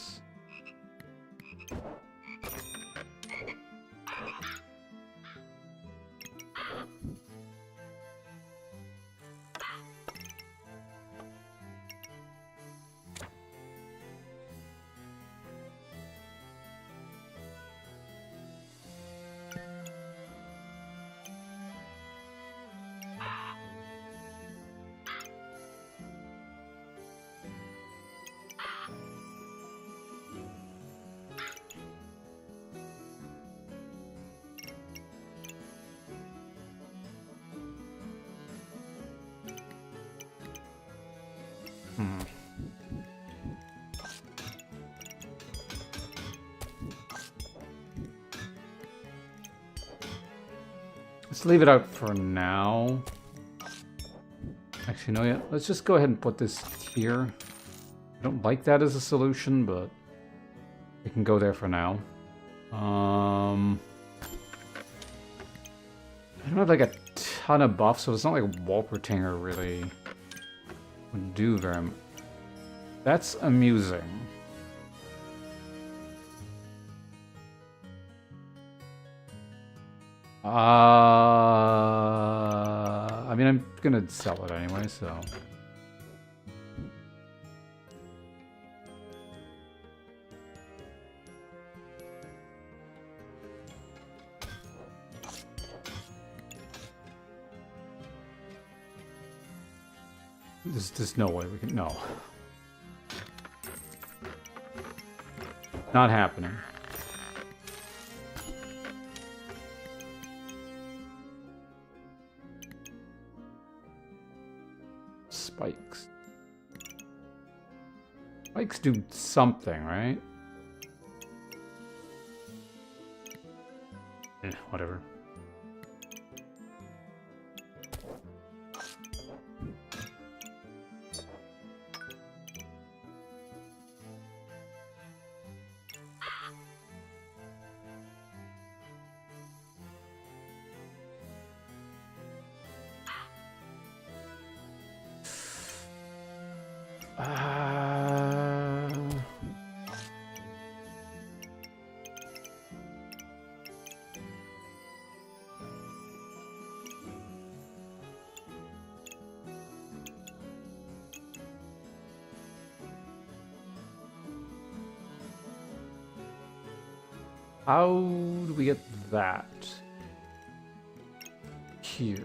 Let's leave it out for now. Actually, no, yeah. Let's just go ahead and put this here. I don't like that as a solution, but it can go there for now. I don't have like a ton of buffs, so it's not like Walpertinger really would do very much. That's amusing. I mean, I'm gonna sell it anyway, so... There's no way we can... No. Not happening. Spikes. Spikes do something, right? Whatever. How do we get that here?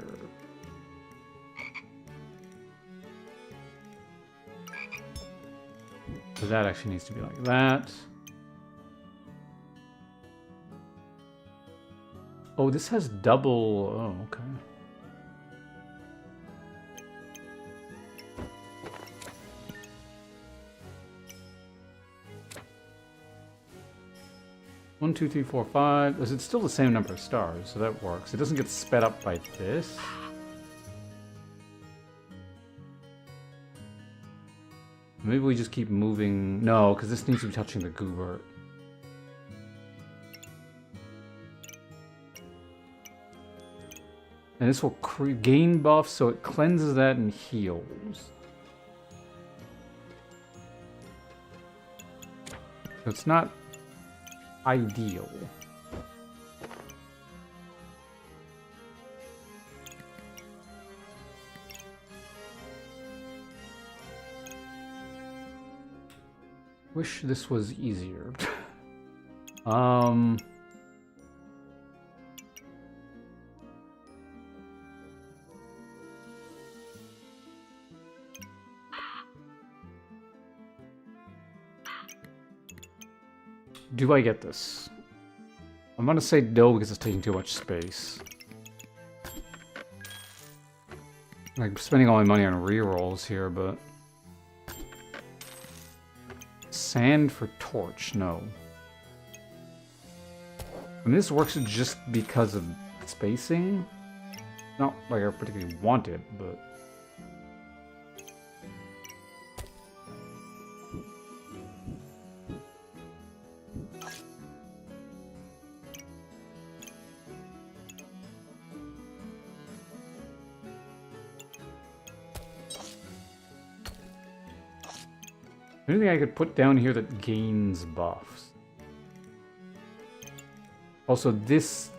So that actually needs to be like that. Oh, this has double... Oh, okay. One, two, three, four, five. It's still the same number of stars, so that works. It doesn't get sped up by this. Maybe we just keep moving... No, because this needs to be touching the Goobert. And this will gain buff, so it cleanses that and heals. So it's not ideal. Wish this was easier. Do I get this? I'm gonna say no because it's taking too much space. Like, spending all my money on rerolls here, but... Sand for torch, no. I mean, this works just because of spacing. Not like I particularly want it, but... Anything I could put down here that gains buffs. Also, this...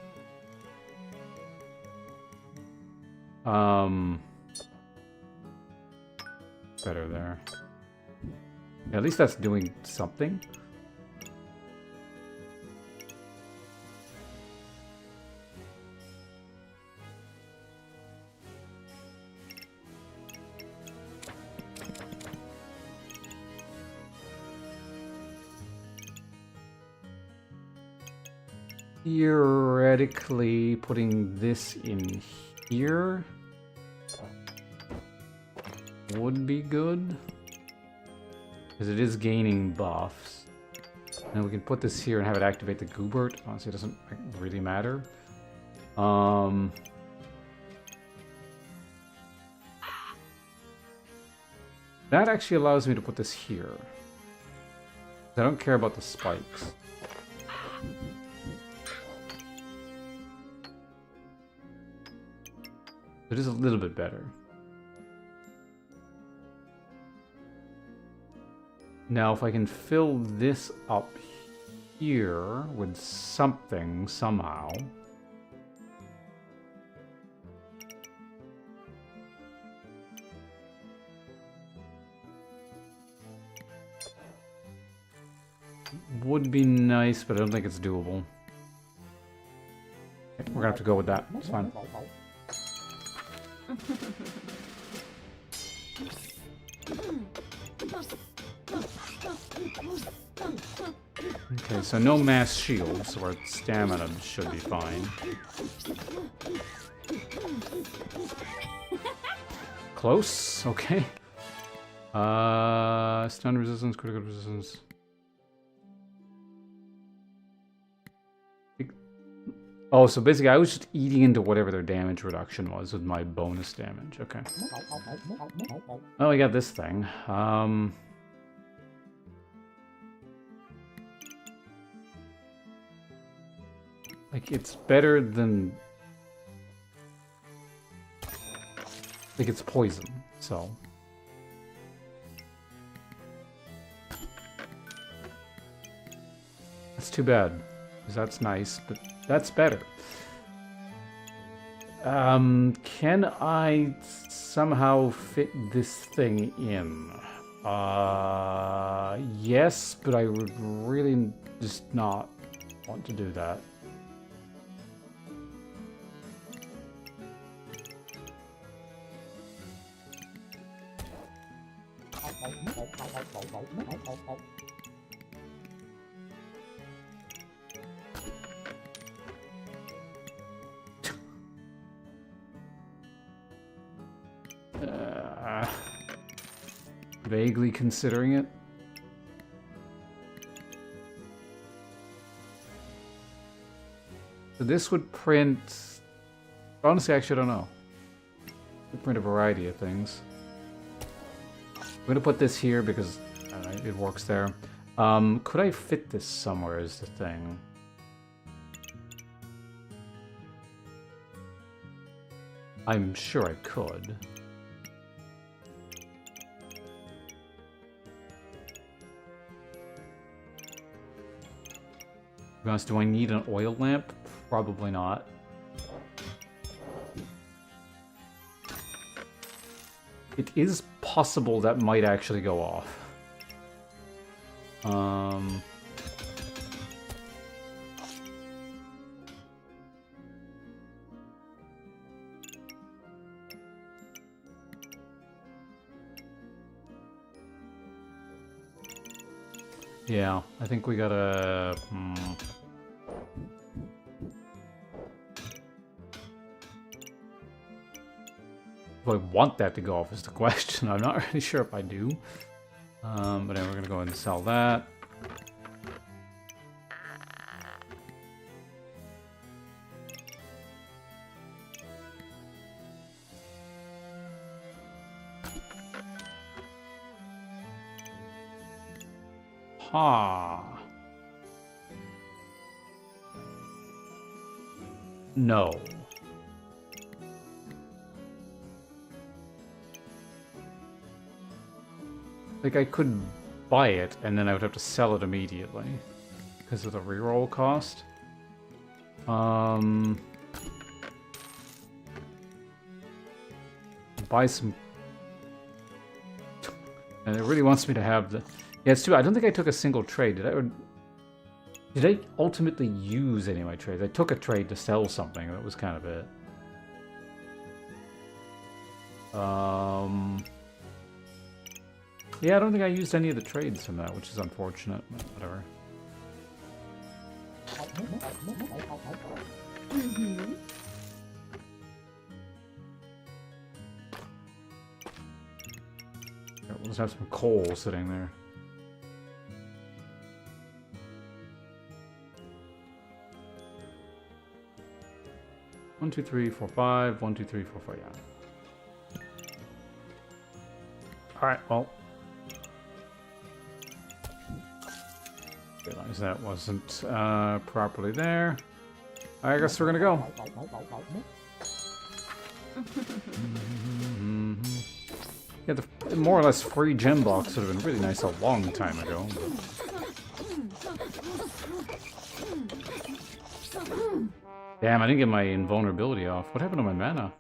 Better there. Yeah, at least that's doing something. Theoretically, putting this in here would be good, because it is gaining buffs. And we can put this here and have it activate the Goobert. Honestly, it doesn't really matter. That actually allows me to put this here. I don't care about the spikes. It is a little bit better. Now, if I can fill this up here with something, somehow... Would be nice, but I don't think it's doable. Okay, we're gonna have to go with that. It's fine. Okay, so no mass shields, so our stamina should be fine. Close, okay. Stun resistance, critical resistance. Oh, so basically I was just eating into whatever their damage reduction was with my bonus damage. Okay. Oh, I got this thing. Like, it's better than... Like, it's poison, so... That's too bad, because that's nice, but that's better. Can I somehow fit this thing in? Yes, but I would really just not want to do that. Vaguely considering it. So this would print... Honestly, actually, I don't know. It would print a variety of things. I'm going to put this here because it works there. Could I fit this somewhere is the thing. I'm sure I could. To be honest, do I need an oil lamp? Probably not. It is possible that might actually go off. Yeah, I think we gotta... If I want that to go off is the question. I'm not really sure if I do. But then we're gonna go ahead and sell that. Ha. No. Like, I could buy it, and then I would have to sell it immediately. Because of the reroll cost. Buy some... And it really wants me to have the... Yeah, it's too... I don't think I took a single trade. Did I ultimately use any of my trades? I took a trade to sell something. That was kind of it. Yeah, I don't think I used any of the trades from that, which is unfortunate, but whatever. Mm-hmm. We'll just have some coal sitting there. One, two, three, four, five. 1, 2, 3, 4, 5. Yeah. All right. Well. Realize that wasn't properly there. I guess we're gonna go. Yeah, the more or less free gem box would have been really nice a long time ago. Damn, I didn't get my invulnerability off. What happened to my mana?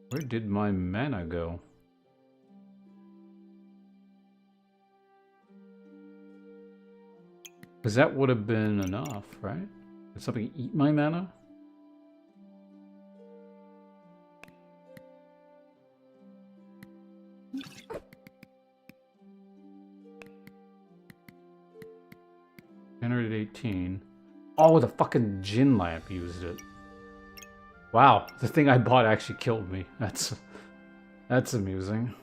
Where did my mana go? Because that would have been enough, right? Did something eat my mana? Generated 18. Oh, the fucking gin lamp used it. Wow, the thing I bought actually killed me. That's amusing.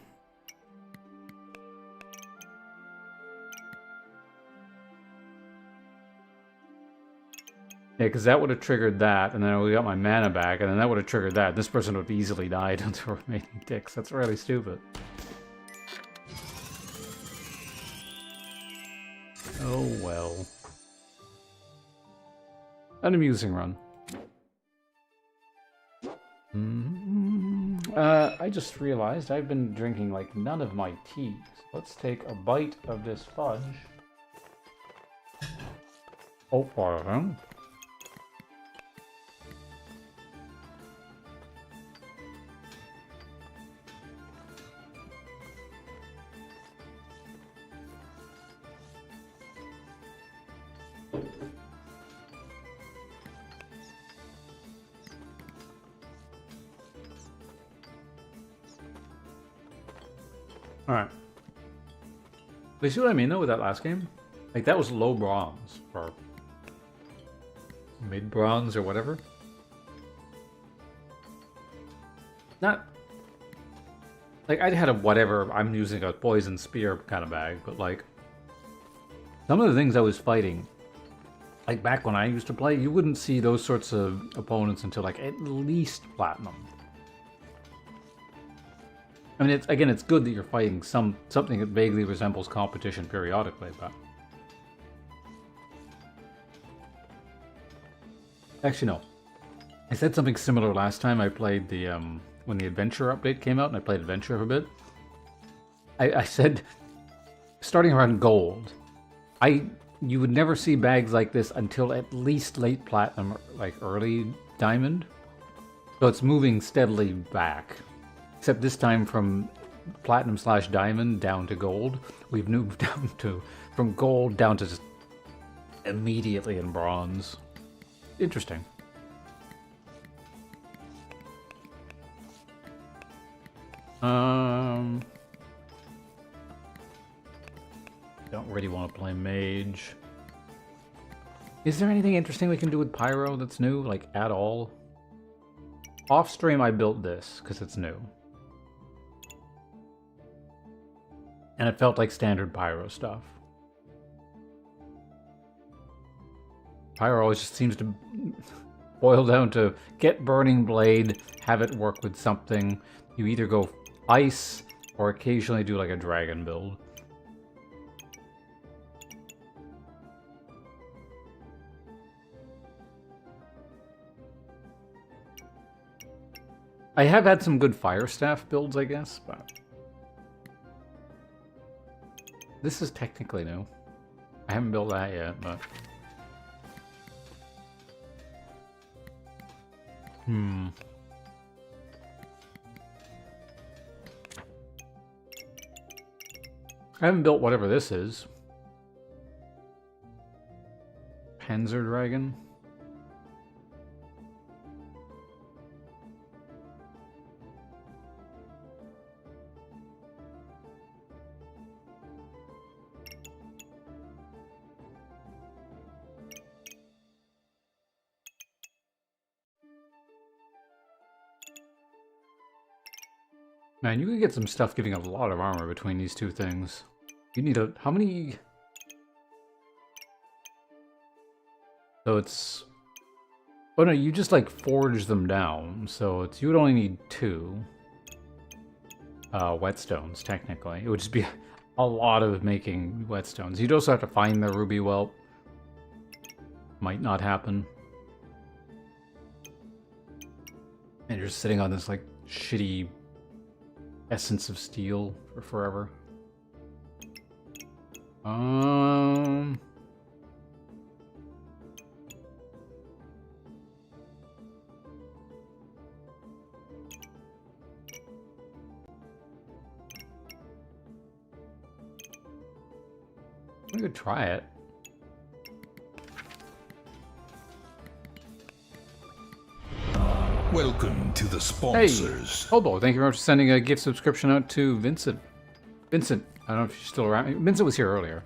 Yeah, because that would have triggered that, and then we got my mana back, and then that would have triggered that. This person would have easily died on the remaining ticks. That's really stupid. Oh well. An amusing run. I just realized I've been drinking like none of my tea. So let's take a bite of this fudge. Oh, for him. Alright. But you see what I mean though with that last game? Like that was low bronze or mid bronze or whatever. Not like I'd had a whatever, I'm using a poison spear kind of bag, but like some of the things I was fighting, like back when I used to play, you wouldn't see those sorts of opponents until like at least platinum. I mean, it's good that you're fighting something that vaguely resembles competition periodically, but... Actually, no. I said something similar last time I played the, when the Adventure update came out, and I played Adventure for a bit. I said, starting around Gold, you would never see bags like this until at least late Platinum, like early Diamond. So it's moving steadily back. Except this time from Platinum/Diamond down to Gold. We've moved down to, from Gold down to just immediately in Bronze. Interesting. Don't really want to play Mage. Is there anything interesting we can do with Pyro that's new, like at all? Off stream I built this, because it's new. And it felt like standard Pyro stuff. Pyro always just seems to boil down to get Burning Blade, have it work with something. You either go Ice, or occasionally do like a Dragon build. I have had some good Fire Staff builds, I guess, but... This is technically new. I haven't built that yet, but... I haven't built whatever this is. Panzer Dragon? Man, you could get some stuff giving a lot of armor between these two things. You need a... How many... So it's... Oh no, you just like forge them down. So it's... You would only need 2 whetstones, technically. It would just be a lot of making whetstones. You'd also have to find the ruby whelp. Might not happen. And you're just sitting on this like shitty... Essence of Steel for forever. I'm gonna try it. Welcome to the sponsors. Hey, Hobo, thank you very much for sending a gift subscription out to Vincent. Vincent, I don't know if you're still around. Vincent was here earlier.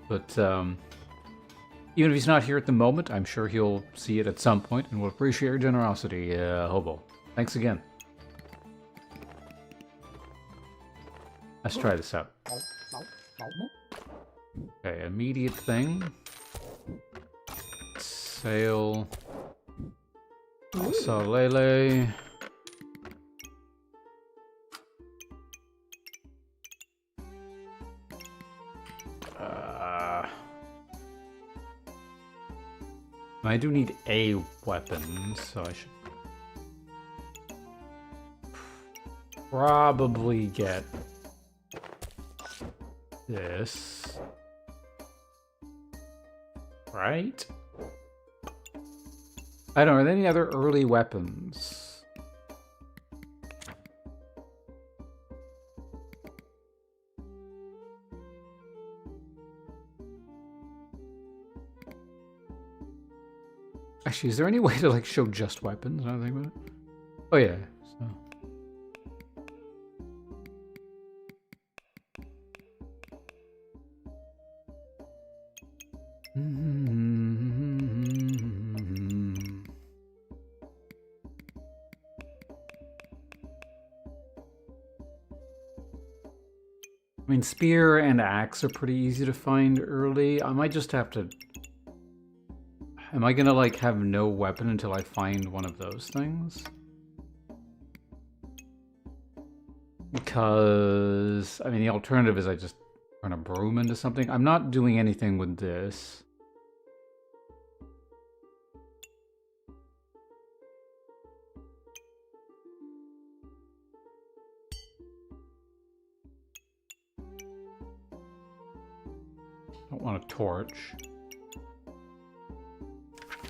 But, Even if he's not here at the moment, I'm sure he'll see it at some point and will appreciate your generosity, Hobo. Thanks again. Let's try this out. Okay, immediate thing. Sail. Salele. I do need a weapon, so I should probably get this. Right? I don't know, are there any other early weapons? Actually, is there any way to like show just weapons? I don't think about it. Oh yeah. So. I mean, spear and axe are pretty easy to find early. I might just have to... Am I gonna, like, have no weapon until I find one of those things? Because, I mean, the alternative is I just turn a broom into something. I'm not doing anything with this. Don't want a torch.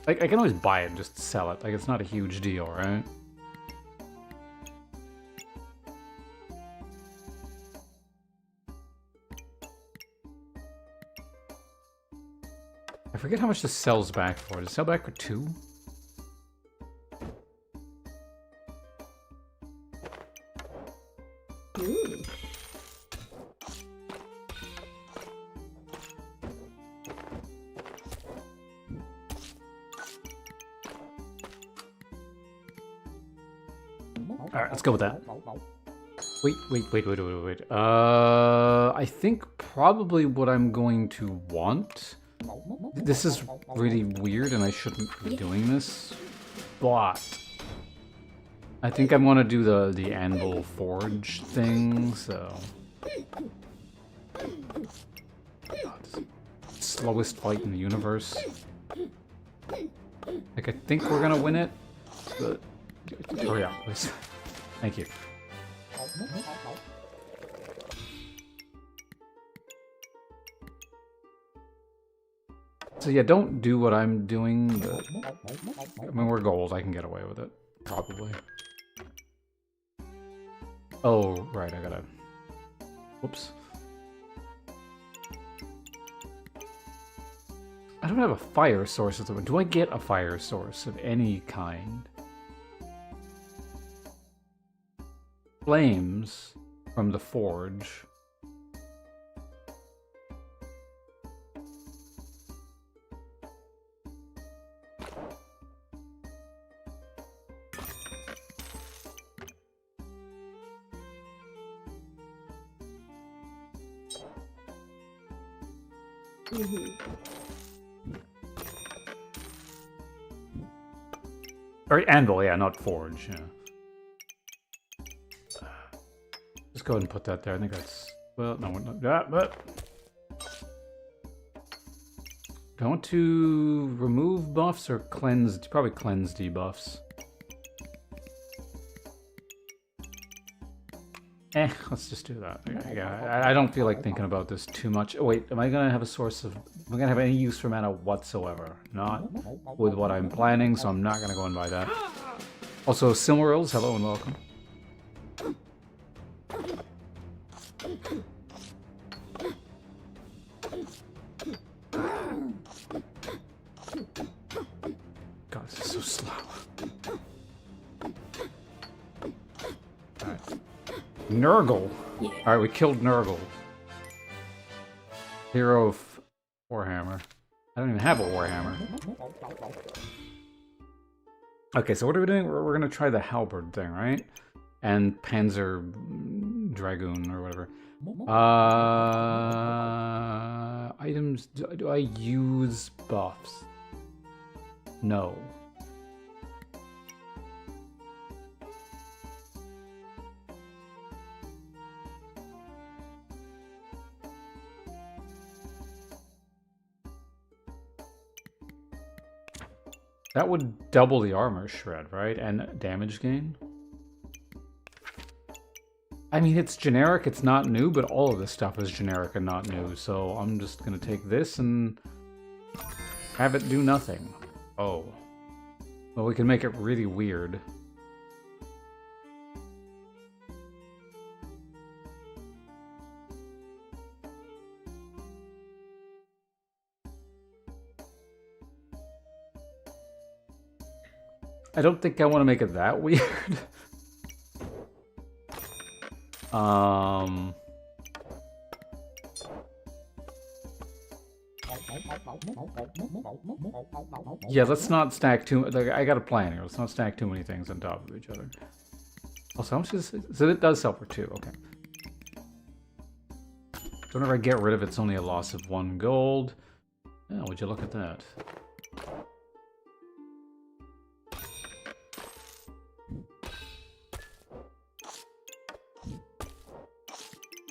Like, I can always buy it and just sell it. Like, it's not a huge deal, right? I forget how much this sells back for. Does it sell back for 2? Alright, let's go with that. Wait. I think probably what I'm going to want... This is really weird and I shouldn't be doing this, but... I think I want to do the anvil forge thing, so... God, slowest fight in the universe. Like, I think we're gonna win it, but... Hurry up, please. Thank you. So yeah, don't do what I'm doing, but... I mean, we're gold, I can get away with it. Probably. Oh, right, I gotta... Whoops. I don't have a fire source at the moment. Do I get a fire source of any kind? Flames from the forge. Or anvil, yeah, not forge, yeah. Just go ahead and put that there. I think that's... Well, no, we're not... Yeah, but... Do I want to remove buffs or cleanse? Probably cleanse debuffs. Let's just do that. Yeah, I don't feel like thinking about this too much. Oh, wait, am I going to have a source of... Am I going to have any use for mana whatsoever? Not with what I'm planning, so I'm not going to go and buy that. Also, Silmarils, hello and welcome. God, this is so slow. Alright. Nurgle! Yeah. Alright, we killed Nurgle. Hero of Warhammer. I don't even have a Warhammer. Okay, so what are we doing? We're gonna try the halberd thing, right? And Panzer Dragoon or whatever. Items. Do I use buffs? No. That would double the armor shred, right? And damage gain? I mean, it's generic, it's not new, but all of this stuff is generic and not new, so I'm just gonna take this and have it do nothing. Oh. Well, we can make it really weird. I don't think I want to make it that weird. Yeah, let's not stack too. Like, I got a plan here. Let's not stack too many things on top of each other. Also, how much is it? So it does sell for 2. Okay. So whenever I get rid of it, it's only a loss of 1 gold. Oh, would you look at that?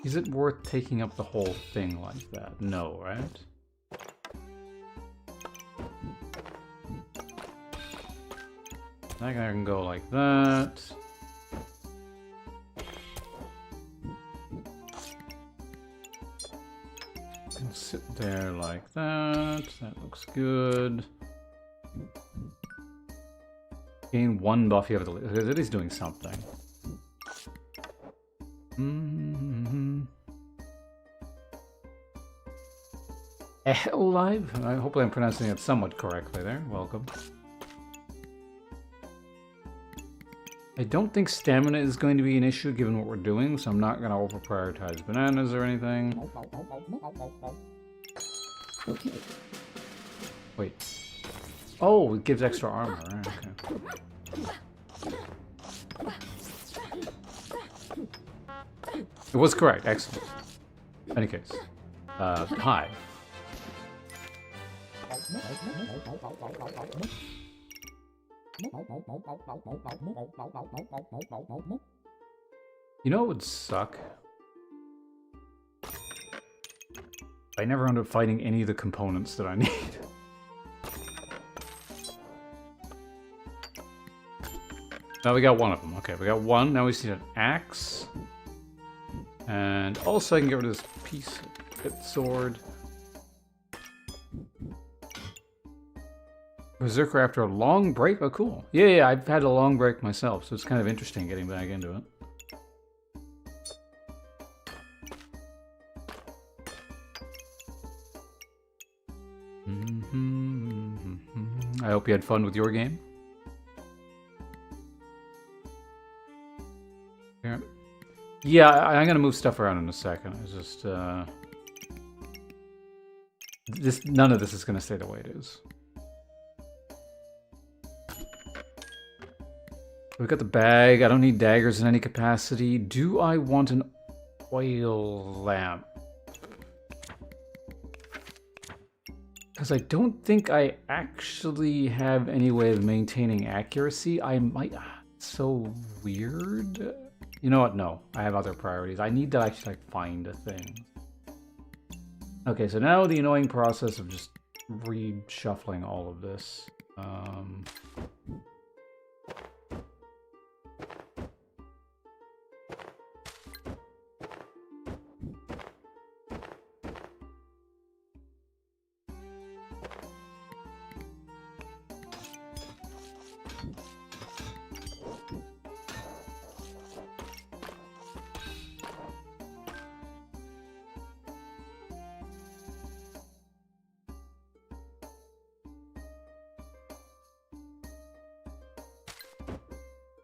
Is it worth taking up the whole thing like that? No, right? I can go like that. And sit there like that. That looks good. Gain 1 buff. You have to. It is doing something. Alive? Hopefully I'm pronouncing it somewhat correctly there. Welcome. I don't think stamina is going to be an issue given what we're doing, so I'm not going to over-prioritize bananas or anything. Wait. Oh, it gives extra armor. Okay. It was correct. Excellent. In any case. Hi. You know what would suck? I never end up fighting any of the components that I need. Now we got 1 of them. Okay, we got 1. Now we just need an axe. And also I can get rid of this piece of pit sword. Berserker after a long break? Oh, cool. Yeah, I've had a long break myself, so it's kind of interesting getting back into it. I hope you had fun with your game. Yeah, I'm gonna move stuff around in a second. It's just none of this is gonna stay the way it is. We've got the bag. I don't need daggers in any capacity. Do I want an oil lamp? Because I don't think I actually have any way of maintaining accuracy. I might... It's so weird. You know what? No. I have other priorities. I need to actually find a thing. Okay, so now the annoying process of just reshuffling all of this.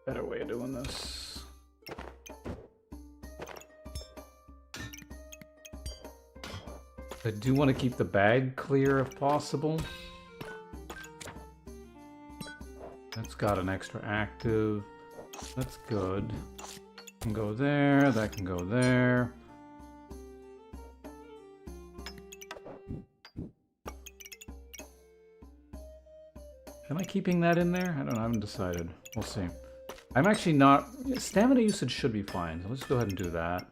Better way of doing this. I do want to keep the bag clear if possible. That's got an extra active. That's good. Can go there, that can go there. Am I keeping that in there? I don't know, I haven't decided. We'll see. I'm actually not... Stamina usage should be fine, so let's go ahead and do that.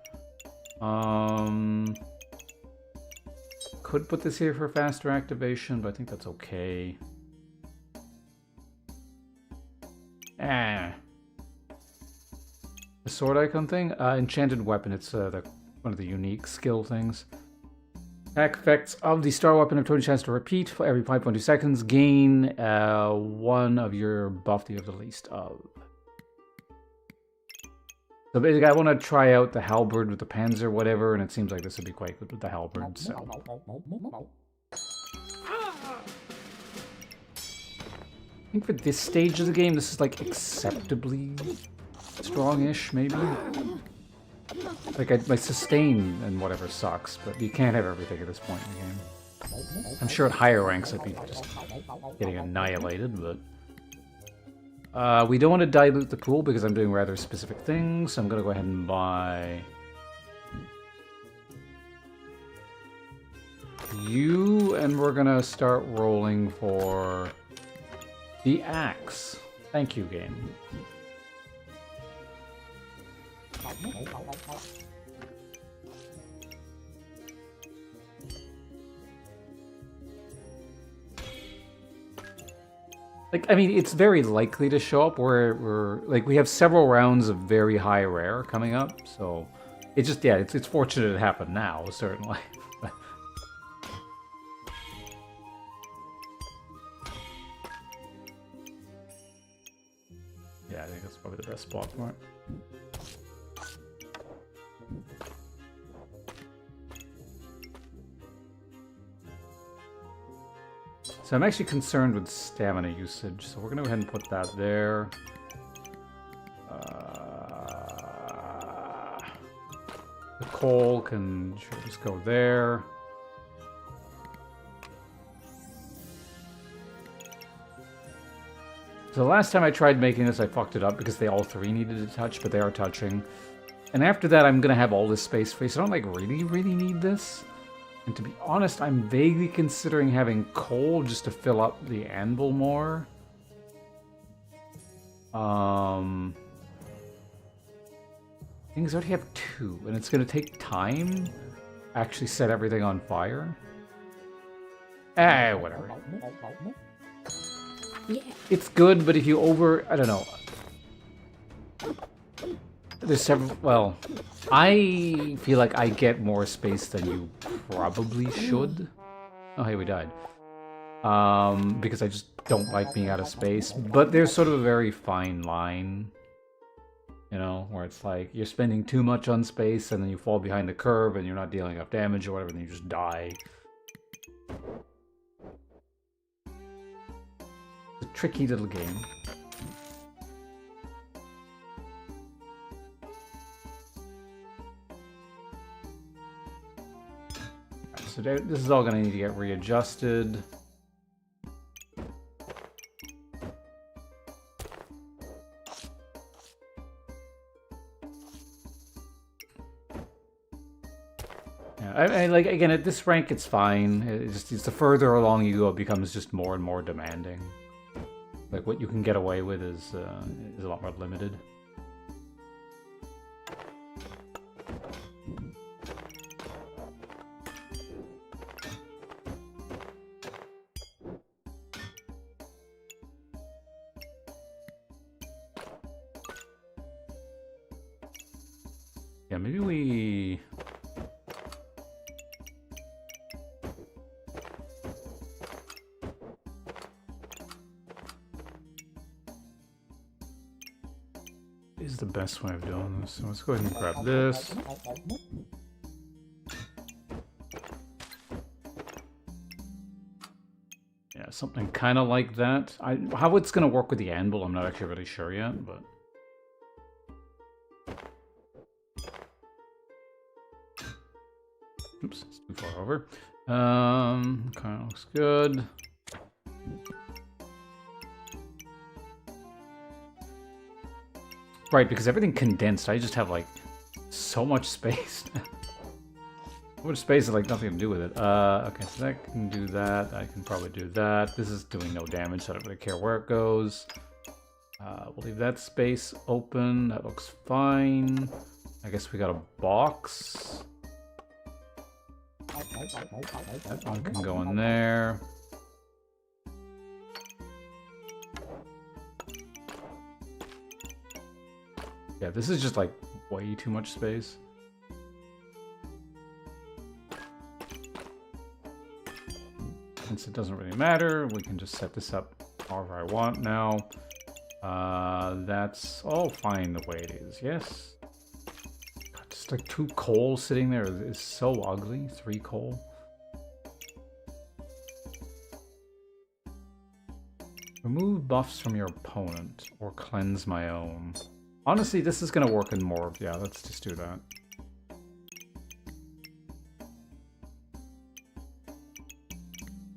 Could put this here for faster activation, but I think that's okay. The sword icon thing? Enchanted weapon, it's one of the unique skill things. Attack effects of the star weapon have 20 chance to repeat for every 5.2 seconds. Gain one of your buff that you have the least of. So basically I want to try out the halberd with the panzer, whatever, and it seems like this would be quite good with the halberd, so... I think for this stage of the game, this is like acceptably strong-ish, maybe? Like, my sustain and whatever sucks, but you can't have everything at this point in the game. I'm sure at higher ranks I'd be just getting annihilated, but... we don't want to dilute the pool because I'm doing rather specific things, so I'm going to go ahead and buy... you, and we're going to start rolling for... the axe. Thank you, game. Like, I mean, it's very likely to show up where we have several rounds of very high rare coming up, so it's just, yeah, it's fortunate it happened now, certainly. Yeah, I think that's probably the best spot for it. So I'm actually concerned with stamina usage, so we're going to go ahead and put that there. The coal can just go there. So the last time I tried making this, I fucked it up because they all three needed to touch, but they are touching. And after that, I'm going to have all this space free, so I don't, like, really need this. And to be honest, I'm vaguely considering having coal just to fill up the anvil more. Things I already have 2, and it's going to take time to actually set everything on fire. Whatever. Yeah. It's good, but if you I don't know. There's several, well, I feel like I get more space than you probably should. Oh, hey, we died. Because I just don't like being out of space. But there's sort of a very fine line, you know, where it's like you're spending too much on space and then you fall behind the curve and you're not dealing enough damage or whatever, and you just die. It's a tricky little game. So this is all going to need to get readjusted. Yeah, I like, again, at this rank it's fine. It's the further along you go, it becomes just more and more demanding. Like, what you can get away with is a lot more limited. Yeah, maybe we... is the best way of doing this. So let's go ahead and grab this. Yeah, something kind of like that. How it's going to work with the anvil, I'm not actually really sure yet, but... Oops, it's too far over. Kind of looks good. Right, because everything condensed, I just have like so much space. So much space is like nothing to do with it. Okay, so that can do that. I can probably do that. This is doing no damage, so I don't really care where it goes. We'll leave that space open. That looks fine. I guess we got a box. That one can go in there. Yeah, this is just like way too much space. Since it doesn't really matter, we can just set this up however I want now. That's all fine the way it is, yes? God, just like 2 coal sitting there is so ugly. 3 coal. Remove buffs from your opponent or cleanse my own. Honestly, this is gonna work in more. Yeah, let's just do that.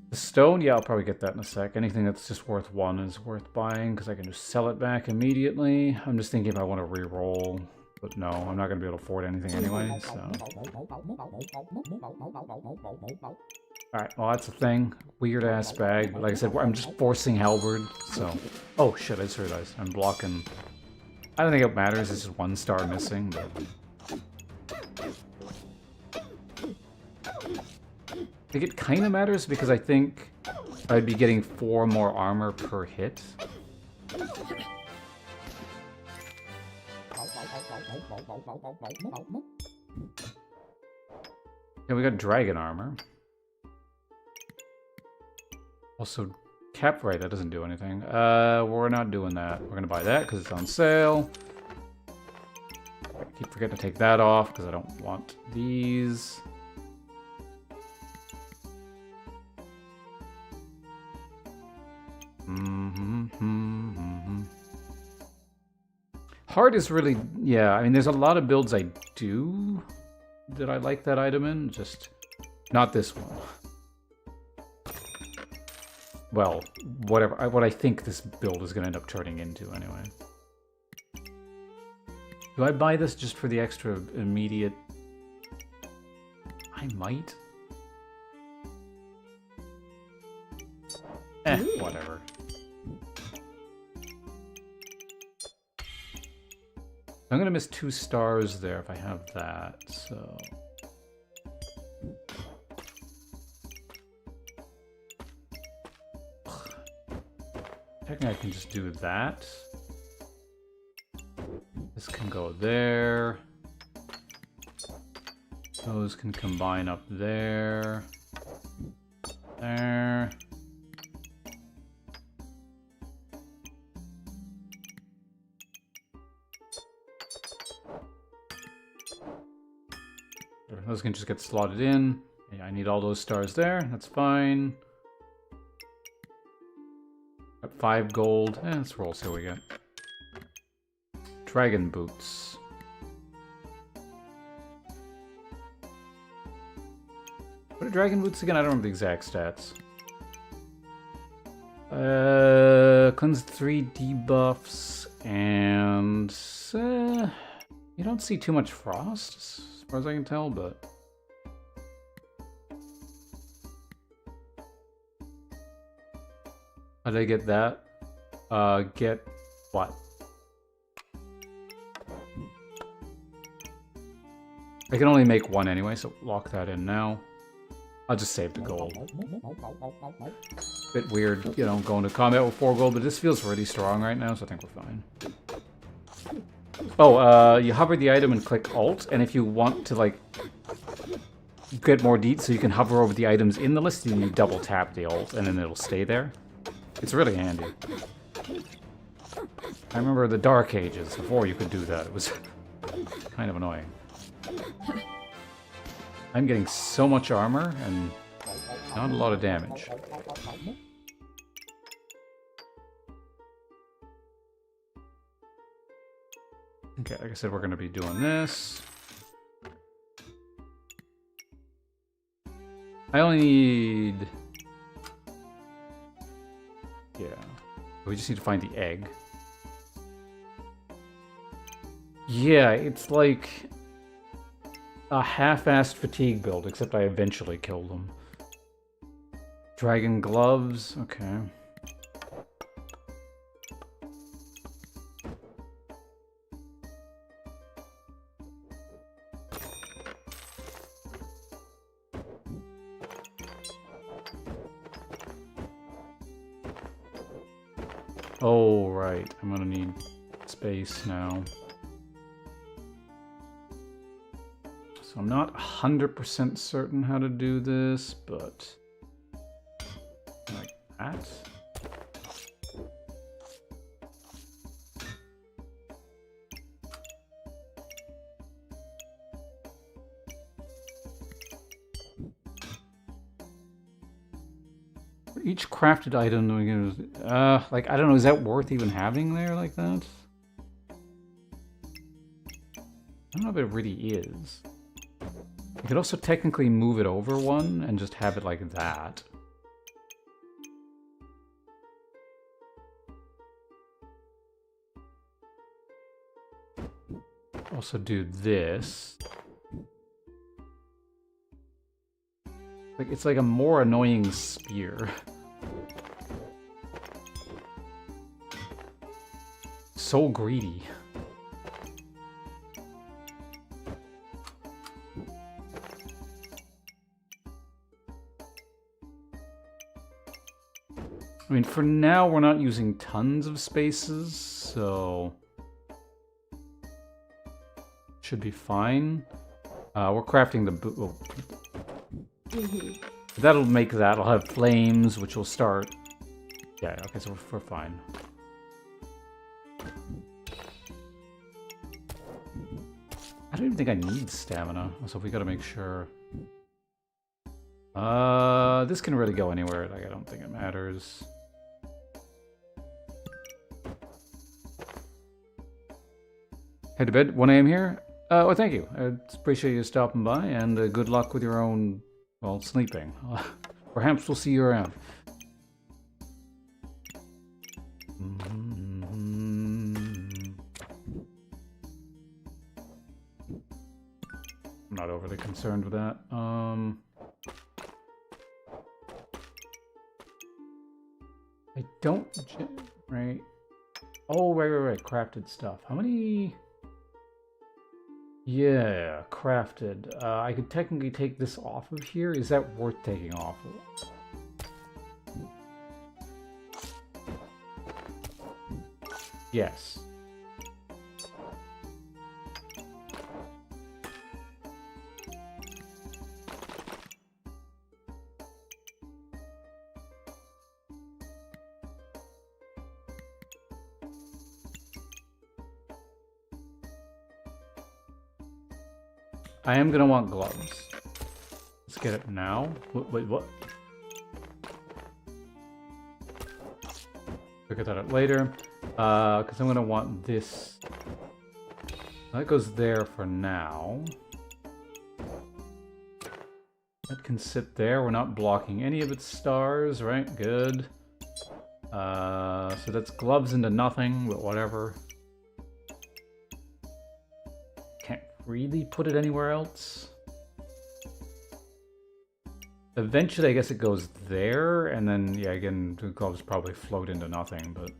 The stone, yeah, I'll probably get that in a sec. Anything that's just worth 1 is worth buying because I can just sell it back immediately. I'm just thinking if I want to re-roll, but no, I'm not gonna be able to afford anything anyway. So, all right, well that's a thing. Weird ass bag, but like I said, I'm just forcing Halberd. So, oh shit, I just realized I'm blocking. I don't think it matters, it's just 1 star missing, but... I think it kind of matters because I think I'd be getting 4 more armor per hit. Yeah, we got dragon armor. Also, right, that doesn't do anything. We're not doing that. We're gonna buy that because it's on sale. I keep forgetting to take that off because I don't want these. Heart is really, yeah, I mean, there's a lot of builds I do that I like that item in, just not this one. Well, whatever, what I think this build is going to end up turning into anyway. Do I buy this just for the extra immediate? I might. Whatever. I'm gonna miss 2 stars there if I have that, so... Technically I can just do that. This can go there. Those can combine up there. There. Those can just get slotted in. Yeah, I need all those stars there. That's fine. Got 5 gold. Let's roll, see what we get. Dragon boots. What are dragon boots again? I don't remember the exact stats. Cleanse 3 debuffs and you don't see too much frost as far as I can tell, but how did I get that? Get what? I can only make 1 anyway, so lock that in now. I'll just save the gold. Bit weird, you know, going to combat with 4 gold, but this feels really strong right now, so I think we're fine. Oh, you hover the item and click Alt, and if you want to, like, get more deets, so you can hover over the items in the list, and you double tap the Alt, and then it'll stay there. It's really handy. I remember the Dark Ages, before you could do that. It was kind of annoying. I'm getting so much armor, and not a lot of damage. Okay, like I said, we're going to be doing this. I only need... Yeah. We just need to find the egg. Yeah, it's like a half-assed fatigue build, except I eventually killed them. Dragon gloves, okay. Oh, right. I'm gonna need space now. So I'm not 100% certain how to do this, but... like that? For each crafted item, like, I don't know, is that worth even having there like that? I don't know if it really is. You could also technically move it over one and just have it like that. Also do this. Like, it's like a more annoying spear. So greedy. I mean, for now, we're not using tons of spaces, so... should be fine. We're crafting the boot. Oh. That'll make that. I'll have flames, which will start. Yeah, okay, so we're fine. I don't even think I need stamina, so we gotta make sure. This can really go anywhere. Like, I don't think it matters. Head to bed, 1 AM here? Well, thank you. I appreciate you stopping by, and good luck with your own, well, sleeping. Perhaps we'll see you around. I'm not overly concerned with that. I don't... right? Oh, right. Crafted stuff. How many... Yeah, crafted. I could technically take this off of here. Is that worth taking off of? Yes. I am gonna want gloves. Let's get it now. Wait, what? Look at that later. Because I'm gonna want this. That goes there for now. That can sit there. We're not blocking any of its stars, right? Good. So that's gloves into nothing, but whatever. Can't really put it anywhere else. Eventually, I guess it goes there, and then, yeah, again, the gloves probably float into nothing, but...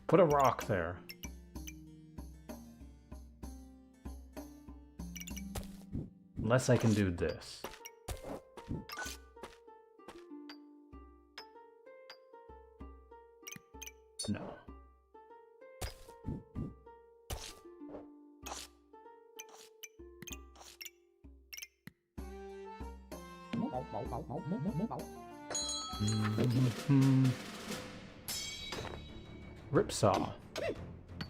Put a rock there. Unless I can do this. No. Ripsaw.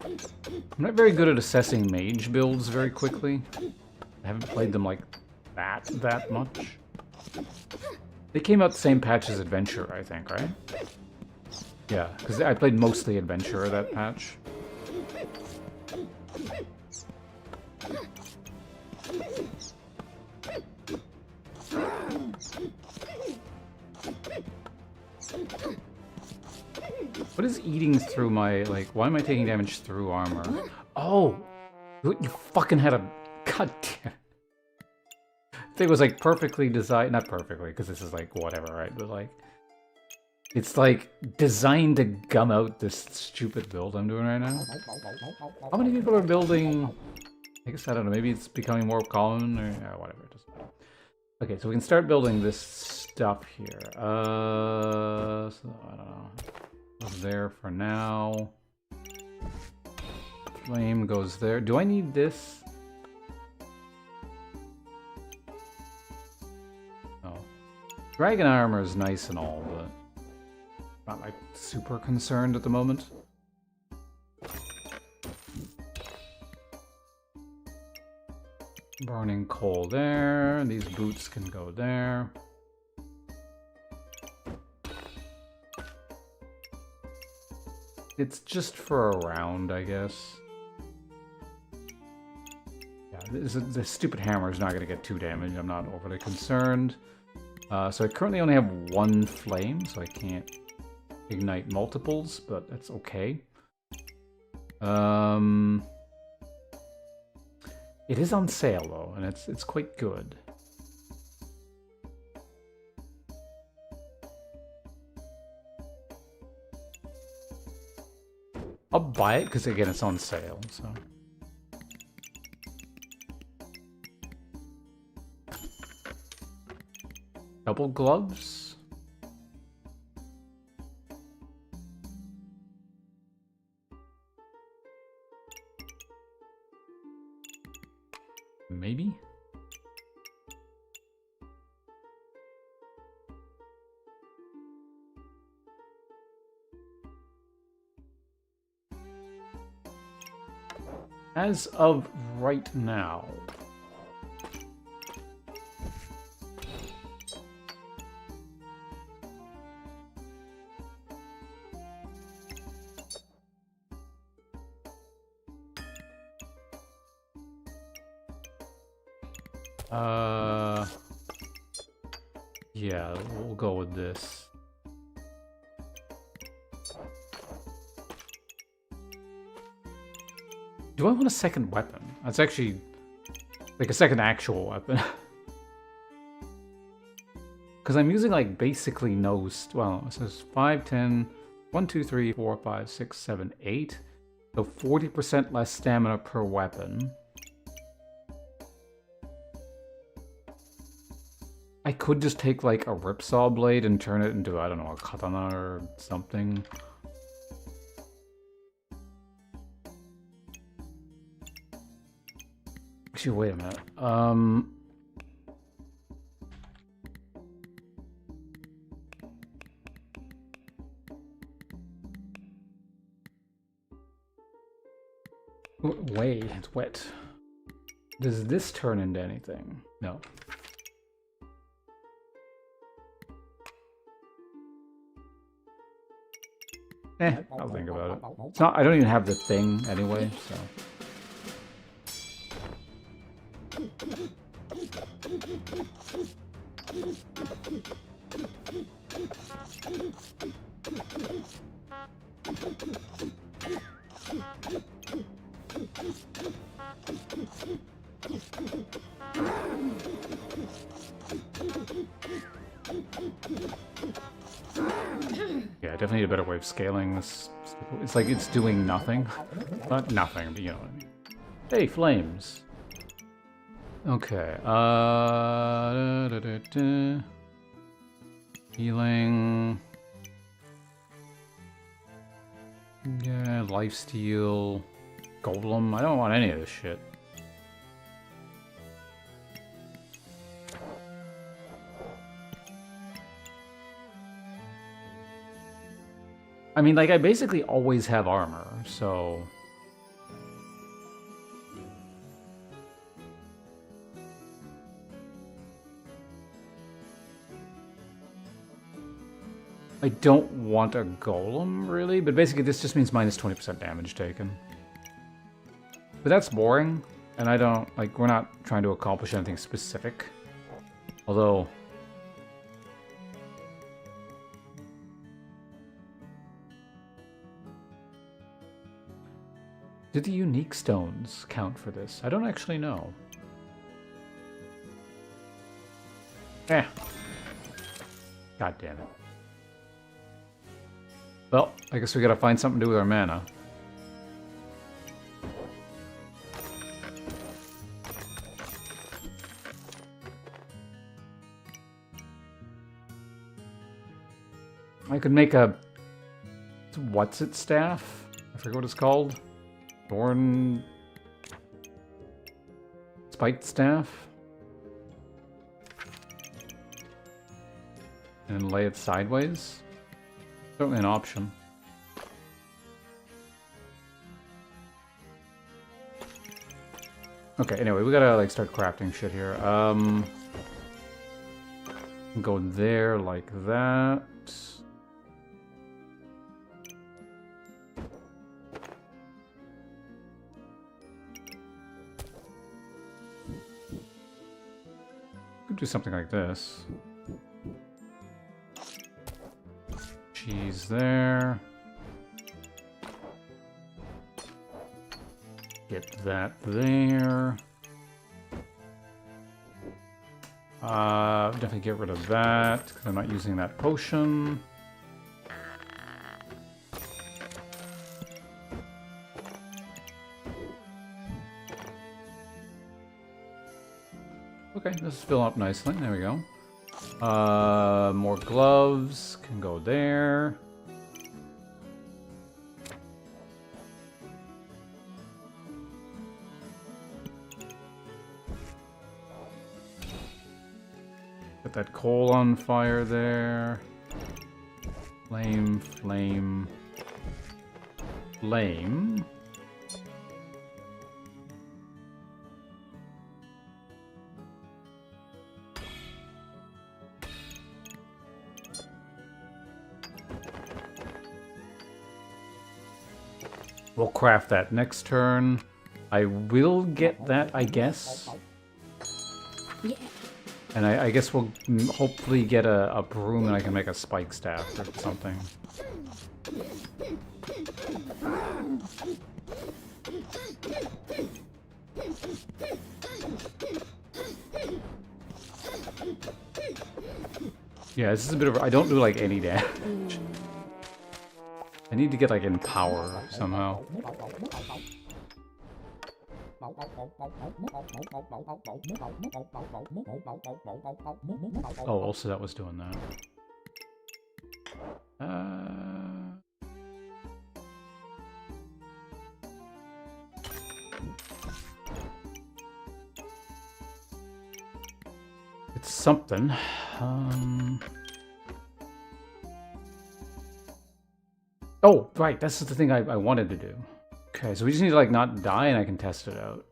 I'm not very good at assessing mage builds very quickly. I haven't played them like that much. They came out the same patch as Adventure, I think, right? Yeah, because I played mostly Adventure that patch. What is eating through my, like, why am I taking damage through armor? Oh! You fucking had a... God damn. Thing was, like, perfectly designed... Not perfectly, because this is, like, whatever, right? But, like... It's, like, designed to gum out this stupid build I'm doing right now. How many people are building... I guess, I don't know, maybe it's becoming more common, or whatever. It doesn't matter. Okay, so we can start building this stuff here. So, I don't know. Goes there for now. Flame goes there. Do I need this? No. Dragon armor is nice and all, but not like super concerned at the moment. Burning coal there. These boots can go there. It's just for a round, I guess. Yeah, the stupid hammer is not going to get 2 damage. I'm not overly concerned. So I currently only have 1 flame, so I can't ignite multiples, but that's okay. It is on sale though, and it's quite good. I'll buy it because again it's on sale, so. Double gloves? Maybe? As of right now. Yeah, we'll go with this. Do I want a second weapon? That's actually like a second actual weapon. Because I'm using like basically no, well, it says 5, 10, 1, 2, 3, 4, 5, 6, 7, 8. So 40% less stamina per weapon. I could just take like a ripsaw blade and turn it into, I don't know, a katana or something. Actually, wait a minute. Wait, it's wet. Does this turn into anything? No. I'll think about it. It's not, I don't even have the thing anyway, so. Yeah, I definitely need a better way of scaling this. It's like it's doing nothing. Not nothing, but you know what I mean. Hey, flames. Okay, healing. Yeah, lifesteal. Golem. I don't want any of this shit. I mean, like, I basically always have armor, so... I don't want a golem, really, but basically this just means minus 20% damage taken. But that's boring, and I don't, like, we're not trying to accomplish anything specific. Although... Did the unique stones count for this? I don't actually know. Eh. God damn it. Well, I guess we gotta find something to do with our mana. I could make a... what's it staff? I forget what it's called. Thorn... spiked staff? And lay it sideways? Certainly an option. Okay, anyway, we gotta like start crafting shit here. Go there like that. Could do something like this. Cheese there. Get that there. Definitely get rid of that, because I'm not using that potion. Okay, this is filling up nicely. There we go. More gloves can go there. Put that coal on fire there. Flame, flame, flame. We'll craft that next turn. I will get that, I guess. Yeah. And I guess we'll hopefully get a broom and I can make a spike staff or something. Yeah, this is a bit of... I don't do like any damage. I need to get like in power somehow. Oh, also that was doing that. It's something. Oh, right, this is the thing I wanted to do. Okay, so we just need to like not die and I can test it out.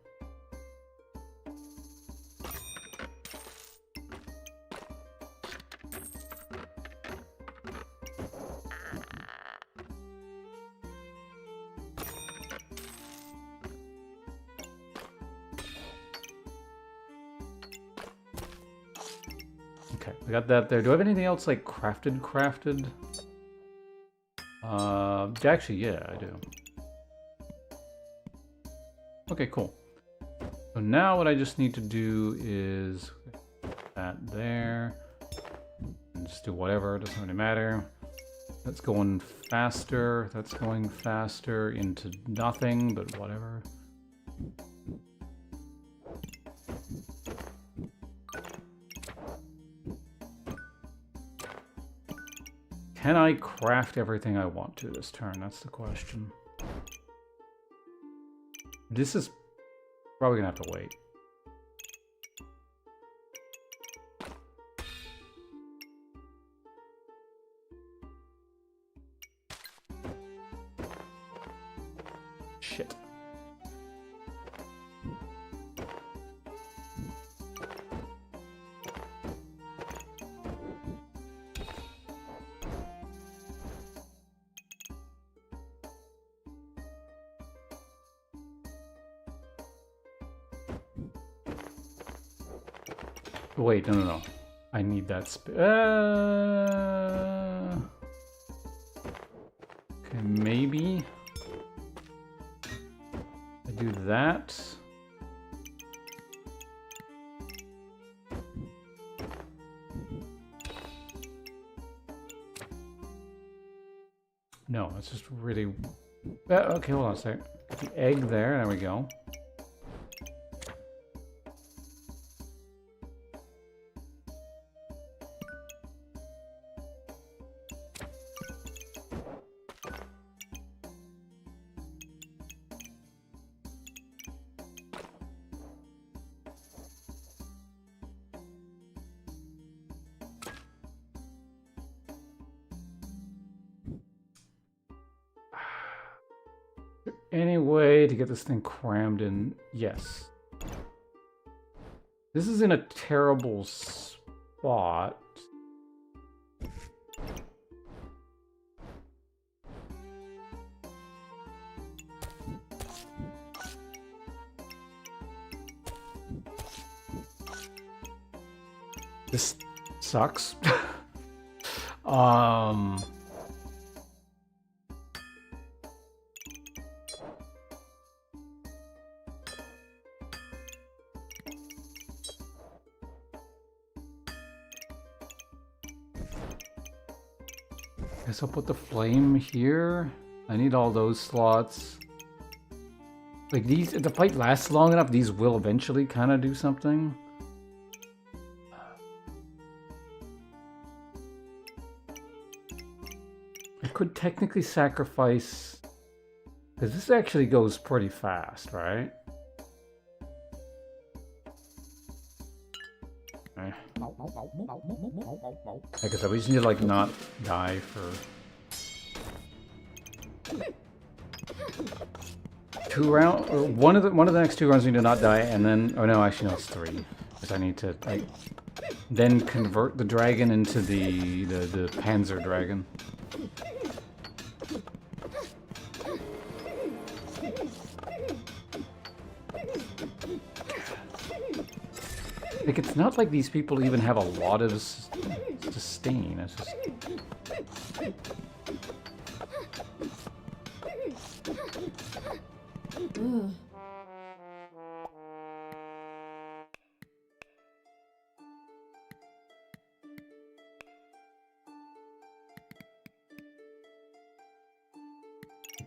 Okay, I got that there. Do I have anything else like crafted? Actually, yeah, I do. Okay, cool. So now what I just need to do is put that there. And just do whatever, doesn't really matter. That's going faster, that's going faster into nothing, but whatever. Can I craft everything I want to this turn? That's the question. This is probably gonna have to wait. Shit. Wait, no. I need that okay, maybe. No, it's just really... okay, hold on a sec. Got the egg there, there we go. Any way to get this thing crammed in? Yes. This is in a terrible spot. This sucks. Guess I'll put the flame here. I need all those slots. Like these, if the fight lasts long enough, these will eventually kind of do something. I could technically sacrifice, because this actually goes pretty fast, right? I guess we just need to like not die for 2 rounds, or one of the next 2 rounds we need to not die, and then no, actually no, it's 3, because I need to like then convert the dragon into the Panzer dragon. Like, it's not like these people even have a lot of sustain. It's just...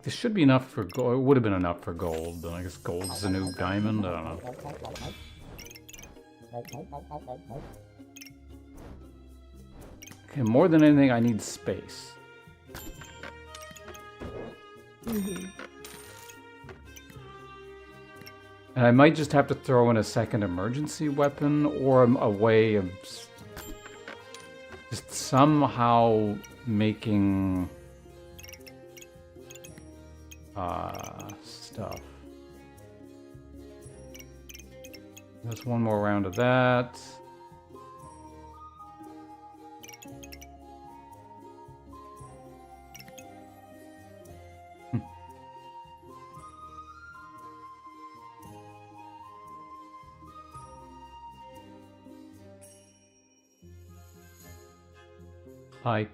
This should be enough for gold. It would have been enough for gold, but I guess gold's the new diamond. I don't know. Okay, more than anything, I need space. And I might just have to throw in a second emergency weapon, or a way of just somehow making stuff. There's one more round of that. I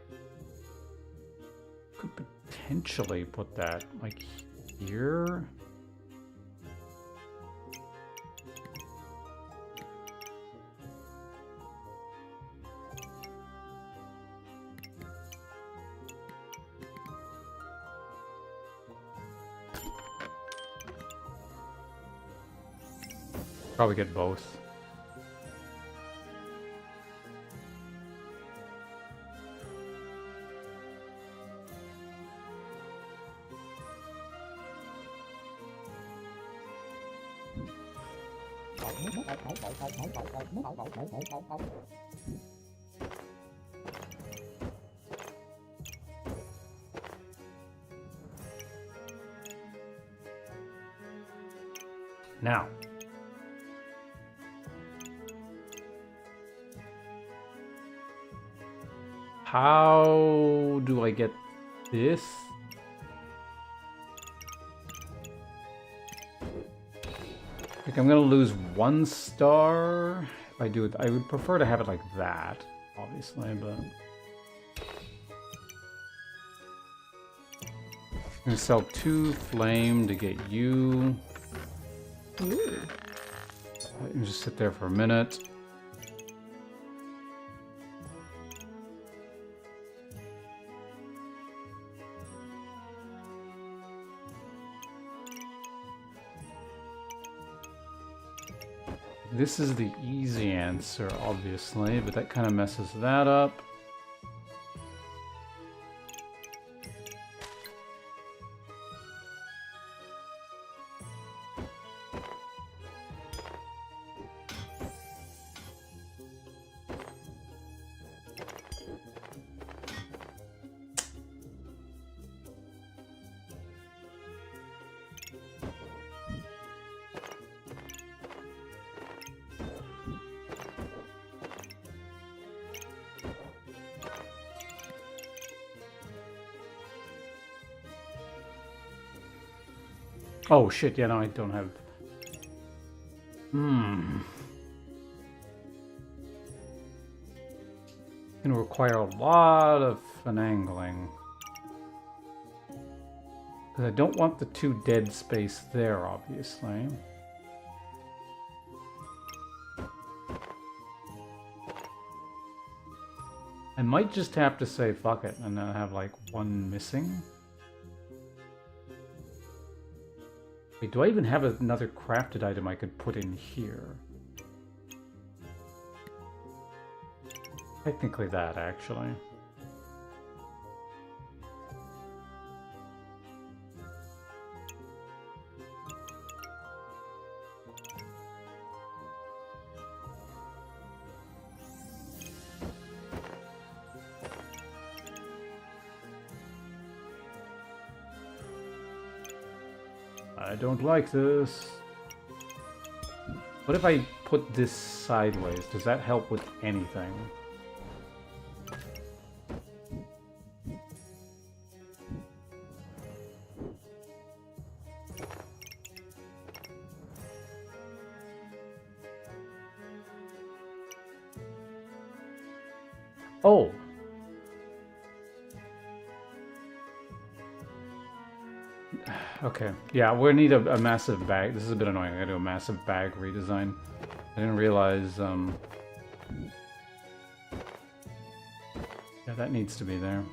could potentially put that like here. Probably get both. Now, how do I get this? Like, I'm gonna lose 1 star if I do it. I would prefer to have it like that, obviously, but I'm gonna sell 2 flame to get you. Ooh. Let me just sit there for a minute. This is the easy answer, obviously, but that kind of messes that up. Oh shit, yeah, no, I don't have... Gonna require a lot of finagling. Because I don't want the 2 dead space there, obviously. I might just have to say fuck it and then have like 1 missing. Wait, do I even have another crafted item I could put in here? Technically that, actually. I don't like this. What if I put this sideways? Does that help with anything? Oh! Okay, yeah, we need a massive bag. This is a bit annoying. I gotta do a massive bag redesign. I didn't realize, yeah, that needs to be there.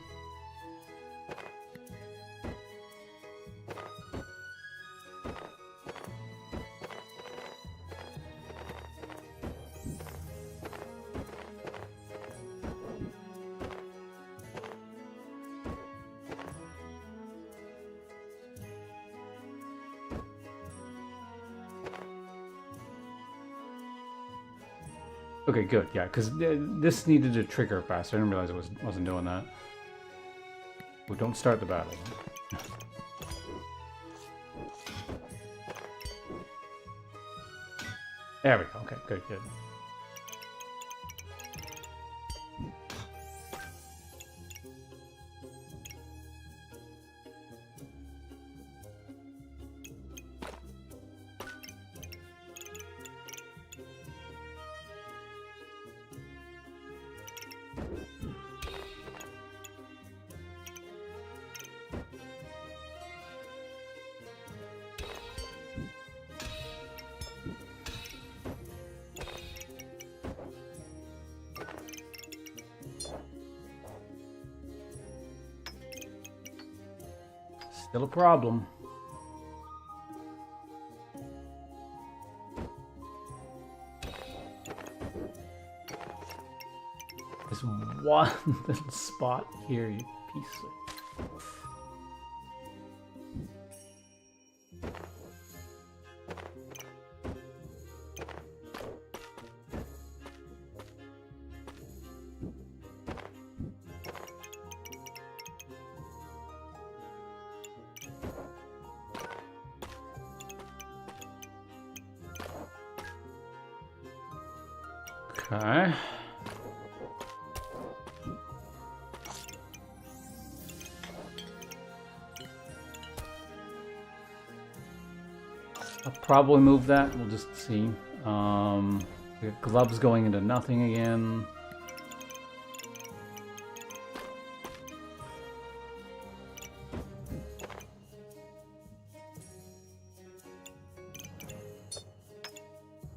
Okay, good. Yeah, because this needed to trigger faster. I didn't realize it wasn't doing that. Well, don't start the battle. There we go. Okay, good, good. Still a problem. This one little spot here, you piece of... Okay. I'll probably move that. We'll just see. We got gloves going into nothing again.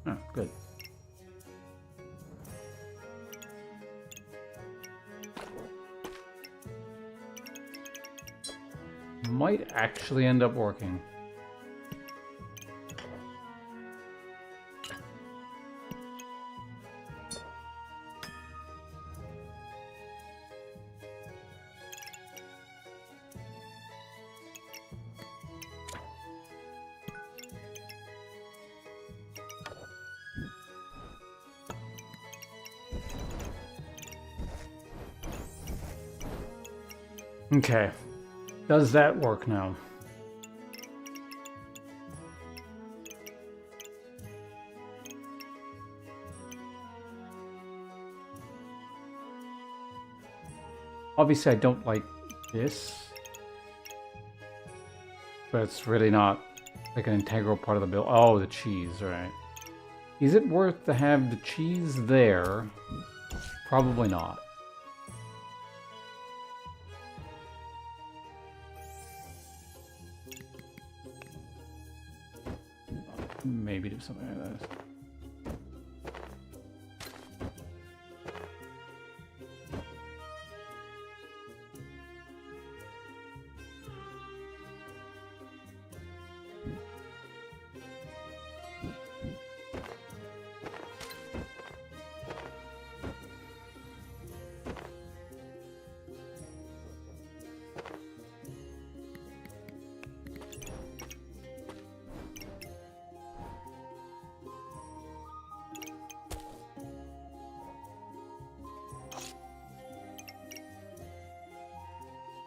Oh, good. Might actually end up working. Okay. Does that work now? Obviously, I don't like this, but it's really not like an integral part of the build. Oh, the cheese, right. Is it worth to have the cheese there? Probably not. Maybe do something like that.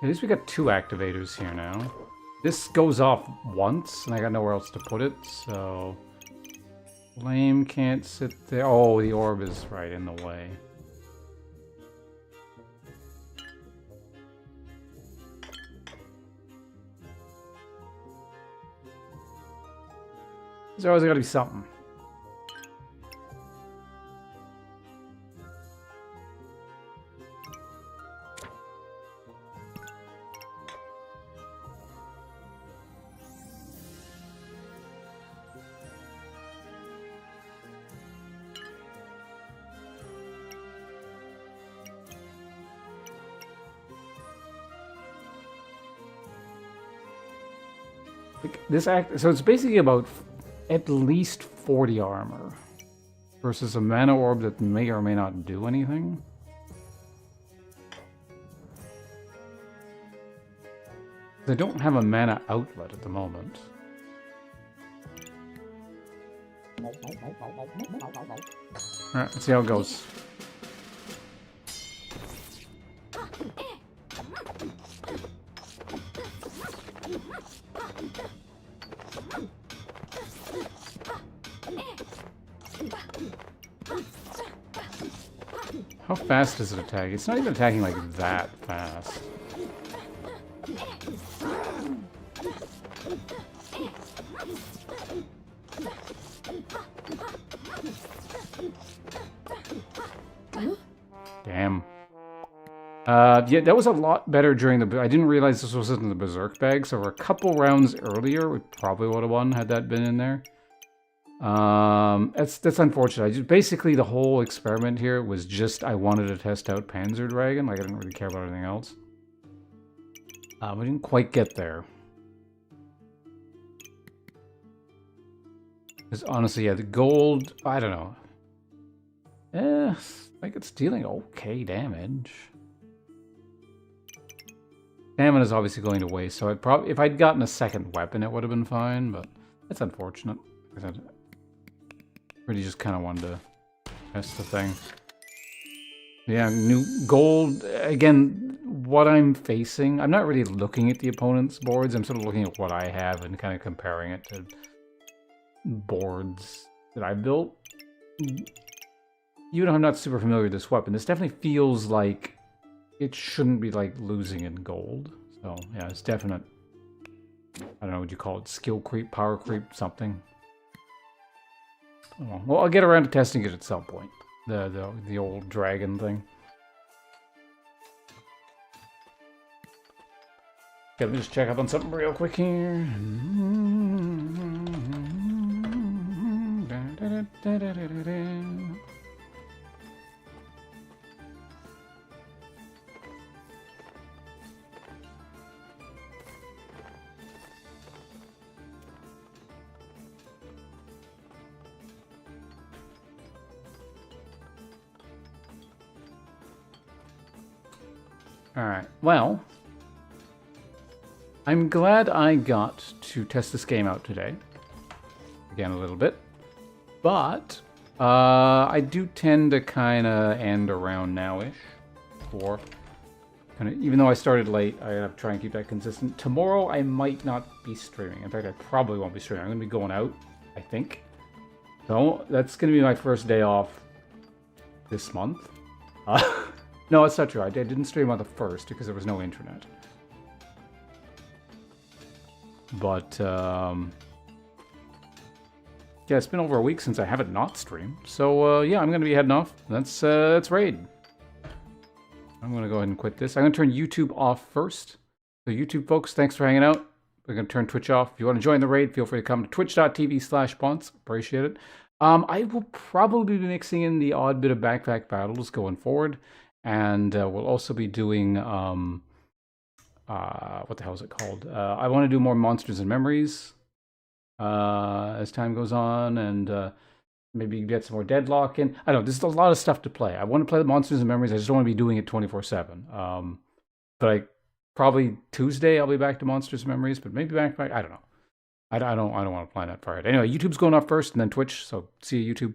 At least we got 2 activators here now. This goes off once, and I got nowhere else to put it, so... Flame can't sit there. Oh, the orb is right in the way. There's always gotta be something. This act, so it's basically about at least 40 armor versus a mana orb that may or may not do anything. I don't have a mana outlet at the moment. Alright, let's see how it goes. How fast does it attack? It's not even attacking like that fast. Damn. Yeah, that was a lot better during the... I didn't realize this was in the Berserk bag, so a couple rounds earlier, we probably would have won had that been in there. That's unfortunate. Basically, the whole experiment here was just I wanted to test out Panzer Dragon. Like, I didn't really care about anything else. We didn't quite get there. Because honestly, yeah, the gold, I don't know. Like it's dealing okay damage. Stamina is obviously going to waste, so I'd probably, if I'd gotten a second weapon, it would have been fine, but that's unfortunate. I really just kind of wanted to test the thing. Yeah, new gold, again, what I'm facing, I'm not really looking at the opponent's boards, I'm sort of looking at what I have and kind of comparing it to boards that I built. Even though I'm not super familiar with this weapon, this definitely feels like it shouldn't be like losing in gold. So yeah, it's definite, I don't know what you call it, skill creep, power creep, something. Oh, well, I'll get around to testing it at some point. The old dragon thing. Okay, let me just check up on something real quick here. Alright, well, I'm glad I got to test this game out today. Again, a little bit. But, I do tend to kind of end around now-ish for And even though I started late, I have to try and keep that consistent. Tomorrow, I might not be streaming. In fact, I probably won't be streaming. I'm going to be going out, I think. So, that's going to be my first day off this month. No, it's not true. I didn't stream on the 1st because there was no internet. But, yeah, it's been over a week since I haven't not streamed. So, yeah, I'm going to be heading off. That's Raid. I'm going to go ahead and quit this. I'm going to turn YouTube off first. So YouTube folks, thanks for hanging out. We're going to turn Twitch off. If you want to join the raid, feel free to come to twitch.tv/Ponce. Appreciate it. I will probably be mixing in the odd bit of backpack battles going forward. And we'll also be doing, what the hell is it called? I want to do more Monsters and Memories as time goes on. And maybe get some more Deadlock in. I don't know, there's a lot of stuff to play. I want to play the Monsters and Memories. I just don't want to be doing it 24/7. But probably Tuesday I'll be back to Monsters and Memories, but maybe back. I don't know. I don't want to plan that far ahead. Anyway, YouTube's going off first, and then Twitch. So see you, YouTube.